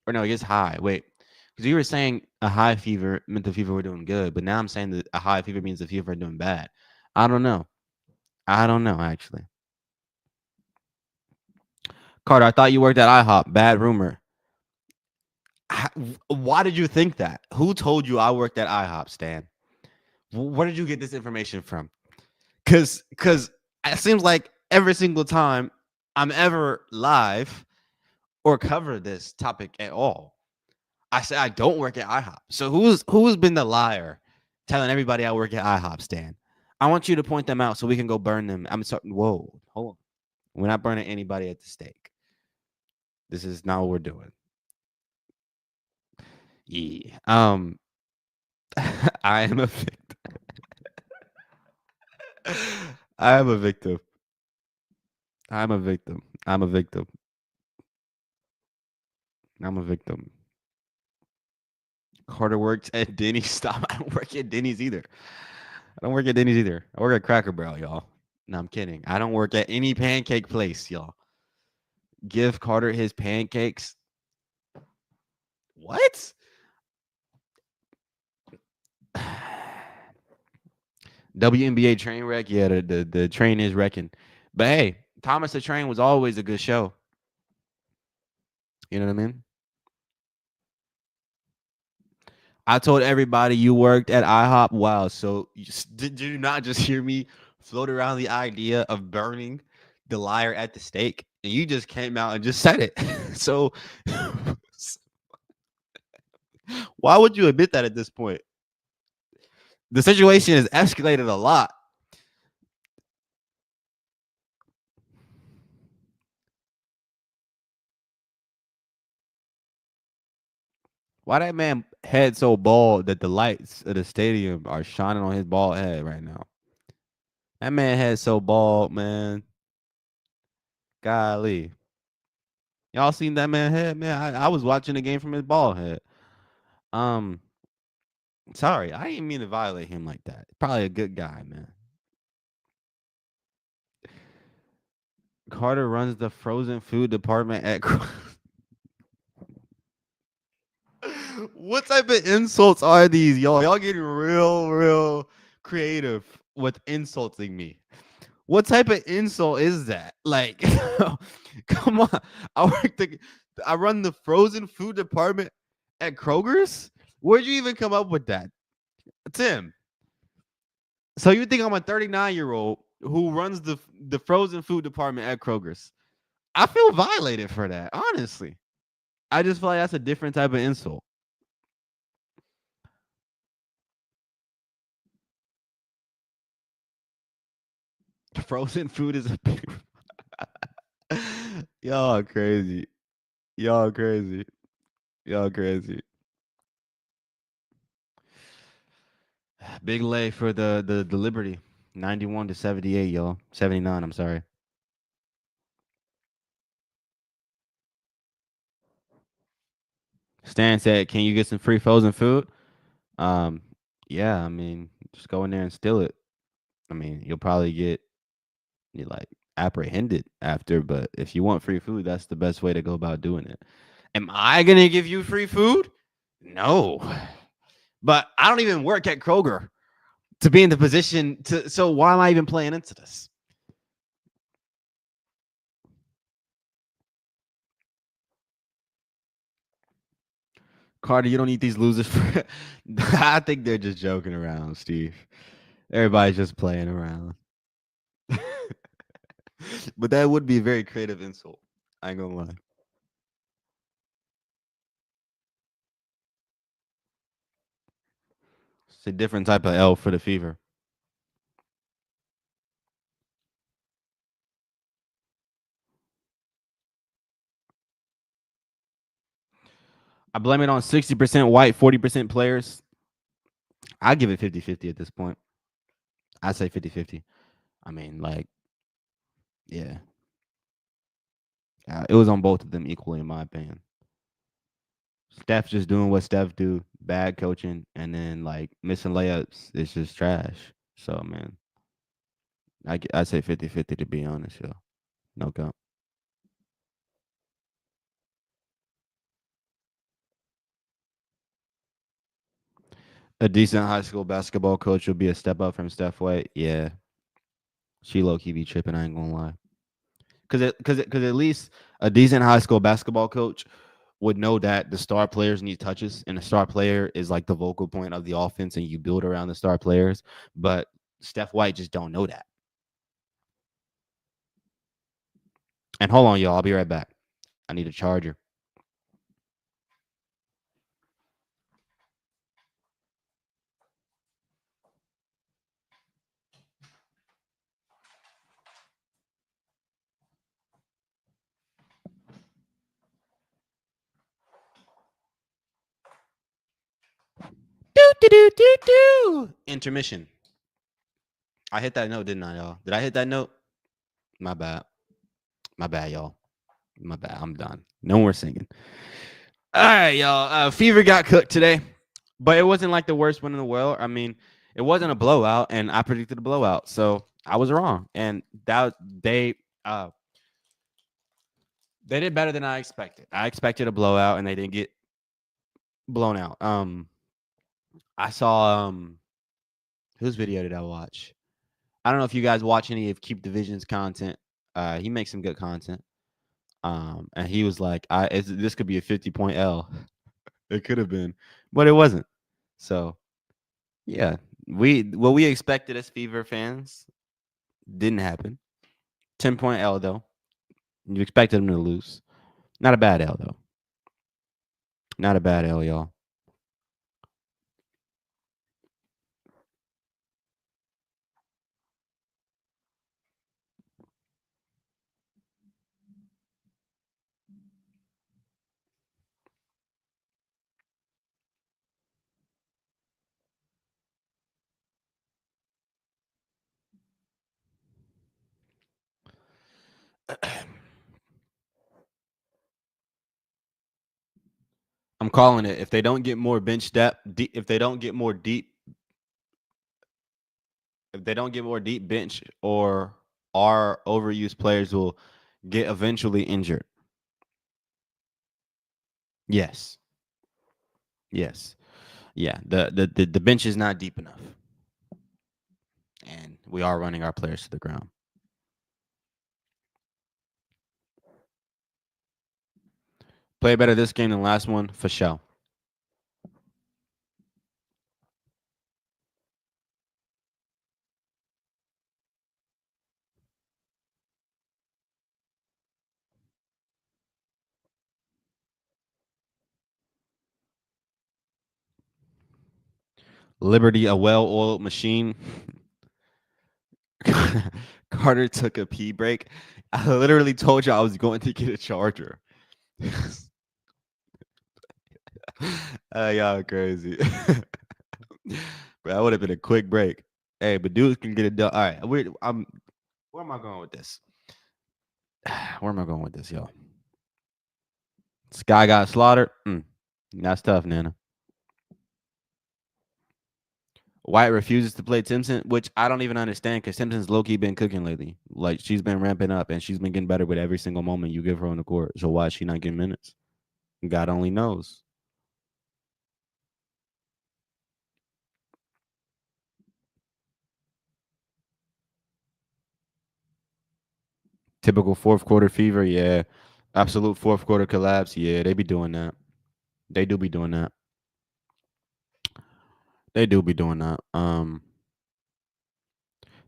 or no, it gets high. Wait, because you were saying a high fever meant the fever were doing good, but now I'm saying that a high fever means the fever are doing bad. I don't know. I don't know actually. Carter, I thought you worked at IHOP. Bad rumor. Why did you think that? Who told you I worked at IHOP, Stan? Where did you get this information from? Because it seems like every single time I'm ever live or cover this topic at all, I say I don't work at IHOP. So who's been the liar telling everybody I work at IHOP, Stan? I want you to point them out so we can go burn them. I'm sorry. Whoa, hold on. We're not burning anybody at the stake. This is not what we're doing. Yeah. I am a victim. I am a victim. I'm a victim. I'm a victim. I'm a victim. Carter worked at Denny's. Stop. I don't work at Denny's either. I don't work at Denny's either. I work at Cracker Barrel, y'all. No, I'm kidding. I don't work at any pancake place, y'all. Give Carter his pancakes. What? WNBA train wreck. Yeah, the train is wrecking. But hey, Thomas the Train was always a good show. You know what I mean? I told everybody you worked at IHOP. Wow. So did you not just hear me float around the idea of burning the liar at the stake? And you just came out and just said it. So why would you admit that at this point? The situation has escalated a lot. Why that man head so bald that the lights of the stadium are shining on his bald head right now? That man head so bald, man. Golly. Y'all seen that man head, man? I was watching the game from his bald head. Um, sorry, I didn't mean to violate him like that. Probably a good guy, man. Carter runs the frozen food department at. What type of insults are these, y'all? Y'all getting real creative with insulting me. What type of insult is that? Like, come on. I run the frozen food department at Kroger's. Where'd you even come up with that, Tim? So you think I'm a 39-year-old who runs the frozen food department at Kroger's? I feel violated for that, honestly. I just feel like that's a different type of insult. Frozen food is a big. Y'all crazy. Y'all crazy. Y'all crazy. Big lay for the Liberty. 91 to 78, y'all. 79, I'm sorry. Stan said, "Can you get some free frozen food?" Um, yeah, I mean, just go in there and steal it. I mean, you'll probably get you like apprehended after, but if you want free food, that's the best way to go about doing it. Am I gonna give you free food? No. But I don't even work at Kroger to be in the position to. So why am I even playing into this? Carter, you don't need these losers. I think they're just joking around, Steve. Everybody's just playing around. But that would be a very creative insult. I ain't gonna lie. It's a different type of L for the fever. I blame it on 60% white, 40% players. I give it 50-50 at this point. I say 50-50. I mean, like, yeah. It was on both of them equally, in my opinion. Steph just doing what Steph do, bad coaching, and then like missing layups. It's just trash. So man, I say 50-50 to be honest, yo. No count. A decent high school basketball coach would be a step up from Steph White. Yeah, she low key be tripping. I ain't gonna lie. Because at least a decent high school basketball coach would know that the star players need touches, and the star player is like the vocal point of the offense, and you build around the star players. But Steph White just don't know that. And hold on, y'all. I'll be right back. I need a charger. Intermission. I hit that note, didn't I, y'all? Did I hit that note? My bad. My bad, y'all. My bad. I'm done. No more singing. All right, y'all. Fever got cooked today, but it wasn't like the worst one in the world. I mean, it wasn't a blowout, and I predicted a blowout, so I was wrong. And that they did better than I expected. I expected a blowout, and they didn't get blown out. I saw whose video did I watch? I don't know if you guys watch any of Keep Division's content. He makes some good content. And he was like, this could be a 50-point L. It could have been, but it wasn't. So yeah, what we expected as Fever fans didn't happen. 10-point L though. You expected them to lose. Not a bad L though. Not a bad L, y'all. I'm calling it. If they don't get more bench depth, if they don't get more deep, if they don't get more deep bench, or our overused players will get eventually injured. Yes. Yes. Yeah. The bench is not deep enough. And we are running our players to the ground. Play better this game than last one, for sure. Liberty, a well-oiled machine. Carter took a pee break. I literally told you I was going to get a charger. Y'all crazy. Bro, that would have been a quick break. Hey, but dudes can get it done. All right, where am I going with this? Where am I going with this, y'all? Sky got slaughtered. That's tough, Nana. White refuses to play Timpson, which I don't even understand because Timpson's low key been cooking lately. Like she's been ramping up and she's been getting better with every single moment you give her on the court. So why is she not getting minutes? God only knows. Typical fourth quarter fever, yeah. Absolute fourth quarter collapse, yeah. They be doing that. They do be doing that. They do be doing that.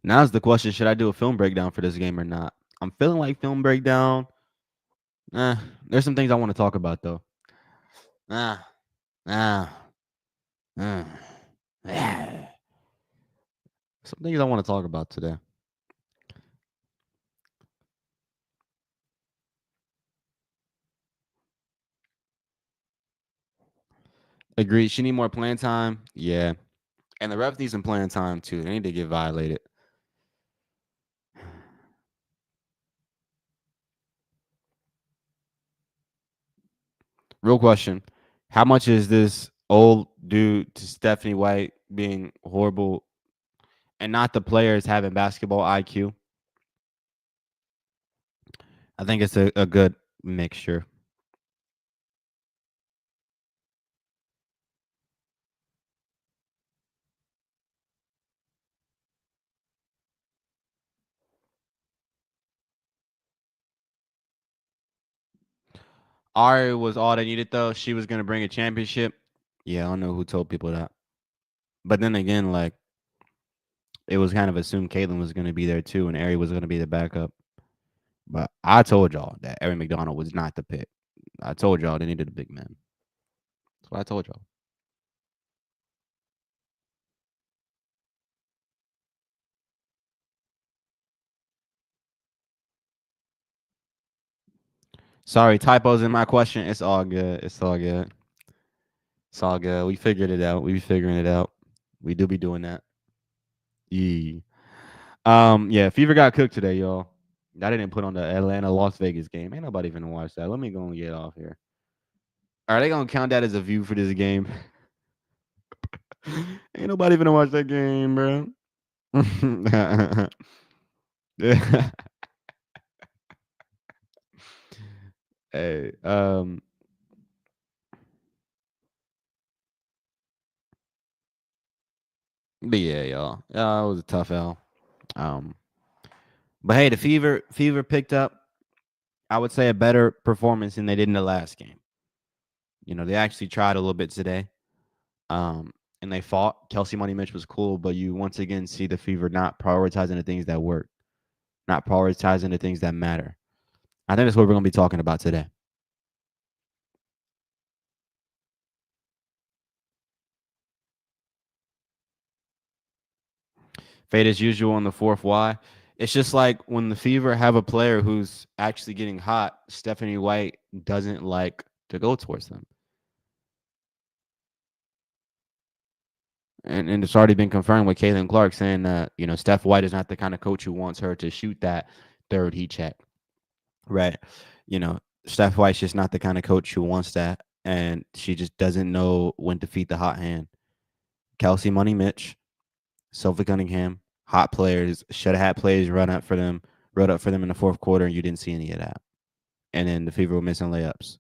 Now's the question: should I do a film breakdown for this game or not? I'm feeling like film breakdown. Eh, there's some things I want to talk about though. Ah, ah, ah. Some things I want to talk about today. Agreed. She need more playing time. Yeah, and the refs need some playing time too. They need to get violated. Real question: how much is this old dude to Stephanie White being horrible, and not the players having basketball IQ? I think it's a good mixture. Ari was all they needed though. She was gonna bring a championship. Yeah, I don't know who told people that. But then again, like it was kind of assumed Caitlyn was gonna be there too, and Ari was gonna be the backup. But I told y'all that Ari McDonald was not the pick. I told y'all they needed a big man. That's what I told y'all. Sorry, typos in my question. It's all good. It's all good. It's all good. We figured it out. We be figuring it out. We do be doing that. Yeah. Yeah, Fever got cooked today, y'all. I didn't put on the Atlanta Las Vegas game. Ain't nobody finna watch that. Let me go and get off here. Are they gonna count that as a view for this game? Ain't nobody finna watch that game, bro. Hey, but yeah, y'all. It was a tough L. Um, but hey, the Fever picked up, I would say, a better performance than they did in the last game. They actually tried a little bit today. Um, and they fought. Kelsey Money Mitch was cool, but you once again see the Fever not prioritizing the things that work, not prioritizing the things that matter. I think that's what we're gonna be talking about today. Fade as usual on the fourth Y. It's just like when the Fever have a player who's actually getting hot, Stephanie White doesn't like to go towards them. And it's already been confirmed with Caitlin Clark saying that, Steph White is not the kind of coach who wants her to shoot that third heat check. Right. You know, Steph White's just not the kind of coach who wants that. And she just doesn't know when to feed the hot hand. Kelsey Money Mitch, Sophie Cunningham, hot players, should have had players run up for them in the fourth quarter, and you didn't see any of that. And then the Fever were missing layups.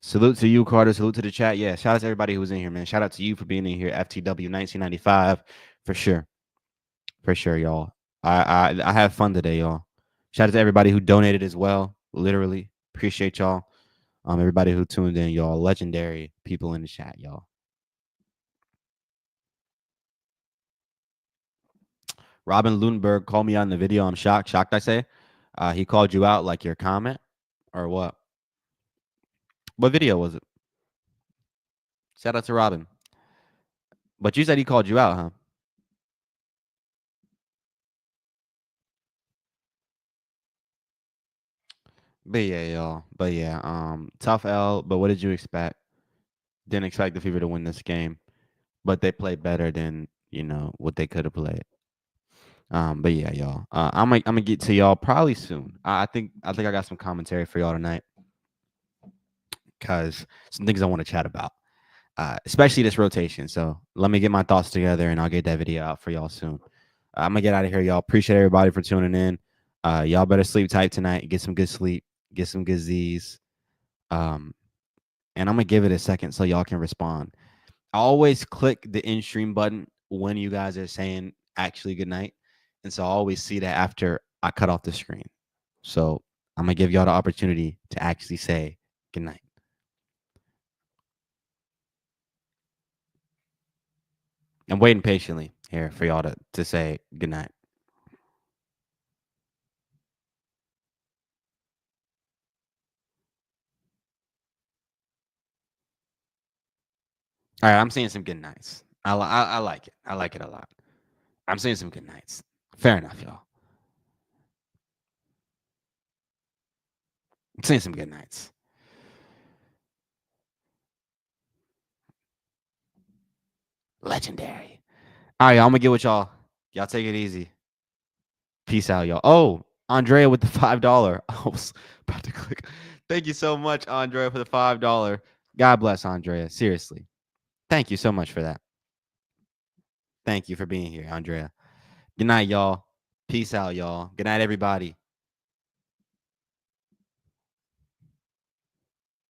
Salute to you, Carter. Salute to the chat. Yeah, shout out to everybody who was in here, man. Shout out to you for being in here. FTW 1995 for sure, y'all. I have fun today, y'all. Shout out to everybody who donated as well. Literally appreciate y'all. Everybody who tuned in, y'all. Legendary people in the chat, y'all. Robin Lundberg called me on the video. I'm shocked. Shocked, I say. He called you out like your comment or what? What video was it? Shout out to Robin. But you said he called you out, huh? But yeah, y'all. But yeah, tough L. But what did you expect? Didn't expect the Fever to win this game, but they played better than what they could have played. But yeah, y'all. I'm gonna get to y'all probably soon. I think I got some commentary for y'all tonight because some things I want to chat about, especially this rotation. So let me get my thoughts together and I'll get that video out for y'all soon. I'm gonna get out of here, y'all. Appreciate everybody for tuning in. Y'all better sleep tight tonight. Get some good sleep. Get some good Z's. Um, and I'm gonna give it a second so y'all can respond. Always click the in stream button when you guys are saying actually good night. And so I always see that after I cut off the screen. So I'm gonna give y'all the opportunity to actually say good night. I'm waiting patiently here for y'all to say good night. All right, I'm seeing some good nights. I like it. I like it a lot. I'm seeing some good nights. Fair enough, y'all. I'm seeing some good nights. Legendary. All right, y'all, I'm gonna get with y'all. Y'all take it easy. Peace out, y'all. Oh, Andrea with the $5. I was about to click. Thank you so much, Andrea, for the $5. God bless Andrea. Seriously. Thank you so much for that. Thank you for being here, Andrea. Good night, y'all. Peace out, y'all. Good night, everybody.